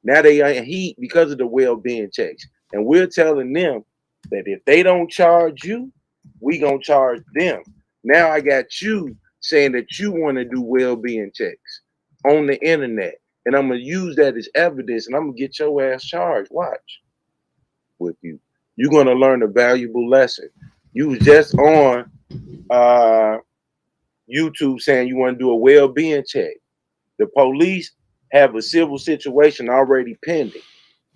Now they are in heat because of the well-being checks. And we're telling them that if they don't charge you, we gonna charge them. Now I got you saying that you want to do well-being checks on the internet. And I'm gonna use that as evidence and I'm gonna get your ass charged. Watch with you. You're gonna learn a valuable lesson. You was just on YouTube saying you want to do a well-being check. The police have a civil situation already pending.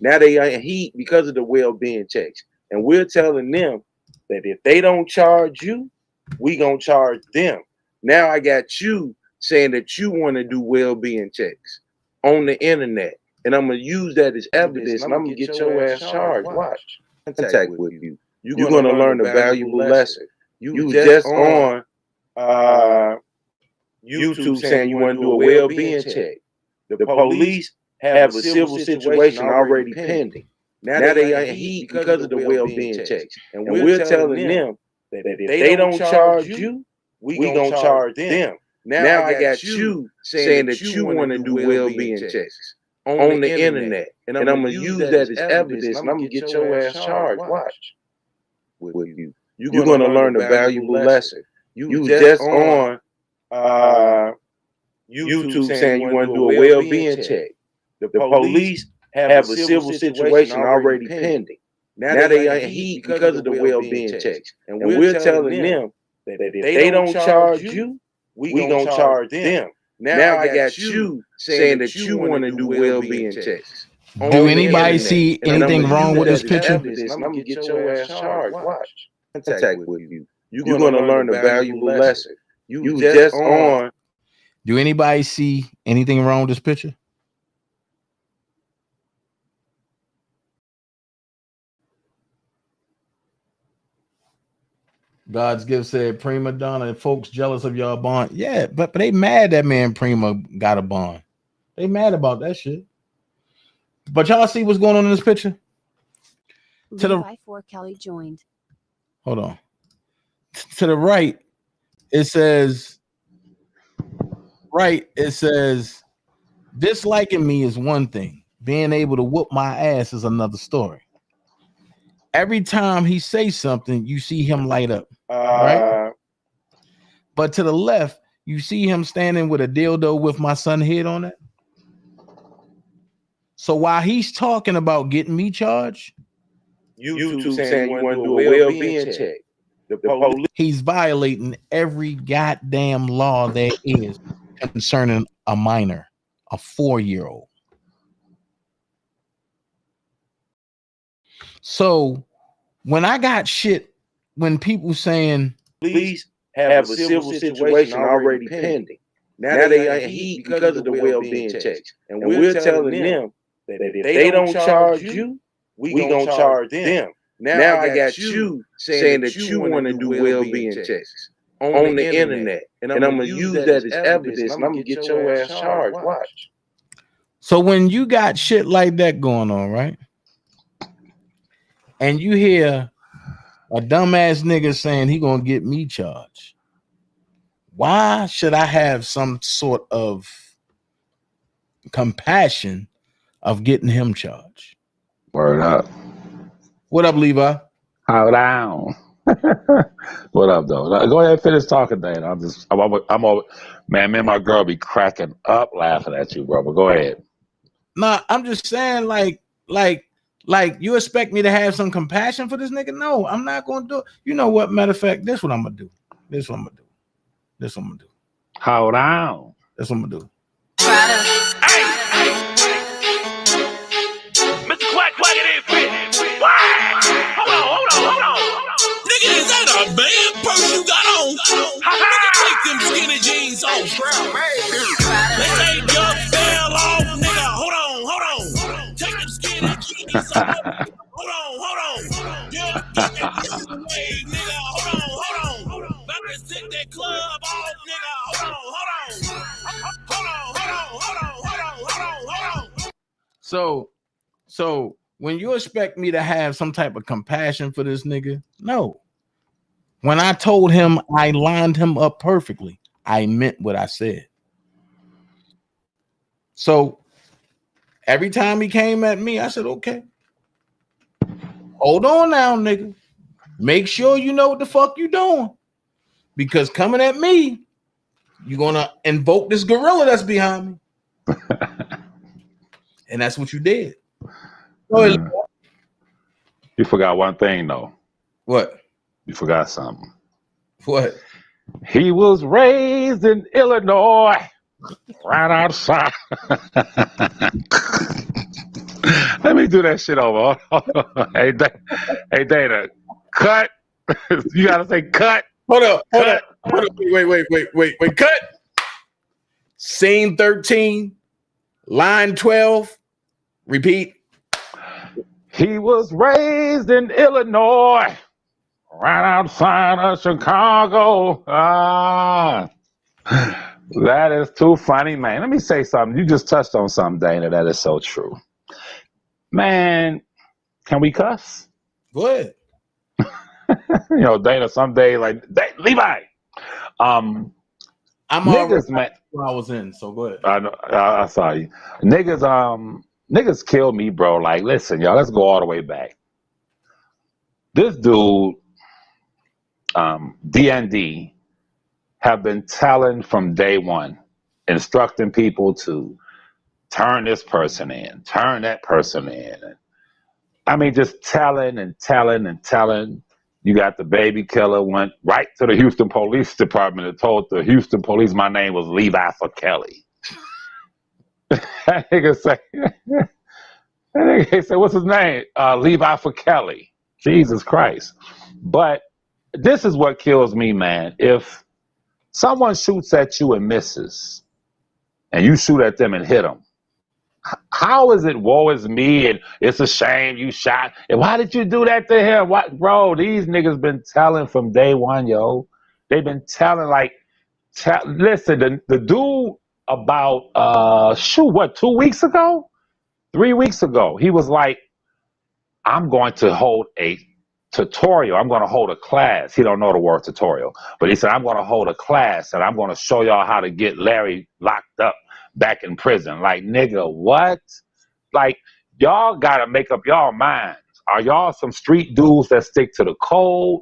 Now they are in heat because of the well-being checks. And we're telling them that if they don't charge you, we gonna charge them. Now I got you saying that you want to do well-being checks on the internet. And I'm gonna use that as evidence and I'm gonna get your ass charged. Watch. Contact with you. You're gonna learn a valuable lesson. You was just on YouTube saying you want to do a well-being check. The police have a civil situation already pending. Now they are in heat because of the well-being checks. And we're telling them that if they don't charge you, we gonna charge them. Now I got you saying that you want to do well-being checks on the internet. And I'm gonna use that as evidence and I'm gonna get your ass charged. Watch with you. You're gonna learn a valuable lesson. You was just on YouTube saying you want to do a well-being check. The police have a civil situation already pending. Now they are in heat because of the well-being checks. And we're telling them that if they don't charge you, we gonna charge them. Now I got you saying that you want to do well-being checks. Do anybody see anything wrong with this picture? I'm gonna get your ass charged. Watch. Contact with you. You're gonna learn a valuable lesson. You was just on. Do anybody see anything wrong with this picture? God's gift said prima donna and folks jealous of y'all bond. Yeah, but they mad that man Prima got a bond. They mad about that shit. But y'all see what's going on in this picture? To the for Kelly joined. Hold on. To the right, it says disliking me is one thing. Being able to whoop my ass is another story. Every time he says something, you see him light up. Right? But to the left, you see him standing with a dildo with my son head on it. So while he's talking about getting me charged, YouTube saying you want to do a well-being check. The police. He's violating every goddamn law there is concerning a minor, a 4-year-old. So when I got shit, when people saying police have a civil situation already pending. Now they are in heat because of the well-being checks. And we're telling them that if they don't charge you, we gonna charge them. Now I got you saying that you want to do well-being checks on the internet. And I'm gonna use that as evidence and I'm gonna get your ass charged. Watch. So when you got shit like that going on, right? And you hear a dumbass nigga saying he gonna get me charged. Why should I have some sort of compassion of getting him charged? Word up. What up, Levi? How down? What up, though? Go ahead and finish talking, Dan. I'm over. Man, me and my girl be cracking up laughing at you, bro. But go ahead. Nah, I'm just saying, like you expect me to have some compassion for this nigga? No, I'm not gonna do it. You know what? Matter of fact, this what I'm gonna do. This what I'm gonna do. How down? That's what I'm gonna do. Mr. Quack Quack, it is bitch. Hold on. Nigga, is that a band purse you got on? Nigga, take them skinny jeans off. They say your fell off, nigga. Hold on. Take them skinny jeans off. Hold on. Yeah, get that away, nigga. Hold on. About to take that club off, nigga. Hold on. So when you expect me to have some type of compassion for this nigga, no. When I told him I lined him up perfectly, I meant what I said. So Every time he came at me, I said, okay. Hold on now, nigga. Make sure you know what the fuck you doing. Because coming at me, you're going to invoke this gorilla that's behind me. And that's what you did. You forgot one thing, though. What? You forgot something. What? He was raised in Illinois, right outside. Let me do that shit over. Hey, Dana, cut. You gotta say cut. Hold up. Wait. Cut. Scene 13, line 12. Repeat. He was raised in Illinois, right outside of Chicago. That is too funny, man. Let me say something. You just touched on something, Dana, that is so true. Man, can we cuss? Go ahead. Dana, someday, like, Levi. I'm niggas, man. I was in, so go ahead. I know. I saw you. Niggas kill me, bro. Like, listen, y'all, let's go all the way back. This dude, D&D, have been telling from day one, instructing people to turn this person in, turn that person in. I mean, just telling and telling and telling. You got the baby killer, went right to the Houston Police Department and told the Houston police my name was Levi for Kelly. That nigga say, what's his name? Levi for Kelly. Jesus Christ. But this is what kills me, man. If someone shoots at you and misses, and you shoot at them and hit them, how is it woe is me and it's a shame you shot? And why did you do that to him? What, bro, these niggas been telling from day one, yo. They've been telling, like, listen, the dude about, 2 weeks ago? 3 weeks ago, he was like, I'm going to hold a tutorial. I'm going to hold a class. He don't know the word tutorial, but he said, I'm going to hold a class and I'm going to show y'all how to get Larry locked up back in prison. Like, nigga, what? Like, y'all got to make up y'all minds. Are y'all some street dudes that stick to the code?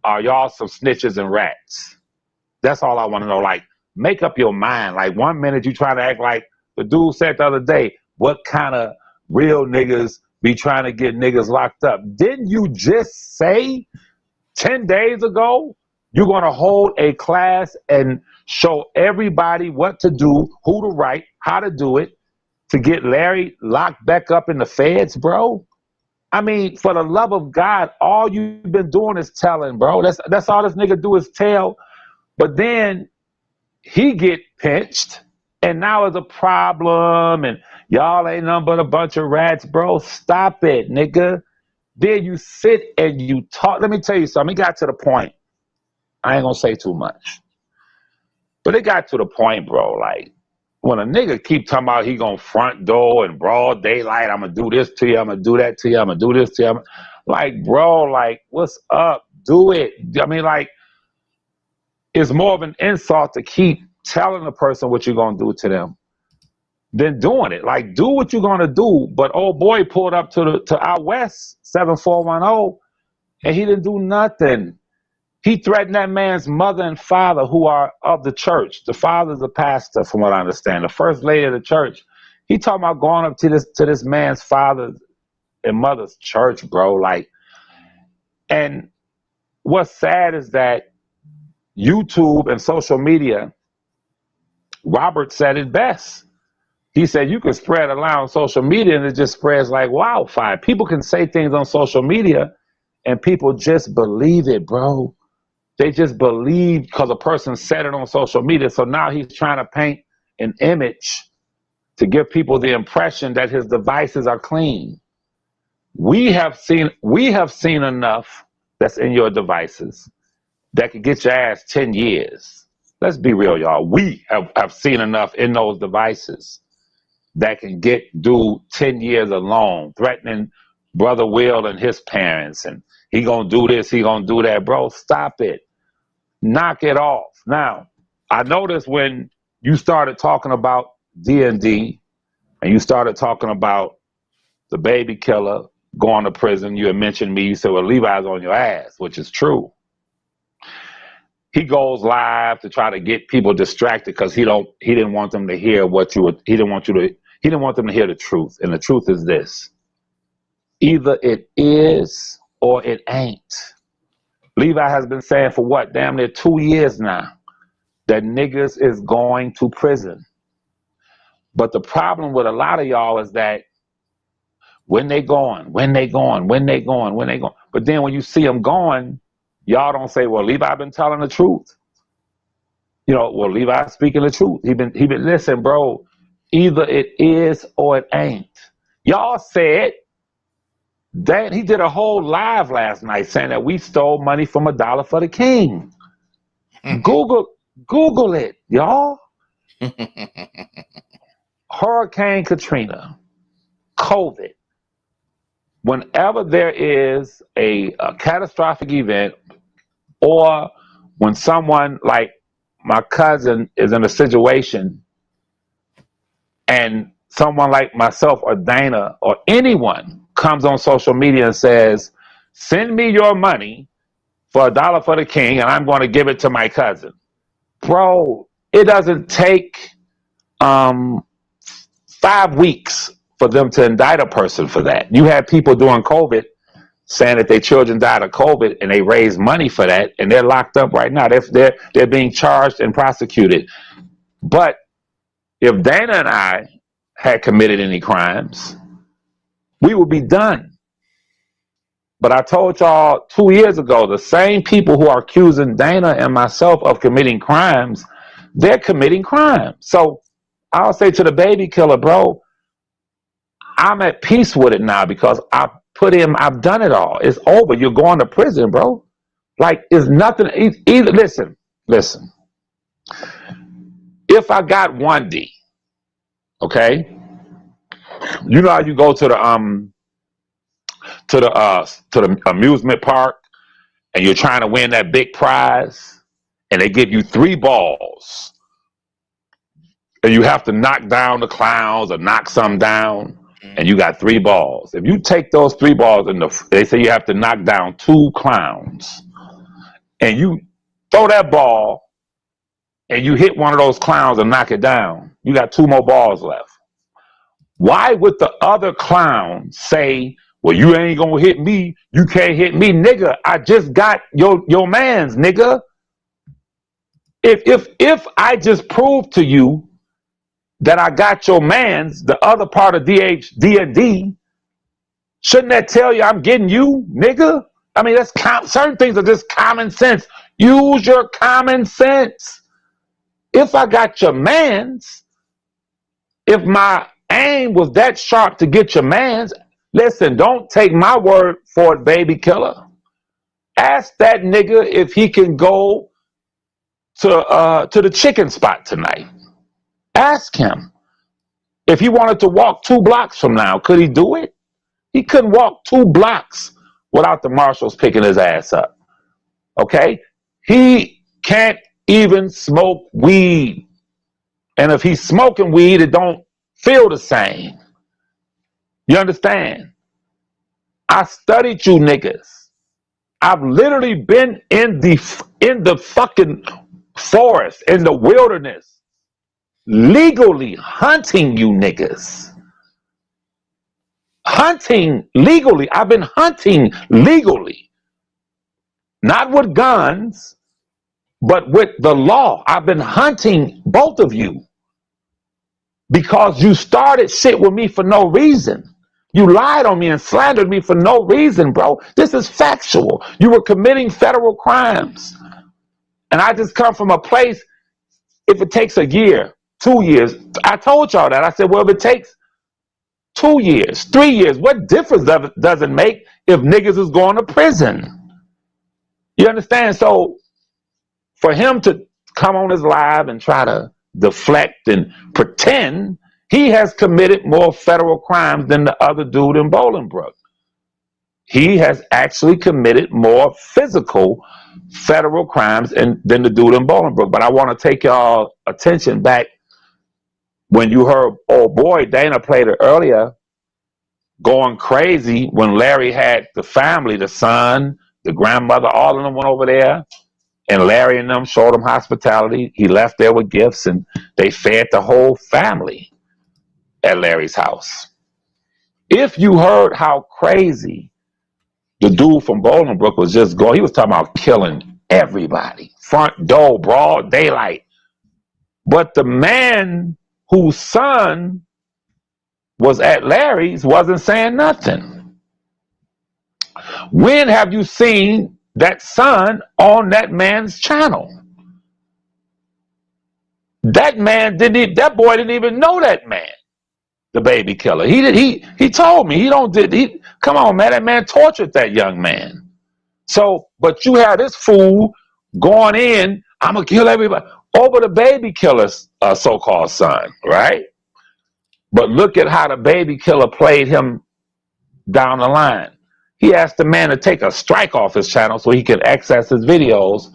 Are y'all some snitches and rats? That's all I want to know. Like, make up your mind. Like, 1 minute you trying to act like the dude said the other day, what kind of real niggas be trying to get niggas locked up? Didn't you just say 10 days ago you're going to hold a class and show everybody what to do, who to write, how to do it to get Larry locked back up in the feds, bro? I mean, for the love of God, all you've been doing is telling, bro. That's all this nigga do is tell. But then he get pinched, and now it's a problem, and y'all ain't nothing but a bunch of rats, bro. Stop it, nigga. Then you sit and you talk. Let me tell you something. It got to the point. I ain't gonna say too much. But it got to the point, bro, like, when a nigga keep talking about he gonna front door and broad daylight, I'm gonna do this to you, I'm gonna do that to you, I'm gonna do this to you. Like, bro, like, what's up? Do it. I mean, like, it's more of an insult to keep telling the person what you're gonna do to them than doing it. Like, do what you're gonna do. But old boy pulled up to out west 7410, and he didn't do nothing. He threatened that man's mother and father, who are of the church. The father's a pastor, from what I understand, the first lady of the church. He talking about going up to this man's father and mother's church, bro. Like, and what's sad is that YouTube and social media, Robert said it best. He said you can spread a lie on social media and it just spreads like wildfire. People can say things on social media and people just believe it, bro. They just believe because a person said it on social media. So now he's trying to paint an image to give people the impression that his devices are clean. We have seen enough that's in your devices that could get your ass 10 years. Let's be real, y'all. We have seen enough in those devices that can get dude 10 years alone, threatening Brother Will and his parents, and he gonna do this, he gonna do that. Bro, stop it. Knock it off. Now, I noticed when you started talking about D&D, and and you started talking about the baby killer going to prison, you had mentioned me. You said, well, Levi's on your ass, which is true. He goes live to try to get people distracted because he didn't want them to hear he didn't want them to hear the truth. And the truth is this: either it is or it ain't. Levi has been saying for what, damn near 2 years now, that niggas is going to prison. But the problem with a lot of y'all is that when they going. But then when you see them going, y'all don't say, well, Levi been telling the truth. You know, well, Levi's speaking the truth. He been listen, bro, either it is or it ain't. Y'all said that he did a whole live last night saying that we stole money from $1 for the King. Google it, y'all. Hurricane Katrina, COVID. Whenever there is a catastrophic event, or when someone like my cousin is in a situation and someone like myself or Dana or anyone comes on social media and says, send me your money for $1 for the King and I'm going to give it to my cousin. Bro, it doesn't take 5 weeks for them to indict a person for that. You had people during COVID saying that their children died of COVID and they raised money for that and they're locked up right now. They're being charged and prosecuted. But if Dana and I had committed any crimes, we would be done. But I told y'all 2 years ago, the same people who are accusing Dana and myself of committing crimes, they're committing crimes. So I'll say to the baby killer, bro, I'm at peace with it now because I've done it all. It's over. You're going to prison, bro. Like, it's nothing. Either listen. If I got 1D, okay, you know how you go to the amusement park and you're trying to win that big prize and they give you 3 balls and you have to knock down the clowns or knock some down. And you got 3 balls. If you take those 3 balls they say you have to knock down 2 clowns, and you throw that ball and you hit one of those clowns and knock it down, you got 2 more balls left. Why would the other clown say, well, you ain't gonna hit me, you can't hit me, nigga? I just got your mans, nigga. If I just proved to you that I got your mans, the other part of D&D, shouldn't that tell you I'm getting you, nigga? I mean, certain things are just common sense. Use your common sense. If I got your mans, if my aim was that sharp to get your mans, listen, don't take my word for it, baby killer. Ask that nigga if he can go to the chicken spot tonight. Ask him. If he wanted to walk 2 blocks from now, could he do it? He couldn't walk 2 blocks without the marshals picking his ass up. Okay? He can't even smoke weed. And if he's smoking weed, it don't feel the same. You understand? I studied you niggas. I've literally been in the fucking forest, in the wilderness, legally hunting you niggas. Hunting legally. I've been hunting legally. Not with guns, but with the law. I've been hunting both of you because you started shit with me for no reason. You lied on me and slandered me for no reason, bro. This is factual. You were committing federal crimes. And I just come from a place, if it takes a year, 2 years, I told y'all that. I said, well, if it takes 2 years, 3 years, what difference does it make if niggas is going to prison? You understand? So for him to come on his live and try to deflect and pretend, he has committed more federal crimes than the other dude in Bolingbrook. He has actually committed more physical federal crimes than the dude in Bolingbrook. But I want to take y'all attention back when you heard old boy Dana played it earlier, going crazy when Larry had the family, the son, the grandmother, all of them went over there, and Larry and them showed him hospitality. He left there with gifts, and they fed the whole family at Larry's house. If you heard how crazy the dude from Bolingbrook was just going, he was talking about killing everybody, front door, broad daylight. But the man whose son was at Larry's wasn't saying nothing. When have you seen that son on that man's channel? That boy didn't even know that man, the baby killer. He told me come on, man, that man tortured that young man. So, but you have this fool going in, I'm gonna kill everybody over the baby killer's so-called son, right? But look at how the baby killer played him down the line. He asked the man to take a strike off his channel so he can access his videos,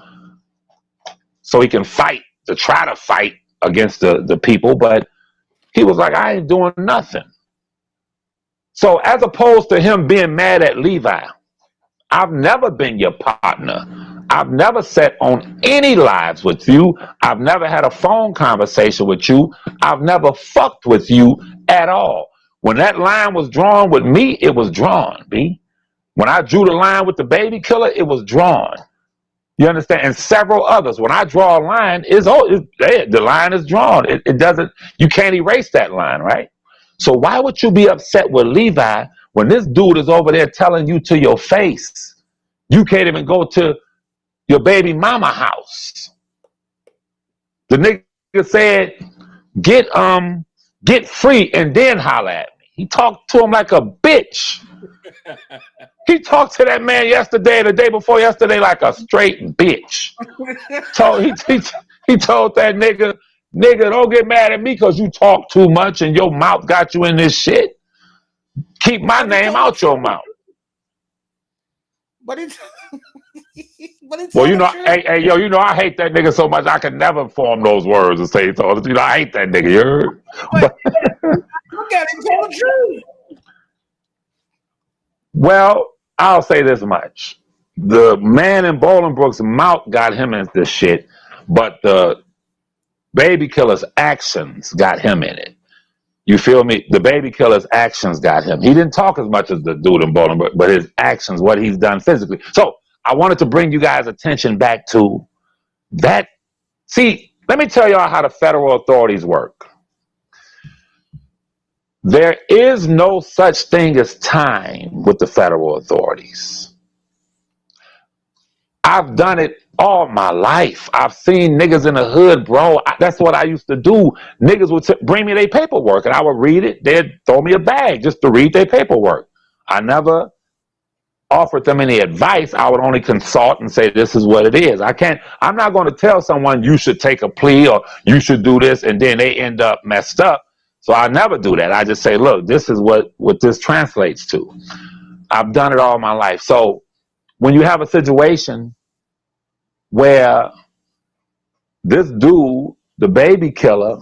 so he can try to fight against the people. But he was like, I ain't doing nothing. So as opposed to him being mad at Levi, I've never been your partner. I've never sat on any lives with you. I've never had a phone conversation with you. I've never fucked with you at all. When that line was drawn with me, it was drawn, B. When I drew the line with the baby killer, it was drawn. You understand? And several others. When I draw a line, the line is drawn. It doesn't, you can't erase that line, right? So why would you be upset with Levi when this dude is over there telling you to your face, you can't even go to your baby mama house? The nigga said, get free and then holler at me. He talked to him like a bitch. He talked to that man yesterday, the day before yesterday, like a straight bitch. He told that nigga, don't get mad at me because you talk too much and your mouth got you in this shit. Keep my name out your mouth. But it's well, you know, hey, yo, you know, I hate that nigga so much I can never form those words and say so. You know, I hate that nigga. You heard? Look at him, tell the truth. Well, I'll say this much: the man in Bolingbrook's mouth got him into this shit, but the baby killer's actions got him in it. You feel me? The baby killer's actions got him. He didn't talk as much as the dude in Bolingbrook, but his actions, what he's done physically. So I wanted to bring you guys' attention back to that. See, let me tell y'all how the federal authorities work. There is no such thing as time with the federal authorities. I've done it all my life. I've seen niggas in the hood, bro. That's what I used to do. Niggas would bring me their paperwork and I would read it. They'd throw me a bag just to read their paperwork. I never offered them any advice. I would only consult and say, this is what it is. I'm not going to tell someone you should take a plea or you should do this and then they end up messed up. So I never do that. I just say, look, this is what this translates to. I've done it all my life. So when you have a situation where this dude, the baby killer,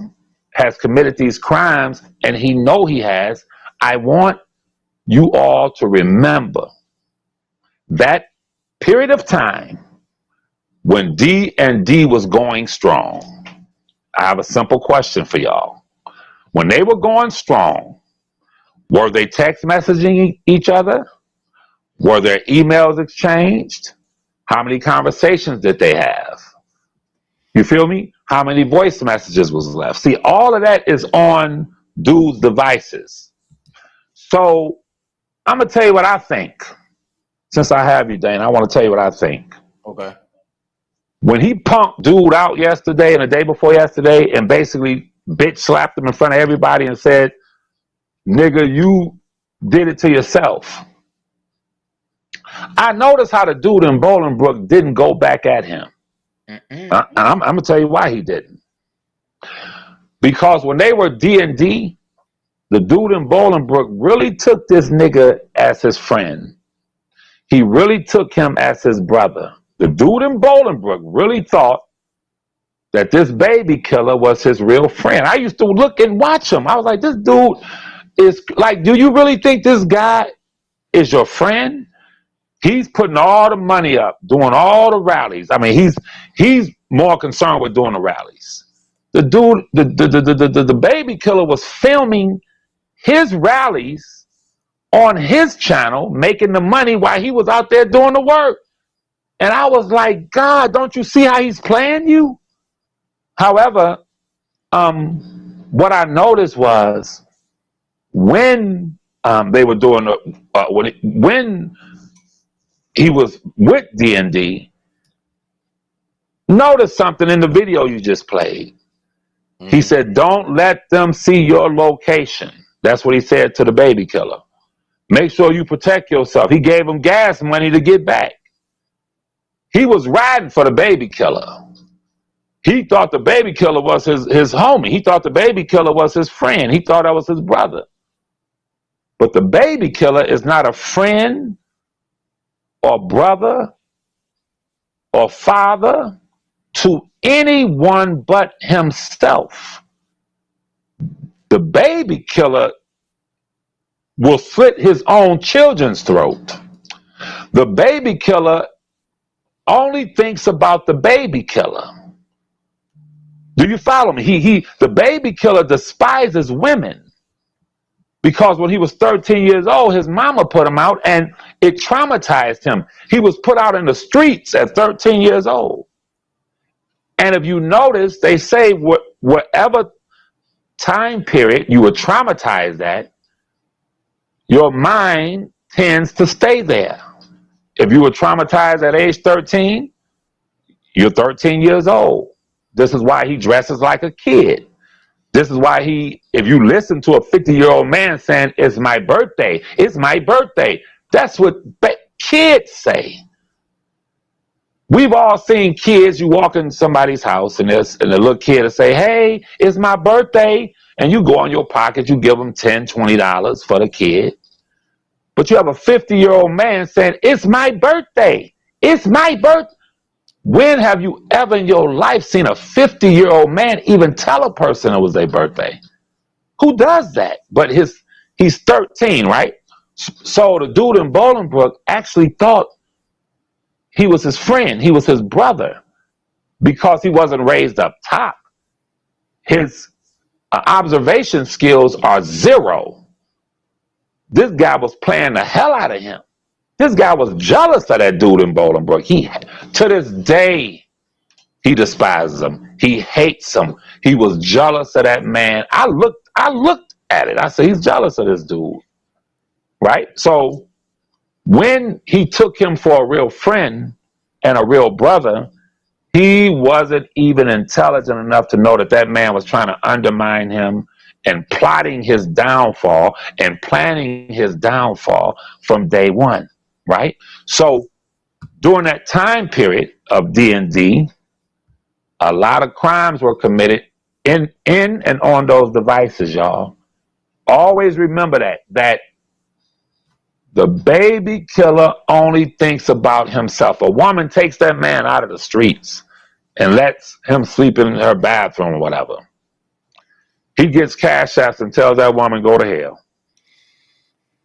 has committed these crimes and he know he has, I want you all to remember that period of time when D&D was going strong. I have a simple question for y'all. When they were going strong, were they text messaging each other? Were there emails exchanged? How many conversations did they have? You feel me? How many voice messages was left? See, all of that is on dude's devices. So I'm going to tell you what I think. Since I have you, Dane, I want to tell you what I think. Okay. When he punked dude out yesterday and the day before yesterday and basically bitch slapped him in front of everybody and said, nigga, you did it to yourself. I noticed how the dude in Bolingbrook didn't go back at him. And I'm going to tell you why he didn't. Because when they were D&D, the dude in Bolingbrook really took this nigga as his friend. He really took him as his brother. The dude in Bolingbrook really thought that this baby killer was his real friend. I used to look and watch him. I was like, this dude is like, do you really think this guy is your friend? He's putting all the money up, doing all the rallies. I mean, he's more concerned with doing the rallies. The dude, the baby killer was filming his rallies on his channel, making the money while he was out there doing the work. And I was like, God, don't you see how he's playing you? However, what I noticed was when they were doing when he was with D&D, notice something in the video you just played. He said, don't let them see your location. That's what he said to the baby killer. Make sure you protect yourself. He gave him gas money to get back. He was riding for the baby killer. He thought the baby killer was his homie. He thought the baby killer was his friend. He thought that was his brother. But the baby killer is not a friend or brother or father to anyone but himself. The baby killer will slit his own children's throat. The baby killer only thinks about the baby killer. Do you follow me? The baby killer despises women because when he was 13 years old, his mama put him out and it traumatized him. He was put out in the streets at 13 years old. And if you notice, they say whatever time period you were traumatized at, your mind tends to stay there. If you were traumatized at age 13, you're 13 years old. This is why he dresses like a kid. This is why if you listen to a 50-year-old man saying, it's my birthday, it's my birthday, that's what kids say. We've all seen kids, you walk in somebody's house and the little kid will say, hey, it's my birthday. And you go in your pocket, you give them $10, $20 for the kid. But you have a 50-year-old man saying, it's my birthday. It's my birthday. When have you ever in your life seen a 50-year-old man even tell a person it was their birthday? Who does that? But he's 13, right? So the dude in Bolingbrook actually thought he was his friend. He was his brother because he wasn't raised up top. His observation skills are zero. This guy was playing the hell out of him. This guy was jealous of that dude in Bolingbrook. To this day, he despises him. He hates him. He was jealous of that man. I looked at it. I said, he's jealous of this dude. Right? So when he took him for a real friend and a real brother, he wasn't even intelligent enough to know that man was trying to undermine him and plotting his downfall and planning his downfall from day one. Right? So during that time period of D&D, a lot of crimes were committed in and on those devices, y'all. Always remember that the baby killer only thinks about himself. A woman takes that man out of the streets and lets him sleep in her bathroom or whatever. He gets cash apps and tells that woman, go to hell.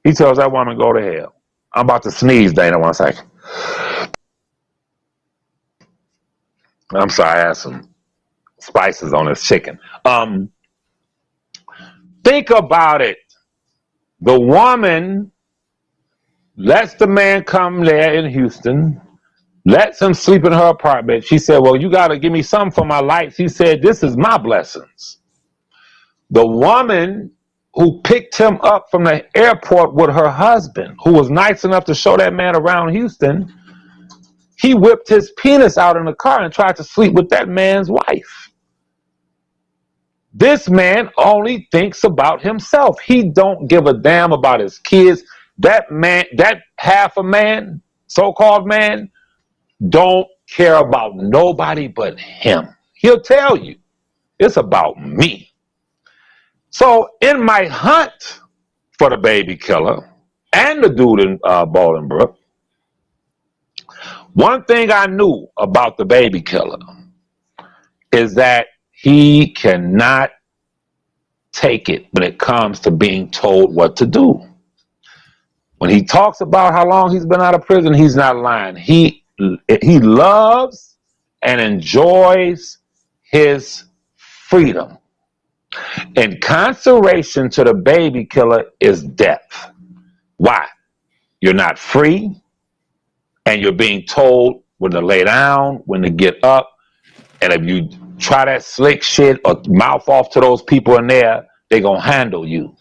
He tells that woman, go to hell. I'm about to sneeze, Dana, 1 second. I'm sorry, I had some spices on this chicken. Think about it. The woman lets the man come there in Houston, lets him sleep in her apartment. She said, well, you got to give me something for my lights. He said, this is my blessings. The woman who picked him up from the airport with her husband, who was nice enough to show that man around Houston, he whipped his penis out in the car and tried to sleep with that man's wife. This man only thinks about himself. He don't give a damn about his kids. That man, that half a man, so-called man, don't care about nobody but him. He'll tell you, it's about me. So in my hunt for the baby killer and the dude in Bolingbrook, one thing I knew about the baby killer is that he cannot take it when it comes to being told what to do. When he talks about how long he's been out of prison, he's not lying. He loves and enjoys his freedom. Incarceration to the baby killer is death. Why? You're not free, and you're being told when to lay down, when to get up, and if you try that slick shit or mouth off to those people in there, they're going to handle you.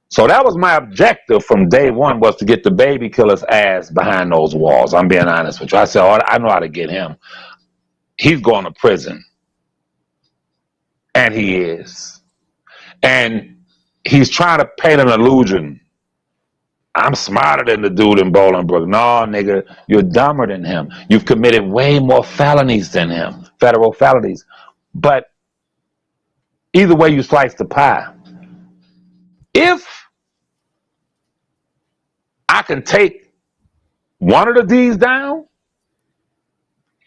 So that was my objective from day one, was to get the baby killer's ass behind those walls. I'm being honest with you. I said, oh, I know how to get him. He's going to prison. And he is. And he's trying to paint an illusion. I'm smarter than the dude in Bolingbrook. No, nigga, you're dumber than him. You've committed way more felonies than him, federal felonies. But either way you slice the pie, if I can take one of the D's down,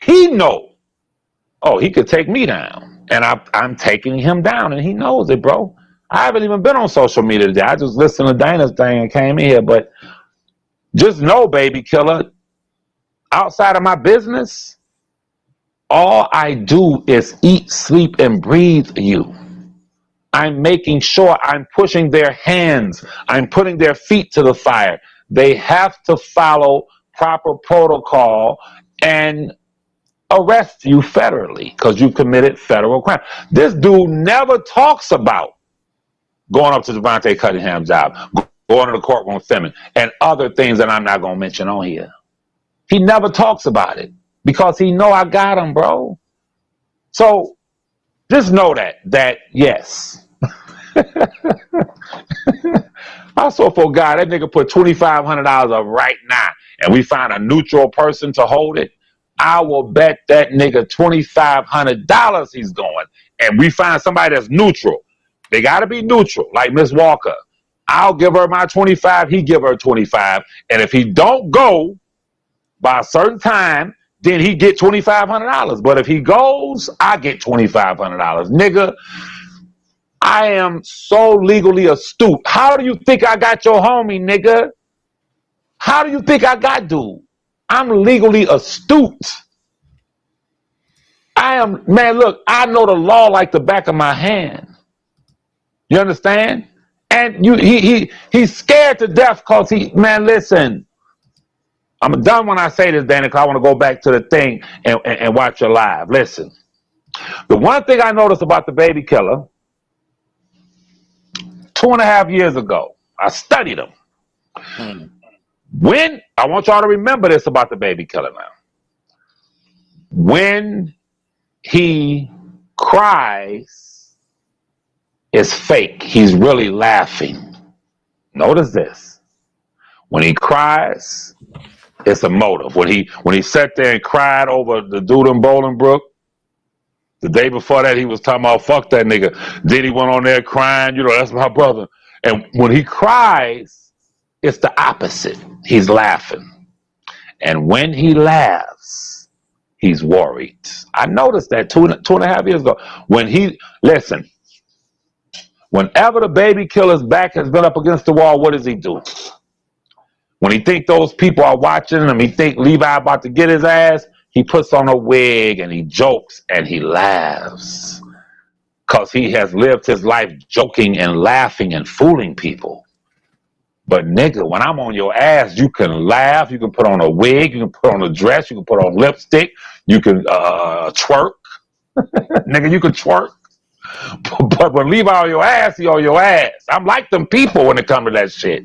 he know, oh, he could take me down. And I'm taking him down, and he knows it, bro. I haven't even been on social media today. I just listened to Dana's thing and came in here. But just know, baby killer, outside of my business, all I do is eat, sleep, and breathe you. I'm making sure I'm pushing their hands. I'm putting their feet to the fire. They have to follow proper protocol and arrest you federally because you committed federal crime. This dude never talks about going up to Devontae Cunningham's job, going to the courtroom with Femin, and other things that I'm not going to mention on here. He never talks about it because he know I got him, bro. So just know that yes. I swear for God, that nigga put $2,500 up right now, and we find a neutral person to hold it. I will bet that nigga $2,500 he's going, and we find somebody that's neutral. They got to be neutral, like Miss Walker. I'll give her my 25, he give her 25, and if he don't go by a certain time, then he get $2,500. But if he goes, I get $2,500. Nigga, I am so legally astute. How do you think I got your homie, nigga? How do you think I got dude? I'm legally astute. I am, man, look, I know the law like the back of my hand. You understand? And he's scared to death because man, listen. I'm done when I say this, Dana, because I want to go back to the thing and watch your live. Listen. The one thing I noticed about the baby killer, 2.5 years ago, I studied him. When, I want y'all to remember this about the baby killer now. When he cries, it's fake. He's really laughing. Notice this. When he cries, it's a motive. When he sat there and cried over the dude in Bolingbrook, the day before that he was talking about fuck that nigga. Then he went on there crying, you know, that's my brother. And when he cries, it's the opposite. He's laughing. And when he laughs, he's worried. I noticed that 2.5 years ago. When listen, whenever the baby killer's back has been up against the wall, what does he do? When he think those people are watching him, he think Levi about to get his ass, he puts on a wig and he jokes and he laughs. Because he has lived his life joking and laughing and fooling people. But nigga, when I'm on your ass, you can laugh, you can put on a wig, you can put on a dress, you can put on lipstick, you can twerk. Nigga, you can twerk. But when Levi on your ass, he on your ass. I'm like them people when it comes to that shit.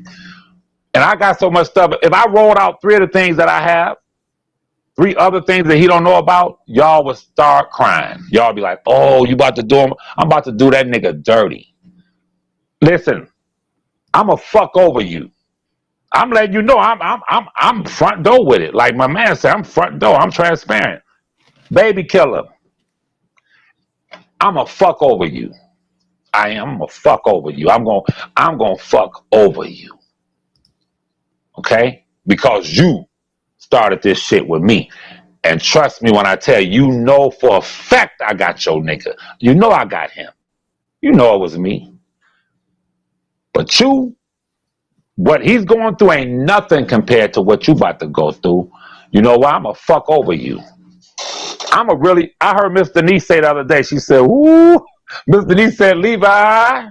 And I got so much stuff. If I rolled out 3 of the things that I have, 3 other things that he don't know about, y'all would start crying. Y'all be like, oh, you about to do him? I'm about to do that nigga dirty. Listen, I'ma fuck over you. I'm letting you know I'm front door with it. Like my man said, I'm front door. I'm transparent. Baby killer, I'ma fuck over you. I am. I'm gonna fuck over you. I'm gonna fuck over you. Okay? Because you started this shit with me. And trust me when I tell you, you know for a fact I got your nigga. You know I got him. You know it was me. But you, what he's going through ain't nothing compared to what you about to go through. You know why? I'ma fuck over you. I heard Miss Denise say the other day, she said, woo, Miss Denise said, Levi,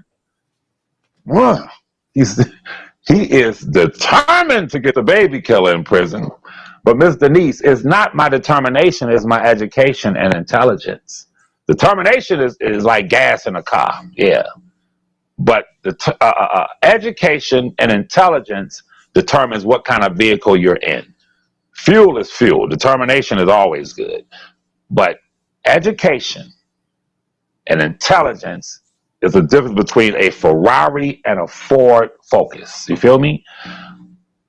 he is determined to get the baby killer in prison. But Miss Denise, it's not my determination, it's my education and intelligence. Determination is like gas in a car, yeah. But the education and intelligence determines what kind of vehicle you're in. Fuel is fuel. Determination is always good. But education and intelligence is the difference between a Ferrari and a Ford Focus. You feel me?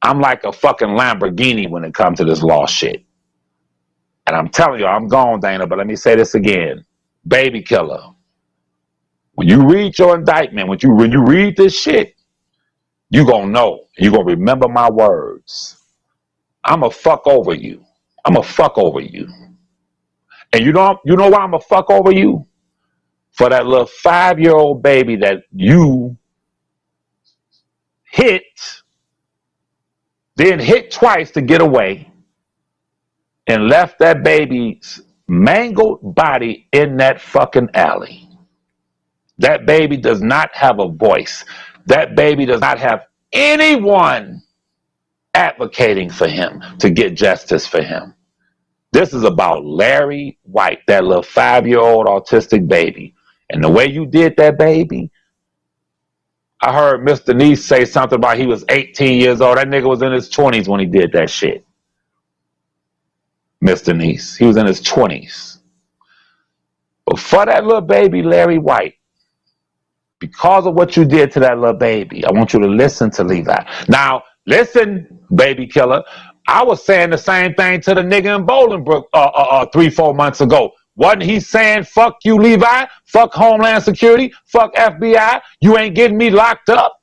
I'm like a fucking Lamborghini when it comes to this law shit. And I'm telling you, I'm gone, Dana, but let me say this again. Baby killer. When you read your indictment, when you read this shit, you gonna know. You gonna remember my words. I'ma fuck over you. I'ma fuck over you. And you know why I'ma fuck over you? For that little 5-year-old baby that you hit, then hit twice to get away, and left that baby's mangled body in that fucking alley. That baby does not have a voice. That baby does not have anyone advocating for him to get justice for him. This is about Larry White, that little 5-year-old autistic baby. And the way you did that baby, I heard Miss Denise say something about he was 18 years old. That nigga was in his 20s when he did that shit. Miss Denise, he was in his 20s. But for that little baby, Larry White, because of what you did to that little baby, I want you to listen to Levi. Now, listen, baby killer. I was saying the same thing to the nigga in Bolingbrook 3-4 months ago. Wasn't he saying, fuck you, Levi? Fuck Homeland Security? Fuck FBI? You ain't getting me locked up?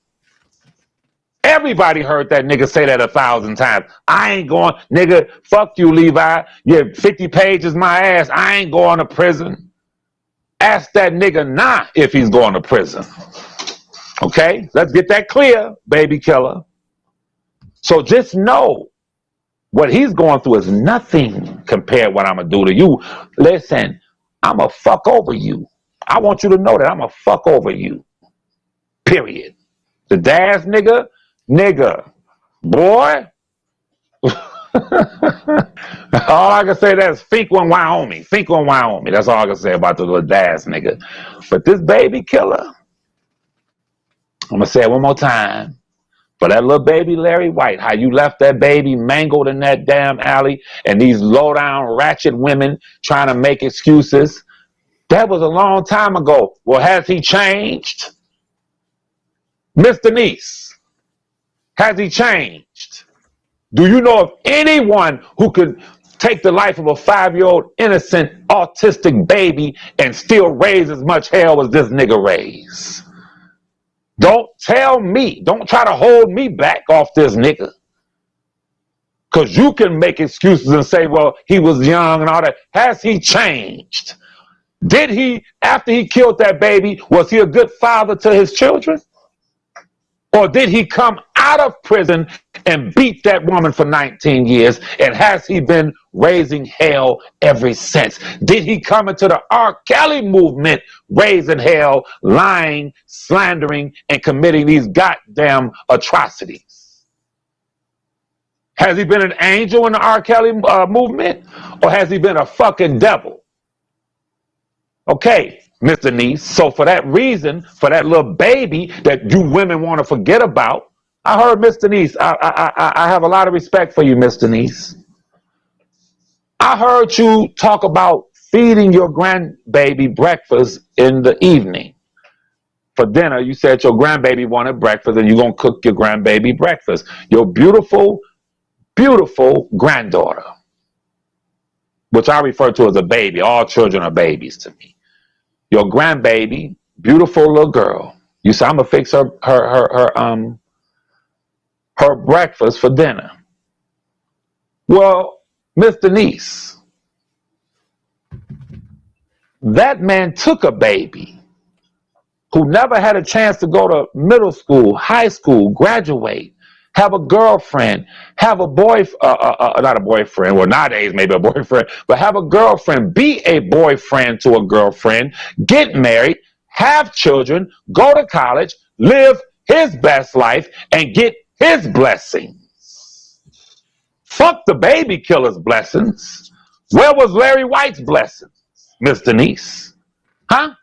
Everybody heard that nigga say that 1,000 times. I ain't going, nigga, fuck you, Levi. Yeah, 50 pages my ass. I ain't going to prison. Ask that nigga now if he's going to prison. Okay? Let's get that clear, baby killer. So just know what he's going through is nothing compared to what I'm going to do to you. Listen, I'm going to fuck over you. I want you to know that I'm going to fuck over you. Period. The dad's nigga, boy. All I can say that's Finkwin, Wyoming. Finkwin, Wyoming. That's all I can say about the little dad's nigga. But this baby killer, I'm going to say it one more time. For that little baby Larry White, how you left that baby mangled in that damn alley and these low-down ratchet women trying to make excuses. That was a long time ago. Well, has he changed? Miss Denise, has he changed? Do you know of anyone who could take the life of a 5-year-old innocent autistic baby and still raise as much hell as this nigga raised? Don't tell me. Don't try to hold me back off this nigga. Because you can make excuses and say, well, he was young and all that. Has he changed? Did he, after he killed that baby, was he a good father to his children? Or did he come out of prison and beat that woman for 19 years? And has he been raising hell ever since? Did he come into the R. Kelly movement, raising hell, lying, slandering, and committing these goddamn atrocities? Has he been an angel in the R. Kelly movement? Or has he been a fucking devil? Okay, Miss Denise, so for that reason, for that little baby that you women want to forget about, I heard Miss Denise, I have a lot of respect for you, Miss Denise. I heard you talk about feeding your grandbaby breakfast in the evening. For dinner, you said your grandbaby wanted breakfast and you're going to cook your grandbaby breakfast. Your beautiful, beautiful granddaughter, which I refer to as a baby. All children are babies to me. Your grandbaby, beautiful little girl. You say, I'm going to fix her breakfast for dinner. Well, Miss Denise, That man took a baby who never had a chance to go to middle school, high school, graduate, have a girlfriend, have a not a boyfriend, well, nowadays maybe a boyfriend, but have a girlfriend, be a boyfriend to a girlfriend, get married, have children, go to college, live his best life, and get his blessings. Fuck the baby killer's blessings. Where was Larry White's blessings, Miss Denise? Huh?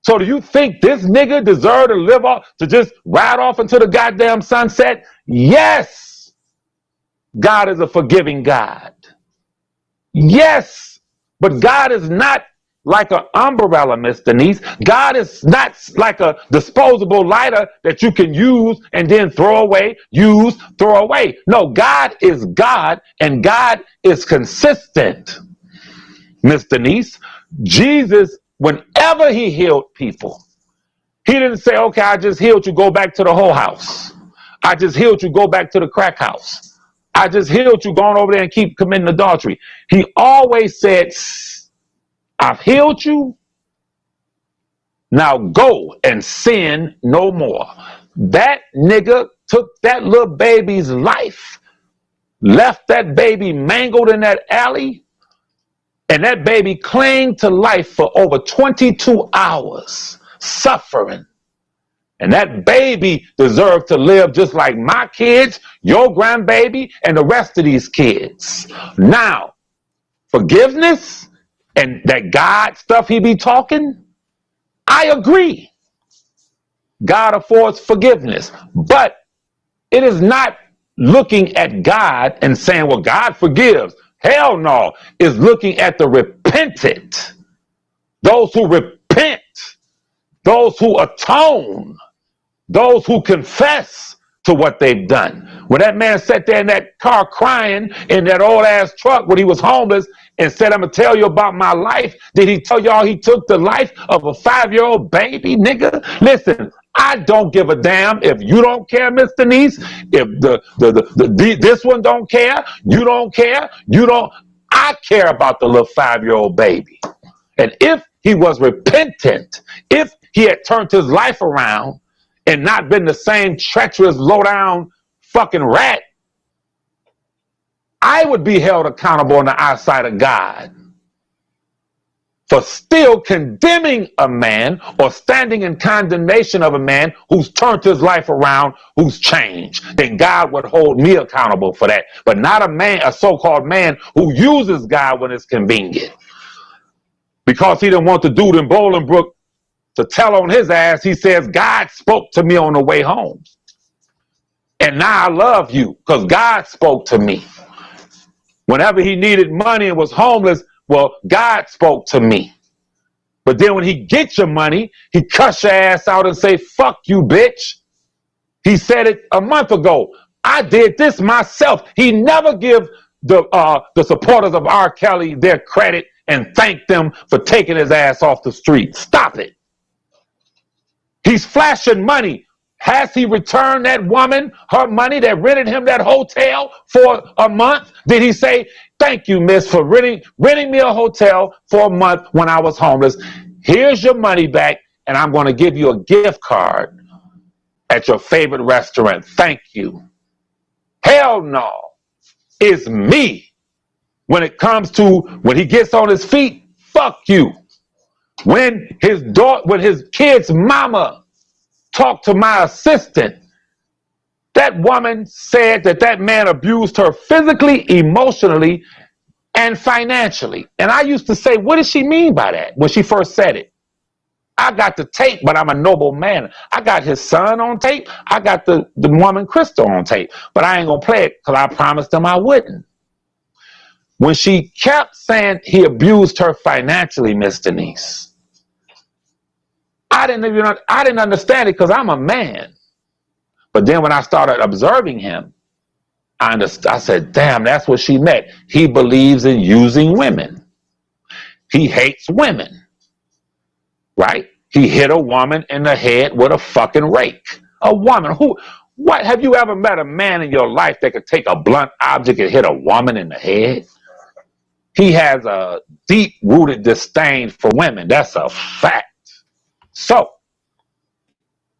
So do you think this nigga deserved to live off, to just ride off into the goddamn sunset? Yes. God is a forgiving God. Yes. But God is not like an umbrella, Miss Denise. God is not like a disposable lighter that you can use and then throw away, use, throw away. No, God is God, and God is consistent, Miss Denise. Jesus, whenever he healed people, he didn't say, okay, I just healed you, go back to the whole house. I just healed you, go back to the crack house. I just healed you, going over there and keep committing adultery. He always said, I've healed you, now go and sin no more. That nigga took that little baby's life, left that baby mangled in that alley, and that baby clung to life for over 22 hours, suffering. And that baby deserved to live just like my kids, your grandbaby, and the rest of these kids. Now, forgiveness and that God stuff he be talking, I agree. God affords forgiveness. But it is not looking at God and saying, well, God forgives. Hell no. It's looking at the repentant. Those who repent. Those who atone. Those who confess to what they've done. When that man sat there in that car crying in that old ass truck when he was homeless and said, I'm going to tell you about my life. Did he tell y'all he took the life of a 5-year-old baby, nigga? Listen, I don't give a damn if you don't care, Miss Denise. If this one don't care, you don't care, you don't. I care about the little 5-year-old baby. And if he was repentant, if he had turned his life around and not been the same treacherous, low-down fucking rat, I would be held accountable in the eyesight of God for still condemning a man or standing in condemnation of a man who's turned his life around, who's changed. Then God would hold me accountable for that. But not a man, a so-called man who uses God when it's convenient. Because he didn't want the dude in Bolingbrook to tell on his ass, he says, God spoke to me on the way home. And now I love you because God spoke to me. Whenever he needed money and was homeless, well, God spoke to me. But then when he gets your money, he cuss your ass out and say, fuck you, bitch. He said it a month ago. I did this myself. He never give the supporters of R. Kelly their credit and thank them for taking his ass off the street. Stop it. He's flashing money. Has he returned that woman her money that rented him that hotel for a month? Did he say, thank you, miss, for renting me a hotel for a month when I was homeless. Here's your money back, and I'm going to give you a gift card at your favorite restaurant. Thank you. Hell no. It's me. When it comes to when he gets on his feet, fuck you. When his kid's mama talked to my assistant, that woman said that man abused her physically, emotionally, and financially. And I used to say, what does she mean by that when she first said it? I got the tape, but I'm a noble man. I got his son on tape. I got the woman Crystal on tape, but I ain't gonna play it because I promised him I wouldn't. When she kept saying he abused her financially, Miss Denise, I didn't understand it because I'm a man. But then when I started observing him, I said, damn, that's what she meant. He believes in using women. He hates women. Right? He hit a woman in the head with a fucking rake. A woman what? Have you ever met a man in your life that could take a blunt object and hit a woman in the head? he has a deep-rooted disdain for women. That's a fact. So,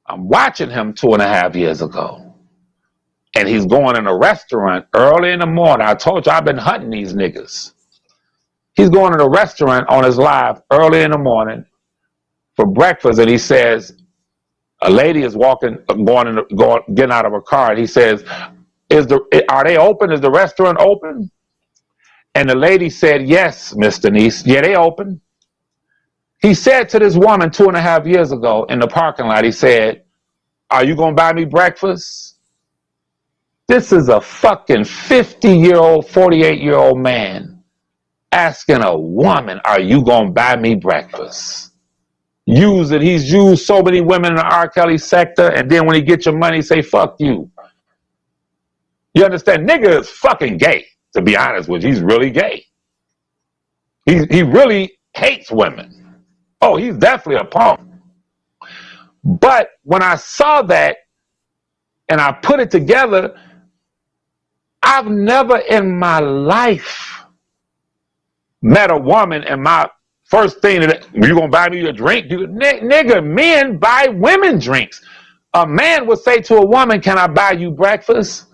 I'm watching him 2.5 years ago, and he's going in a restaurant early in the morning. I told you I've been hunting these niggas. He's going to a restaurant on his live early in the morning for breakfast, and he says, a lady is getting out of her car, and he says, are they open? Is the restaurant open? And the lady said, yes, Mr. Niece. Yeah, they open. He said to this woman 2.5 years ago in the parking lot, he said, are you going to buy me breakfast? This is a fucking 50-year-old, 48-year-old man asking a woman, are you going to buy me breakfast? He's used so many women in the R. Kelly sector, and then when he gets your money, say, fuck you. You understand? Nigga is fucking gay, to be honest with you. He's really gay. He really hates women. Oh, he's definitely a punk. But when I saw that and I put it together, I've never in my life met a woman and my first thing that, you gonna buy me a drink? Nigga, men buy women drinks. A man would say to a woman, can I buy you breakfast?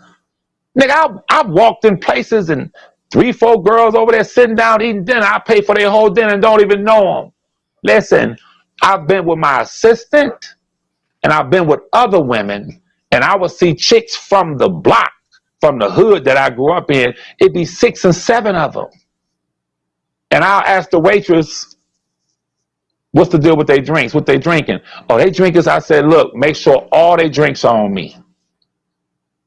Nigga, I've walked in places and 3-4 girls over there sitting down eating dinner. I pay for their whole dinner and don't even know them. Listen, I've been with my assistant and I've been with other women, and I would see chicks from the block, from the hood that I grew up in. It'd be 6 and 7 of them. And I'll ask the waitress, what's the deal with their drinks? What they drinking? Oh, they drinkers. I said, look, make sure all their drinks are on me.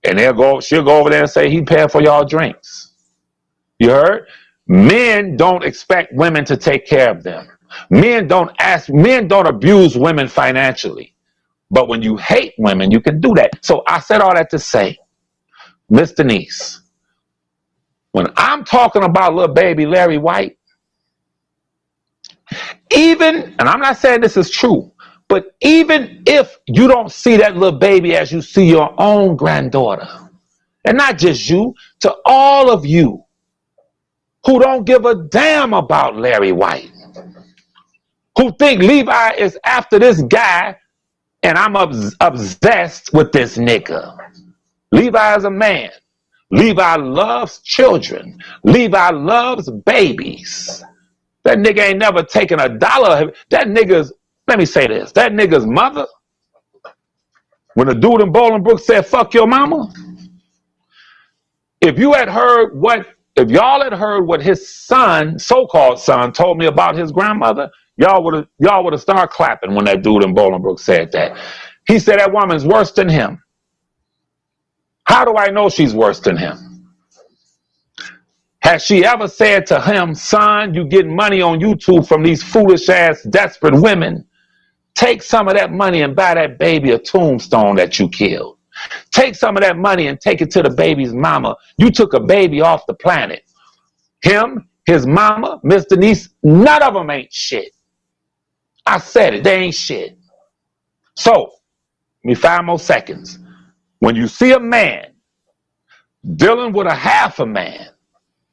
And she'll go over there and say, he paying for y'all drinks. You heard? Men don't expect women to take care of them. Men don't abuse women financially. But when you hate women, you can do that. So I said all that to say, Miss Denise, when I'm talking about little baby Larry White, and I'm not saying this is true, but even if you don't see that little baby as you see your own granddaughter, and not just you, to all of you who don't give a damn about Larry White, who think Levi is after this guy and I'm obsessed with this nigga. Levi is a man. Levi loves children. Levi loves babies. That nigga ain't never taken $1. That nigga's, let me say this, that nigga's mother, when the dude in Bolingbrook said, fuck your mama, if y'all had heard what his son, so-called son, told me about his grandmother, y'all would have started clapping when that dude in Bolingbrook said that. He said that woman's worse than him. How do I know she's worse than him? Has she ever said to him, son, you get money on YouTube from these foolish ass desperate women? Take some of that money and buy that baby a tombstone that you killed. Take some of that money and take it to the baby's mama. You took a baby off the planet. Him, his mama, Miss Denise, none of them ain't shit. I said it, they ain't shit. So, give me 5 more seconds. When you see a man dealing with a half a man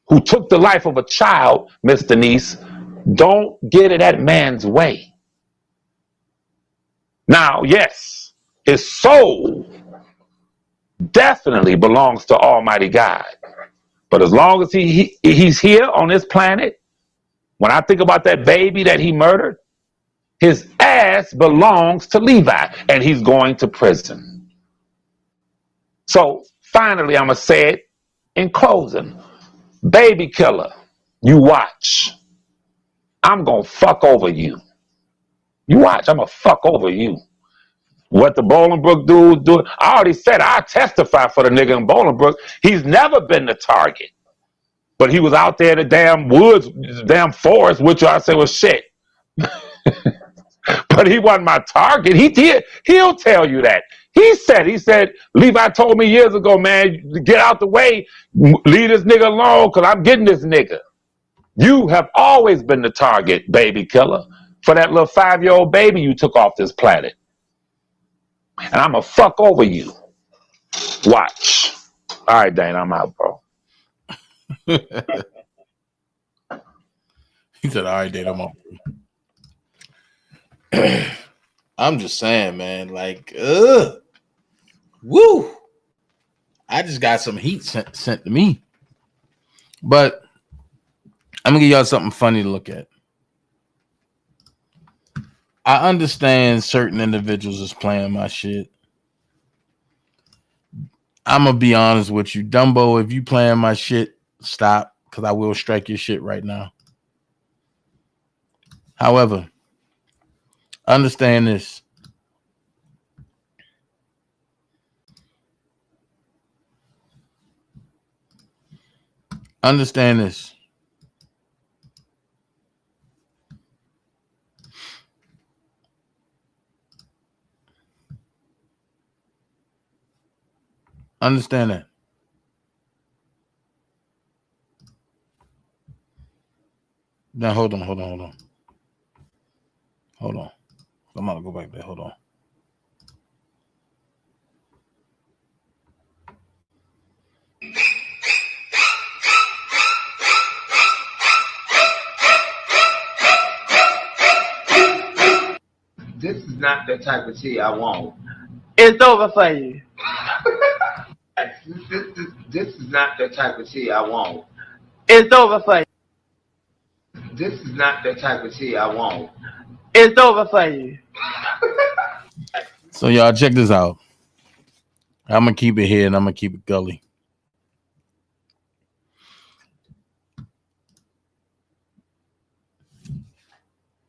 who took the life of a child, Miss Denise, don't get in that man's way. Now, yes, his soul definitely belongs to Almighty God. But as long as he's here on this planet, when I think about that baby that he murdered, his ass belongs to Levi, and he's going to prison. So, finally, I'm going to say it in closing. Baby killer, you watch. I'm going to fuck over you. You watch, I'm going to fuck over you. What the Bolingbrook dude do? I already said I testify for the nigga in Bolingbrook. He's never been the target. But he was out there in the damn woods, damn forest, which I said was shit. But he wasn't my target. He'll tell you that. He said, Levi told me years ago, man, get out the way, leave this nigga alone, because I'm getting this nigga. You have always been the target, baby killer, for that little 5-year-old baby you took off this planet. And I'm going to fuck over you. Watch. All right, Dane, I'm out, bro. He said, all right, Dad, I'm up. I'm just saying, man, like, woo. I just got some heat sent to me. But I'm gonna give y'all something funny to look at. I understand certain individuals is playing my shit. I'm gonna be honest with you, Dumbo. If you playing my shit, stop, because I will strike your shit right now. However, understand this. Understand this. Understand that. Now hold on. Hold on. I'm gonna go back there. Hold on. This is not the type of tea I want. It's over for you. This is not the type of tea I want. It's over for you. This is not the type of tea I want. It's over for you. So y'all check this out. I'm gonna keep it here and I'm gonna keep it gully.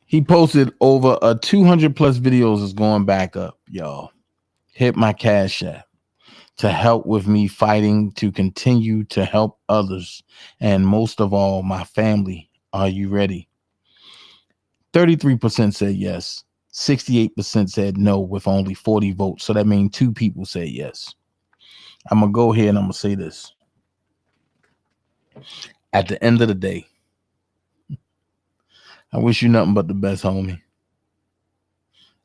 He posted over 200 plus videos is going back up, y'all. Hit my Cash App to help with me fighting to continue to help others. And most of all, my family. Are you ready? 33% said yes. 68% said no with only 40 votes. So that means 2 people said yes. I'm going to go here and I'm going to say this. At the end of the day, I wish you nothing but the best, homie.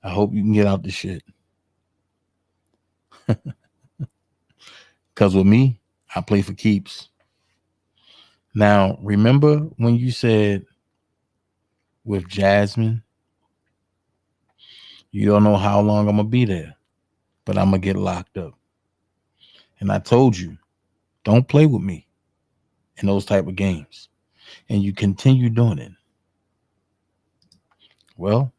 I hope you can get out the shit. Because with me, I play for keeps. Now, remember when you said with Jasmine, you don't know how long I'm going to be there, but I'm going to get locked up. And I told you, don't play with me in those type of games. And you continue doing it. Well,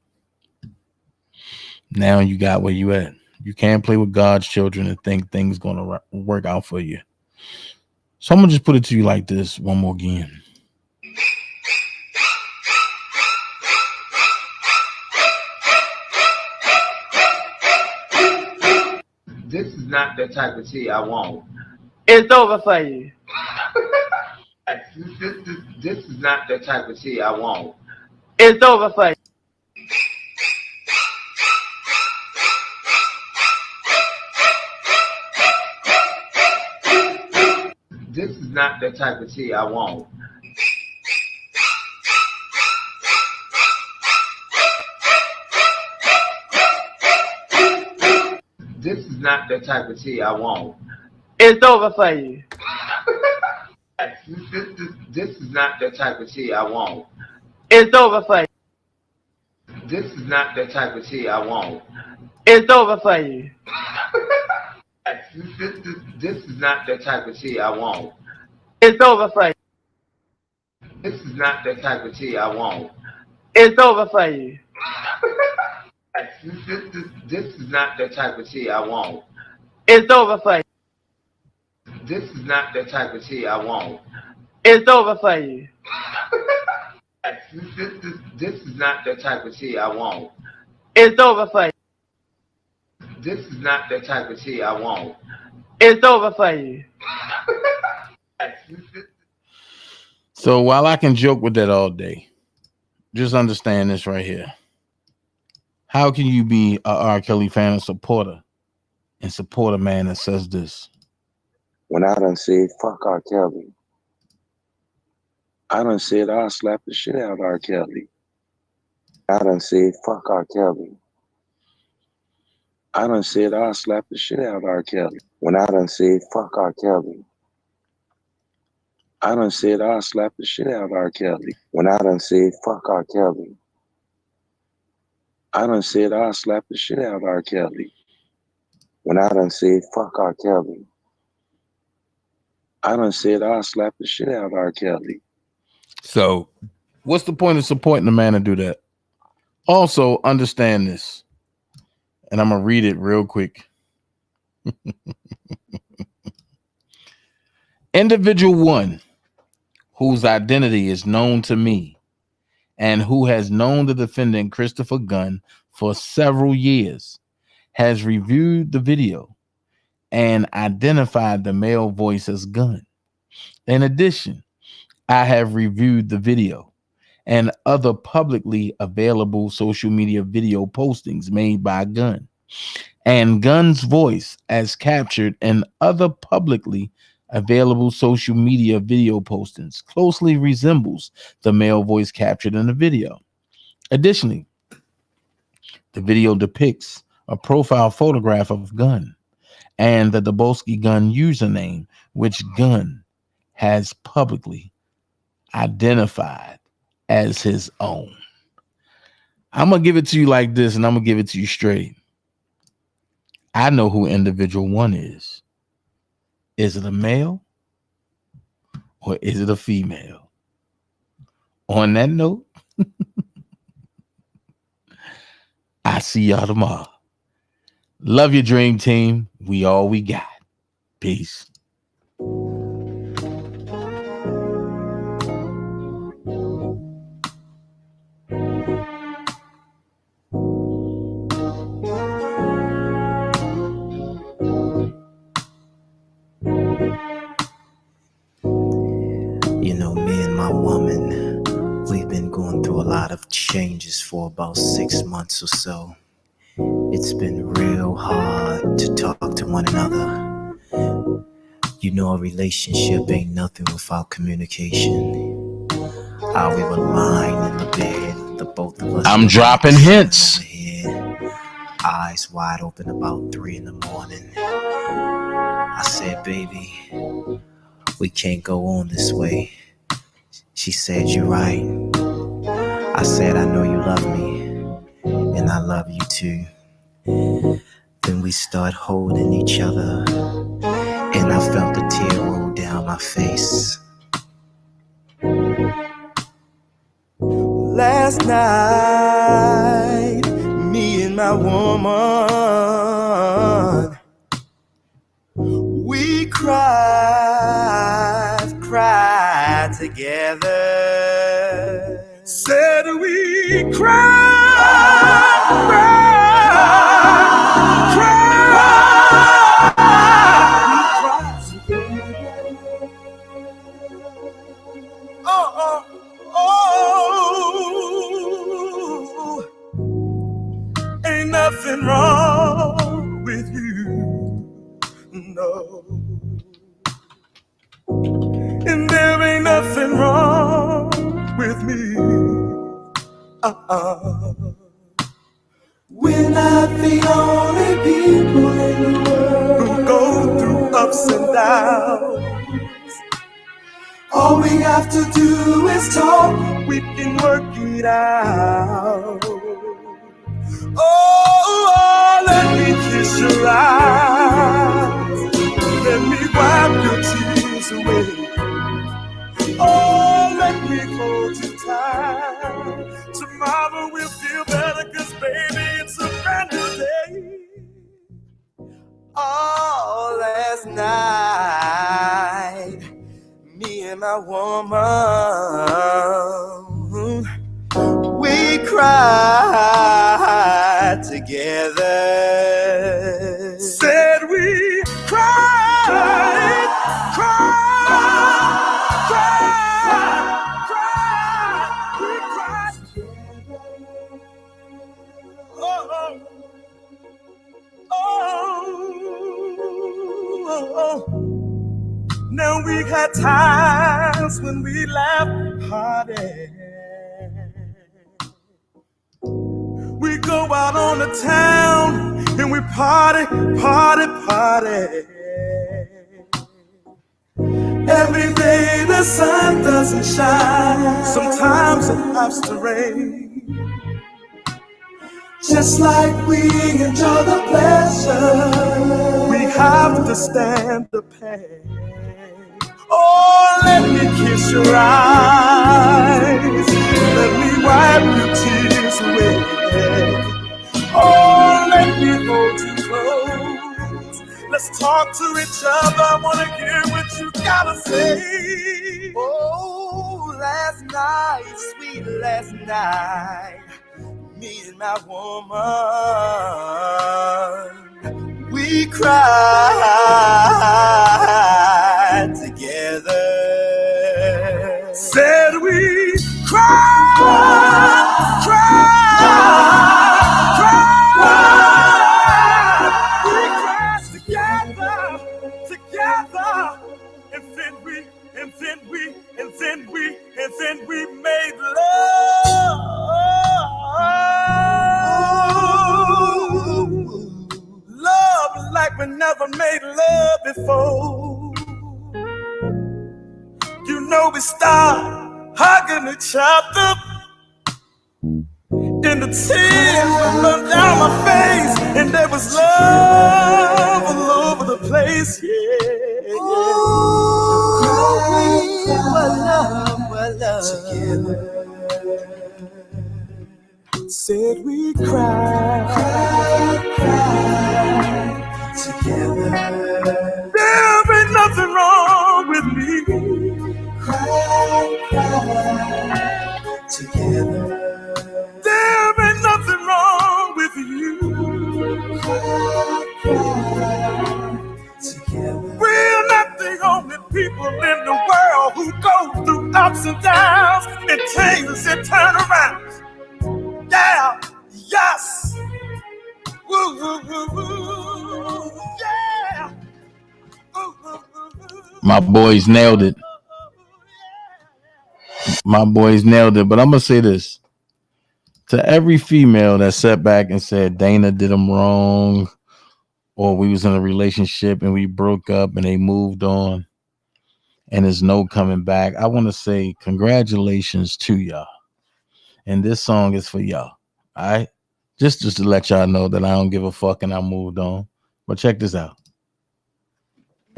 now you got where you at. You can't play with God's children and think things going to work out for you. So I'm going to just put it to you like this one more again. This is not the type of tea I want. It's over for you. This is not the type of tea I want. It's over for you. This is not the type of tea I want. This is not the type of tea I want. It's over for you. This is not the type of tea I want. It's over for you. This is not the type of tea I want. It's over for you. This is not the type of tea I want. It's over for you. This is not the type of tea I want. It's over for you. This is not the type of tea I want. It's over for you. This is not the type of tea I want. It's over for you. This is not the type of tea I want. It's over for you. This is not the type of tea I want. It's over for you. So while I can joke with that all day, just understand this right here. How can you be a R. Kelly fan and supporter and support a man that says this? When I done said, fuck R. Kelly. I done said, I'll slap the shit out of R. Kelly. I done said, fuck R. Kelly. I done said, I'll slap the shit out of R. Kelly. When I done said, fuck R. Kelly. I done said I'll slap the shit out of R. Kelly. When I done said fuck R. Kelly. I done said I'll slap the shit out of R. Kelly. When I done said fuck R. Kelly. I done said I'll slap the shit out of R. Kelly. So, what's the point of supporting a man to do that? Also, understand this, and I'm gonna read it real quick. Individual 1, whose identity is known to me, and who has known the defendant Christopher Gunn for several years, has reviewed the video and identified the male voice as Gunn. In addition, I have reviewed the video and other publicly available social media video postings made by Gunn, and Gunn's voice as captured in other publicly available social media video postings closely resembles the male voice captured in the video. Additionally, the video depicts a profile photograph of Gunn and the Rainbowski Gunn username, which Gunn has publicly identified as his own. I'm going to give it to you like this, and I'm going to give it to you straight. I know who individual 1 is. Is it a male or is it a female? On that note, I see y'all tomorrow. Love your dream team. We all we got. Peace. You know, me and my woman, we've been going through a lot of changes for about 6 months or so. It's been real hard to talk to one another. You know, a relationship ain't nothing without communication. How we were lying in the bed, the both of us. I'm dropping hints. Eyes wide open about 3 a.m. I said, baby, we can't go on this way. She said, you're right. I said, I know you love me, and I love you too. Then we start holding each other, and I felt a tear roll down my face. Last night, me and my woman, we cried together. Said we cried together. Ain't nothing wrong with you, no. And there ain't nothing wrong with me. We're not the only people in the world who go through ups and downs. All we have to do is talk, we can work it out. Oh, let me kiss your eyes, let me wipe your tears away. Oh, let me hold you tight. Tomorrow we'll feel better, 'cause baby, it's a brand new day. Oh, last night, me and my woman, we cried together. Said we cried. Now we had times when we laughed harder. We go out on the town and we party. Every day the sun doesn't shine, sometimes it has to rain. Just like we enjoy the pleasure, we have to stand the pain. Oh, let me kiss your eyes, let me wipe your tears away. Oh, let me hold you close, let's talk to each other, I wanna hear what you gotta say. Oh, last night, sweet last night, me and my woman, we cried together. Said we cried, we cried together, and then we made love. Love like we never made love before. You know we started hugging each other, and the tears run down my face, and there was love all over the place, yeah. Ooh, what love together. Said we cried together. There ain't nothing wrong with me. Cried together. There ain't nothing wrong with you. Together. We're not the only people in the world who go through ups and downs and changes and turnarounds. Yeah, yes. Woo, woo, woo, woo. Yeah. Woo, woo, woo, woo. My boys nailed it. My boys nailed it. But I'm going to say this. To every female that sat back and said Dana did them wrong, or we was in a relationship and we broke up and they moved on and there's no coming back, I want to say congratulations to y'all. And this song is for y'all. All right? Just to let y'all know that I don't give a fuck and I moved on. But check this out.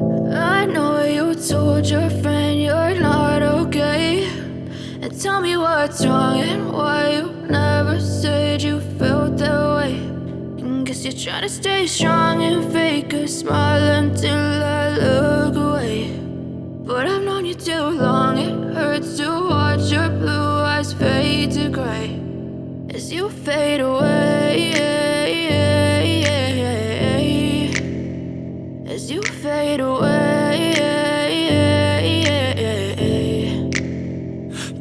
I know you told your friend you're not okay, and tell me what's wrong and why you never said you felt that way. And guess you're trying to stay strong and fake a smile until I look away. But I've known you too long, it hurts to watch your blue eyes fade to gray as you fade away, as you fade away.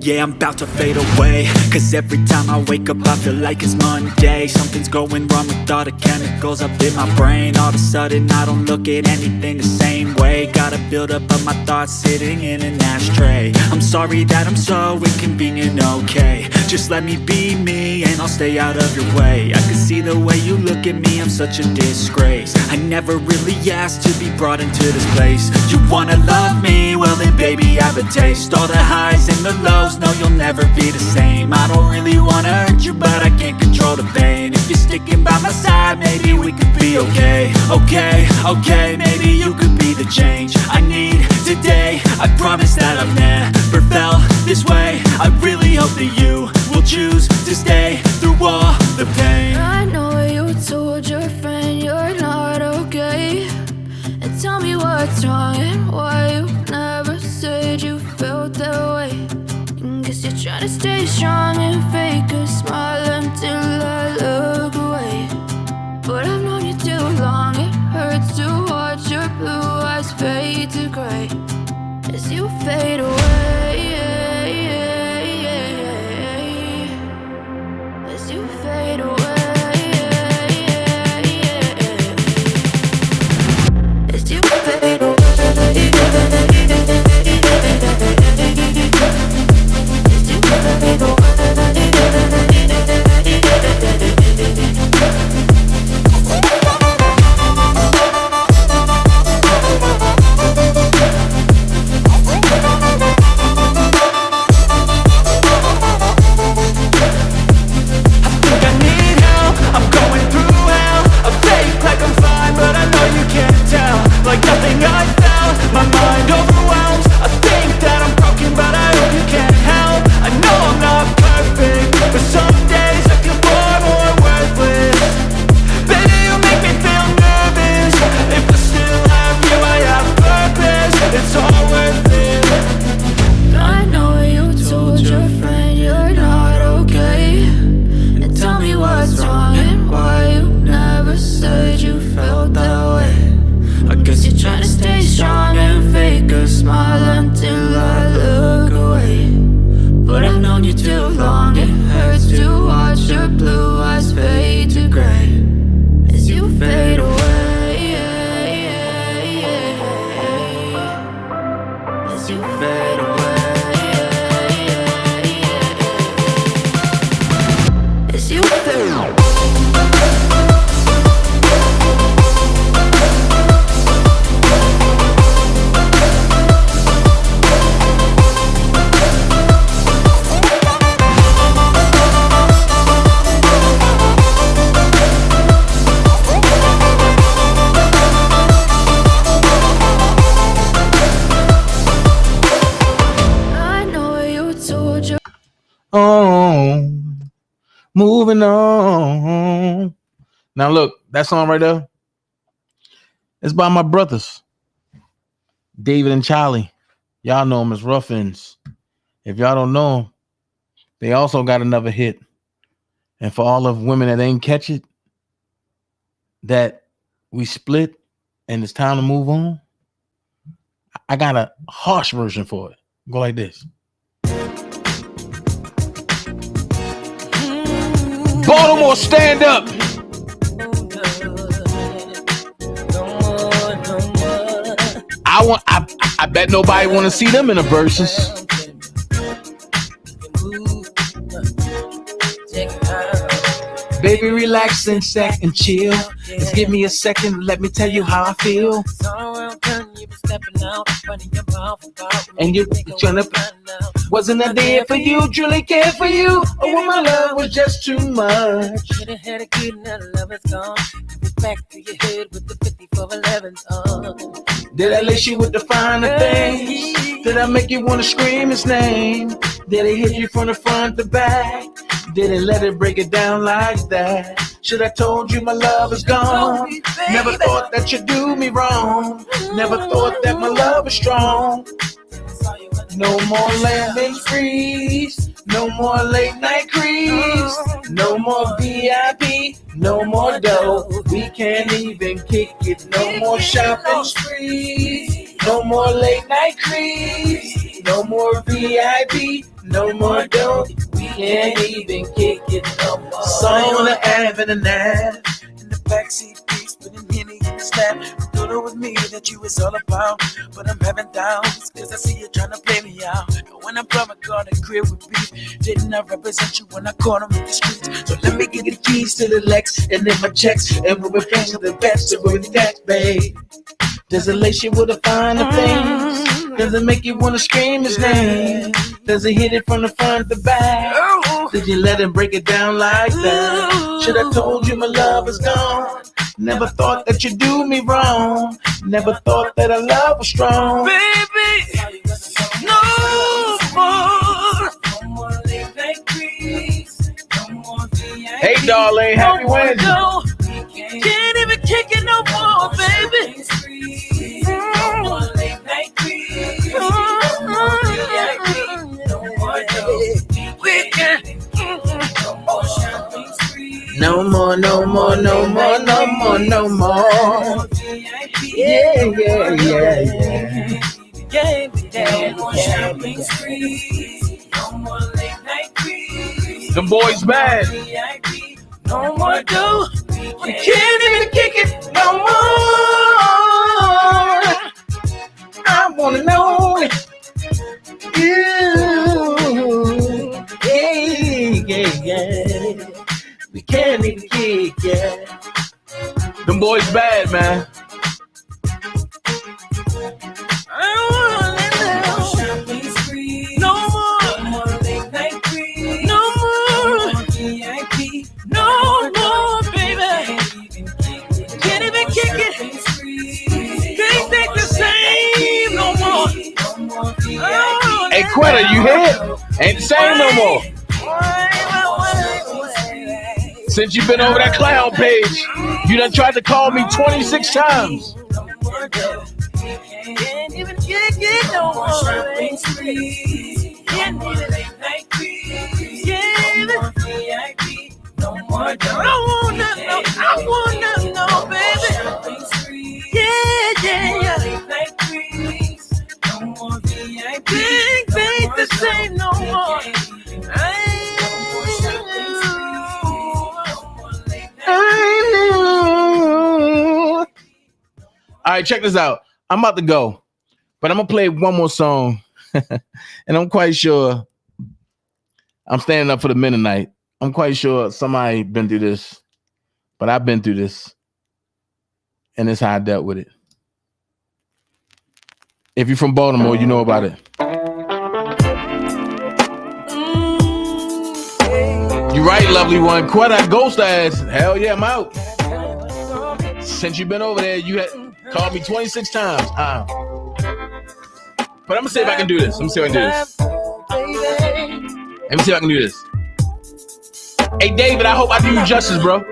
Yeah, I'm about to fade away, cause every time I wake up I feel like it's Monday. Something's going wrong with all the chemicals up in my brain. All of a sudden I don't look at anything the same way. Gotta build up of my thoughts sitting in an ashtray. I'm sorry that I'm so inconvenient, okay. Just let me be me and I'll stay out of your way. I can see the way you look at me, I'm such a disgrace. I never really asked to be brought into this place. You wanna love me? Well then baby I have a taste. All the highs and the lows, no you'll never be the same. I don't really wanna hurt you but I can't control the pain. If you're sticking by my side maybe we could be okay. Okay, maybe you could be the change I need today. I promise that I've never felt this way. I really hope that you will choose to stay through all the pain. I know you told your friend you're not okay, and tell me what's wrong and why you never said you felt that way. And guess you're trying to stay strong and fake a smile until I look away. But I've known you too long, it hurts to watch your blue eyes fade to gray as you fade away, as you fade away, as you fade away. On, moving on. Now look, that song right there, it's by my brothers, David and Charlie. Y'all know them as Ruffins. If y'all don't know them, they also got another hit. And for all of women that ain't catch it, that we split and it's time to move on, I got a harsh version for it. Go like this. Baltimore, stand up. I bet nobody want to see them in the verses. Baby, relax and sec and chill. Just give me a second, let me tell you how I feel. And you trying to, wasn't I there for you, truly care for you? Oh, when my love was just too much. Should've had a good night, love is gone. Back to your head with the 5411s on. Did I lace you with the finer things? Did I make you wanna scream his name? Did I hit you from the front to back? Didn't let it break it down like that. Should I told you my love is gone? Never thought that you'd do me wrong. Never thought that my love was strong. No more landing freeze. No more late night creeps. No more VIP. No more dough. We can't even kick it. No more shopping sprees. No more late night creeps. No more VIP. No more dough. We can't even kick it no more. Song on the Ave and the Nav. In the backseat, please put in Henny in the snap. Thought it was me that you was all about. But I'm having doubts, cause I see you trying to play me out. And when I'm from a garden crib with beef, didn't I represent you when I caught him in the streets? So let me get the keys to the Lex and then my checks. And we'll be paying the best of with that, babe. Does it lace you with the finer things? Does it make you want to scream his name? Does it hit it from the front to back? Did you let him break it down like that? Should I told you my love is gone? Never thought that you'd do me wrong. Never thought that our love was strong. Baby, no more. No more late night creeps. No more VIP. Hey, darling, happy Wednesday. No, can't even kick it no more, baby. No more late night creeps. No more VIP. No more we can. No more shopping sprees. No more, no more, no more, no more, no more. Yeah, yeah, yeah, yeah. No more shopping sprees. No more late night creeps. The boys bad. No more dough. We can't even kick it no more. I wanna know it. Yeah, yeah, yeah. We can't even kick, yeah. Them boys bad, man. No more late night creep. No more VIP. No more, baby. Can't even kick it. Can't think the same no more. Hey, Quetta, you here? Ain't the same no more. Since you've been over that clown page, you done tried to call me 26 times. Can't even kick it no more. Can't even late night creep. No more. I wanna know, baby. Yeah, yeah. Late night creeps. No more VIP. Things ain't the same no more. All right, check this out. I'm about to go, but I'm gonna play one more song, and I'm quite sure I'm standing up for the men tonight. I'm quite sure somebody been through this, but I've been through this, and it's how I dealt with it. If you're from Baltimore, you know about it. You right, lovely one. Quite a ghost ass. Hell yeah, I'm out. Since you've been over there, you had called me 26 times. But I'm gonna see if I can do this. Let me see if I can do this. Let me see if I can do this. Hey, David, I hope I do you justice, bro.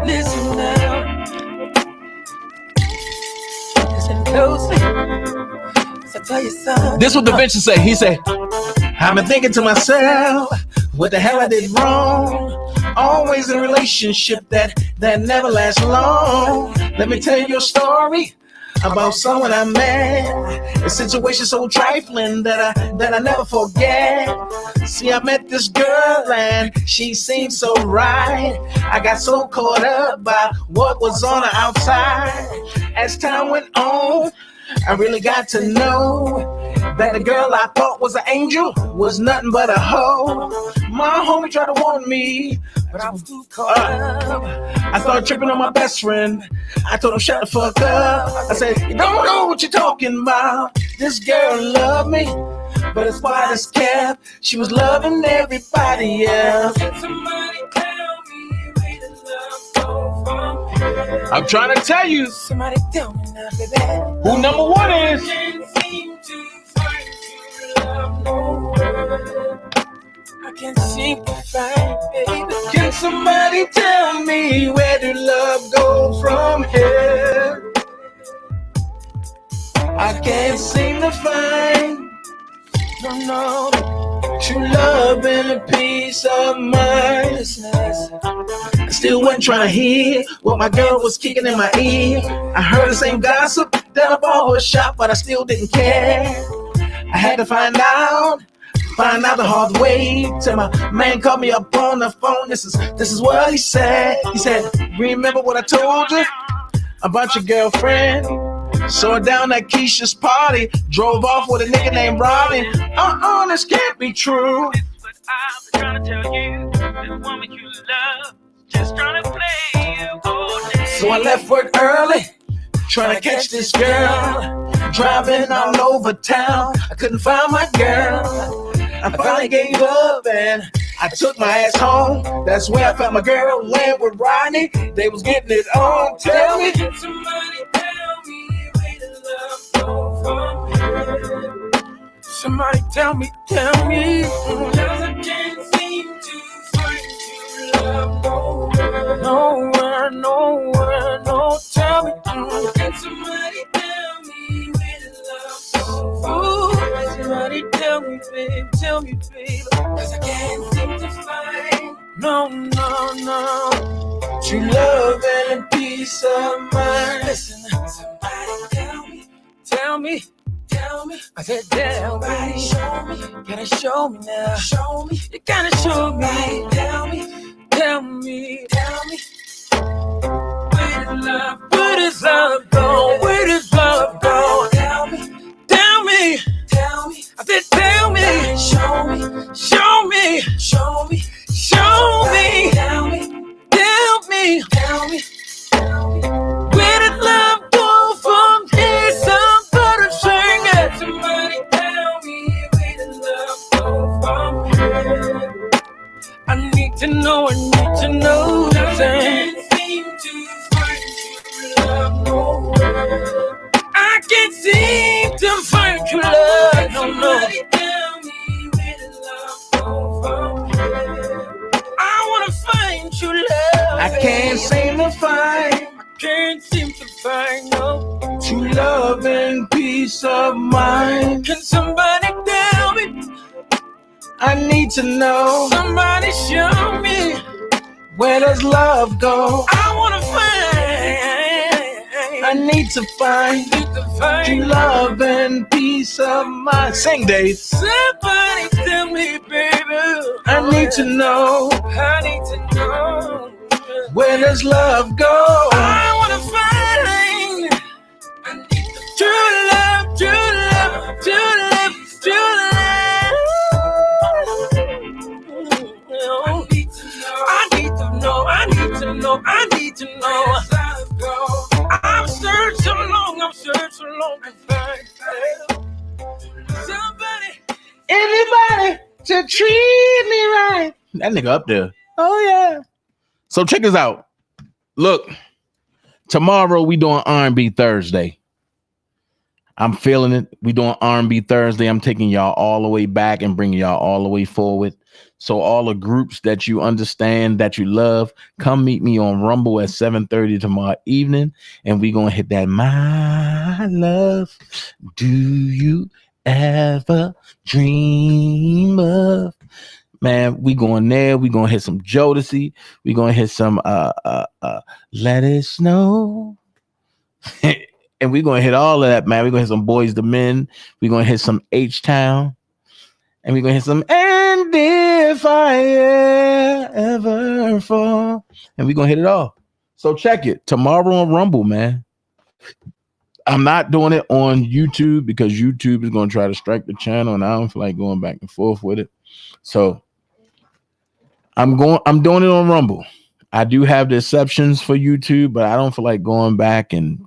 Listen now. Listen closely. I tell you something. This is what the Venture say. He said, I've been thinking to myself, what the hell I did wrong? Always in a relationship that never lasts long. Let me tell you a story about someone I met. A situation so trifling that I never forget. See, I met this girl and she seemed so right. I got so caught up by what was on the outside. As time went on, I really got to know that the girl I thought was an angel was nothing but a hoe. My homie tried to warn me, but I was too caught up. I started tripping on my best friend. I told him, shut the fuck up. I said, you don't know what you're talking about. This girl loved me, but as wide as kept, she was loving everybody else. Somebody tell me where the love go from here. I'm trying to tell you. Somebody tell me now, baby. Who number one is? I can't seem to find true love nowhere. I can't seem to find, baby. Can somebody tell me where did love go from here? I can't seem to find no true love and a peace of mind. I still wasn't trying to hear what my girl was kicking in my ear. I heard the same gossip that I bought her shop, but I still didn't care. I had to find out the hard way. Till my man called me up on the phone. This is what he said. He said, remember what I told you about your girlfriend? Saw her down at Keisha's party, drove off with a nigga named Robin. This can't be true. I've been trying to tell you, the woman you love, just trying to play you all day. So I left work early, trying to catch this girl. Driving all over town, I couldn't find my girl. I finally gave up and I took my ass home. That's where I found my girl, laying with Rodney. They was getting it on. Tell me, can somebody tell me where the love go from here? Somebody tell me. Cause I can't seem to find true love nowhere, no. Tell me, can somebody tell me where the love go from here? Somebody tell me, babe, cause I can't seem to find no true love and a peace of mind. Listen, somebody tell me. I said, tell me, show me, gotta show me now. Show me, you gotta show me. Tell me. Where does love go? Where does love go? Tell me. I said, tell me, show me. Where did love go from here? Somebody sing it. Somebody tell me where did love go from here? I need to know. I can't seem to find true love nowhere. I can't seem to find true love. Somebody tell me where did love go from here? I wanna find true love. I can't seem to find no true love and peace of mind. Can somebody tell me? I need to know. Somebody show me. Where does love go? I wanna find. I need to find true love and peace of mind. Sing, Dave. Somebody tell me, baby. I need to know. Where does love go? I wanna find true love. That nigga up there. Oh yeah. So check us out. Look, tomorrow we doing R&B Thursday. I'm feeling it. We doing R&B Thursday. I'm taking y'all all the way back and bringing y'all all the way forward. So all the groups that you understand, that you love, come meet me on Rumble at 7:30 tomorrow evening, and we gonna hit that my love. Do you ever dream of? Man, we going there. We gonna hit some Jodeci. We gonna hit some Let It Snow. And we're gonna hit all of that, man. We're gonna hit some Boys to Men. We're gonna hit some H-Town. And we're gonna hit some And If I Ever Fall. And we're gonna hit it all. So check it tomorrow on Rumble, man. I'm not doing it on YouTube because YouTube is gonna try to strike the channel, and I don't feel like going back and forth with it. So I'm doing it on Rumble. I do have the exceptions for YouTube, but I don't feel like going back and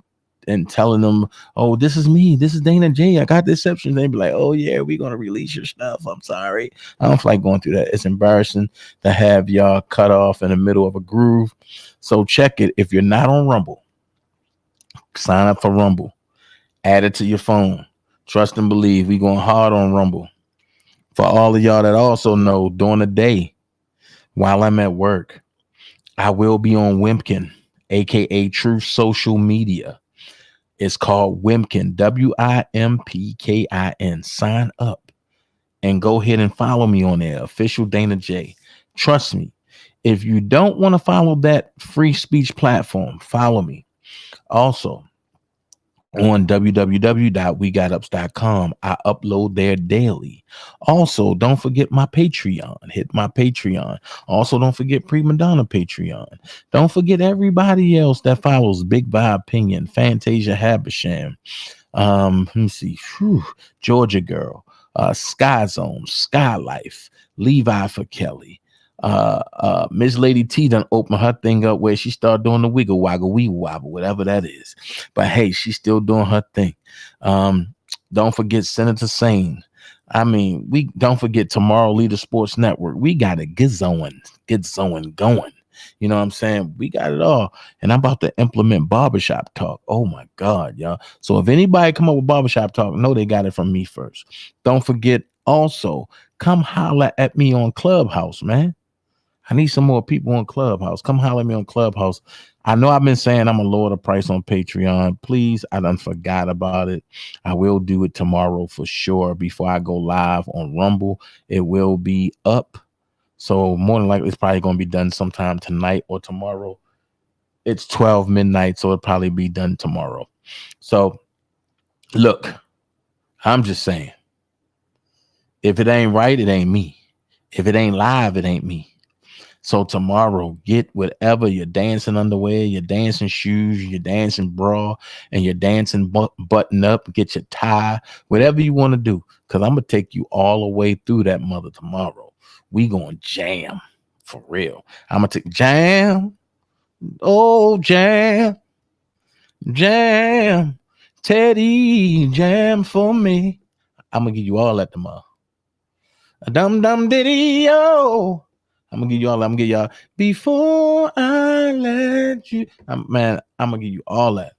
telling them, oh, this is me, this is Dana J, I got the exceptions. They'd be like, oh yeah, we're gonna release your stuff. I'm sorry. I don't feel like going through that. It's embarrassing to have y'all cut off in the middle of a groove. So check it. If you're not on Rumble, sign up for Rumble. Add it to your phone. Trust and believe. We going hard on Rumble. For all of y'all that also know, during the day, while I'm at work, I will be on Wimpkin, aka Truth Social Media. It's called Wimpkin, WIMPKIN. Sign up and go ahead and follow me on there, official Dana J. Trust me, if you don't want to follow that free speech platform, follow me. Also, on www.wegatups.com, I upload there daily. Also, don't forget my Patreon. Hit my Patreon. Also, don't forget Prima Donna Patreon. Don't forget everybody else that follows Big Vibe Opinion, Fantasia Habisham. Let me see. Georgia Girl, Sky Zone, Sky Life, Levi for Kelly. Miss Lady T done opened her thing up where she started doing the wiggle waggle wee wobble, whatever that is. But hey, she's still doing her thing. Don't forget Senator Sane. I mean, we don't forget Tomorrow Leader Sports Network. We got to get going. You know what I'm saying? We got it all. And I'm about to implement barbershop talk. Oh my God, y'all. So if anybody come up with barbershop talk, know they got it from me first. Don't forget also, come holler at me on Clubhouse, man. I need some more people on Clubhouse. Come holler at me on Clubhouse. I know I've been saying I'm going to lower the price on Patreon. Please, I done forgot about it. I will do it tomorrow for sure. Before I go live on Rumble, it will be up. So more than likely, it's probably going to be done sometime tonight or tomorrow. It's 12 midnight, so it'll probably be done tomorrow. So look, I'm just saying, if it ain't right, it ain't me. If it ain't live, it ain't me. So tomorrow, get whatever your dancing underwear, your dancing shoes, your dancing bra, and your dancing button up. Get your tie, whatever you want to do, because I'm going to take you all the way through that mother tomorrow. We going jam for real. I'm going to take jam. Oh, jam. Jam. Teddy, jam for me. I'm going to give you all that tomorrow. A dum dum diddy, yo. I'm gonna give y'all before I let you. I'm gonna give you all that.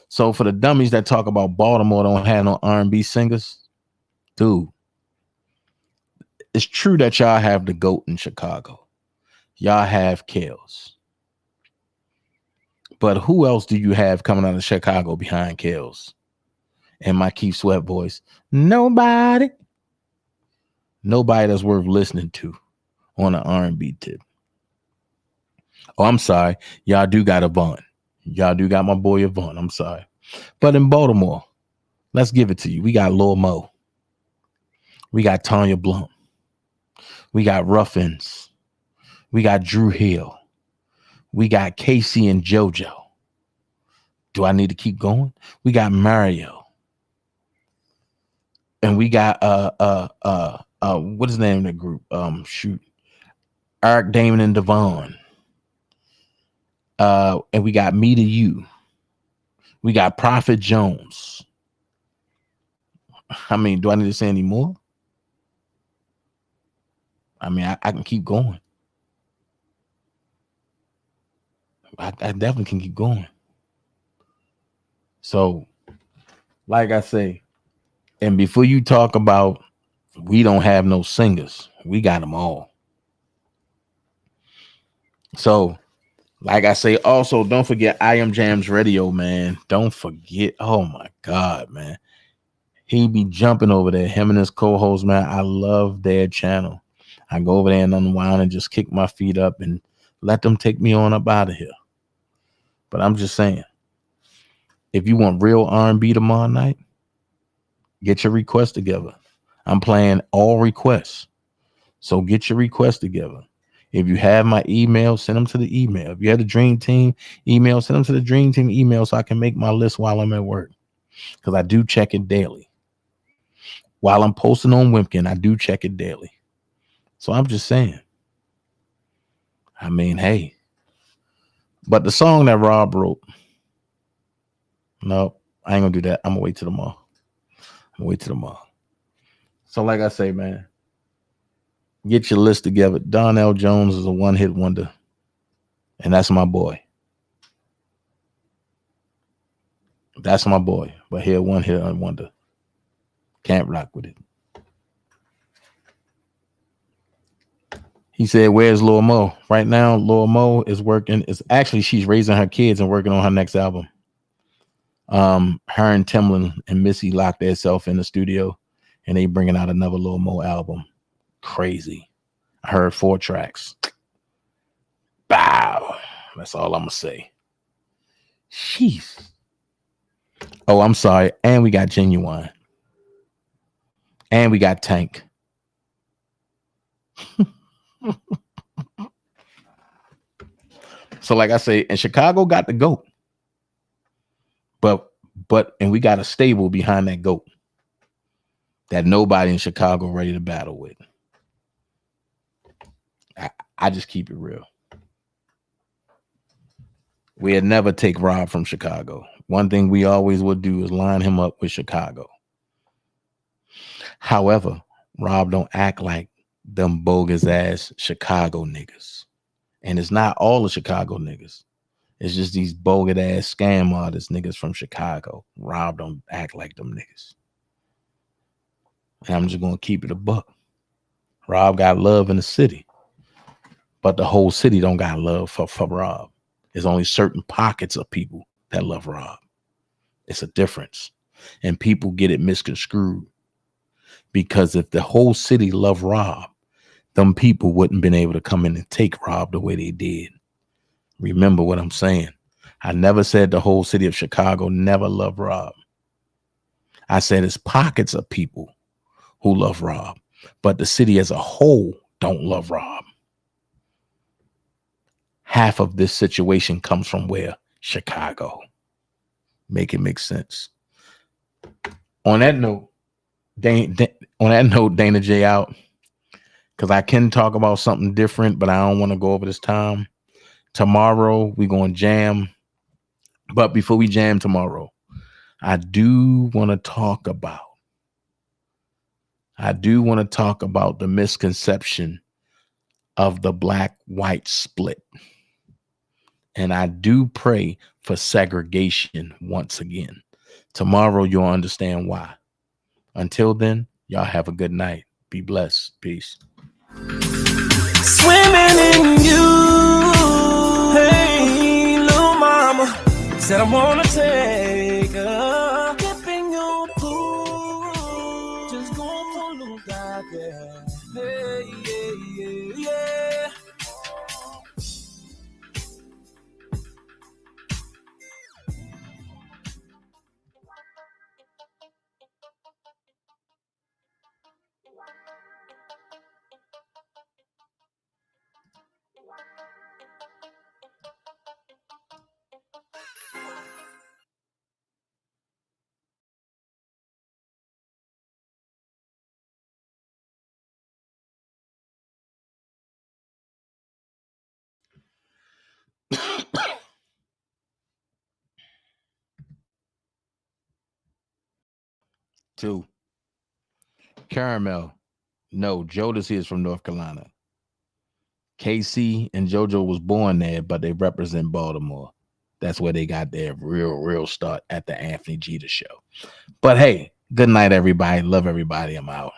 So for the dummies that talk about Baltimore don't have no R&B singers, dude, it's true that y'all have the GOAT in Chicago. Y'all have Kels. But who else do you have coming out of Chicago behind Kels? And my Keith Sweat voice, nobody that's worth listening to on an R&B tip. Oh, I'm sorry. Y'all do got Avant. Y'all do got my boy Avant. I'm sorry. But in Baltimore, let's give it to you. We got Lil Mo. We got Tanya Blunt. We got Ruffins. We got Drew Hill. We got Casey and JoJo. Do I need to keep going? We got Mario. And we got what is the name of the group? Eric, Damon, and Devon. And we got Me to You. We got Prophet Jones. I mean, do I need to say any more? I mean, I can keep going. I definitely can keep going. So, like I say, and before you talk about we don't have no singers, we got them all. So, like I say, also don't forget I Am Jams Radio, man. Don't forget. Oh my God, man. He be jumping over there. Him and his co-host, man. I love their channel. I go over there and unwind and just kick my feet up and let them take me on up out of here. But I'm just saying, if you want real R&B tomorrow night, get your requests together. I'm playing all requests. So get your requests together. If you have my email, send them to the email. If you have the Dream Team email, send them to the Dream Team email so I can make my list while I'm at work. Because I do check it daily. While I'm posting on Wimpkin, I do check it daily. So I'm just saying. I mean, hey. But the song that Rob wrote, no, I ain't going to do that. I'm going to wait till tomorrow. So like I say, man, get your list together. Donnell Jones is a one-hit wonder. And that's my boy. That's my boy. But here, one-hit wonder. Can't rock with it. He said, where's Lil Mo? Right now, Lil Mo is working. It's actually, she's raising her kids and working on her next album. Her and Timbaland and Missy locked themselves in the studio and they bringing out another Lil Mo album. Crazy. I heard 4 tracks. Bow. That's all I'm going to say. Jeez. Oh, I'm sorry. And we got Genuine. And we got Tank. So like I say, and Chicago got the GOAT. And we got a stable behind that GOAT that nobody in Chicago ready to battle with. I just keep it real. We'd never take Rob from Chicago. One thing we always would do is line him up with Chicago. However, Rob don't act like them bogus ass Chicago niggas. And it's not all the Chicago niggas. It's just these bogus ass scam artist niggas from Chicago. Rob don't act like them niggas. And I'm just going to keep it a buck. Rob got love in the city. But the whole city don't got love for Rob. There's only certain pockets of people that love Rob. It's a difference. And people get it misconstrued. Because if the whole city loved Rob, them people wouldn't been able to come in and take Rob the way they did. Remember what I'm saying. I never said the whole city of Chicago never loved Rob. I said it's pockets of people who love Rob, but the city as a whole don't love Rob. Half of this situation comes from where? Chicago. Make it make sense. On that note, Dana J out, because I can talk about something different, but I don't want to go over this time. Tomorrow we're going to jam. But before we jam tomorrow, I do want to talk about the misconception of the black-white split. And I do pray for segregation once again. Tomorrow you'll understand why. Until then, y'all have a good night. Be blessed. Peace. Swimming in you. Hey, little mama said I wanna take her. Dip in your pool. Just go for a little dive there. Hey, yeah, yeah, yeah. Two. Caramel. No, Jodeci is from North Carolina. KC and JoJo was born there, but they represent Baltimore. That's where they got their real start at the Anthony Jeter show. But hey, good night, everybody. Love everybody. I'm out.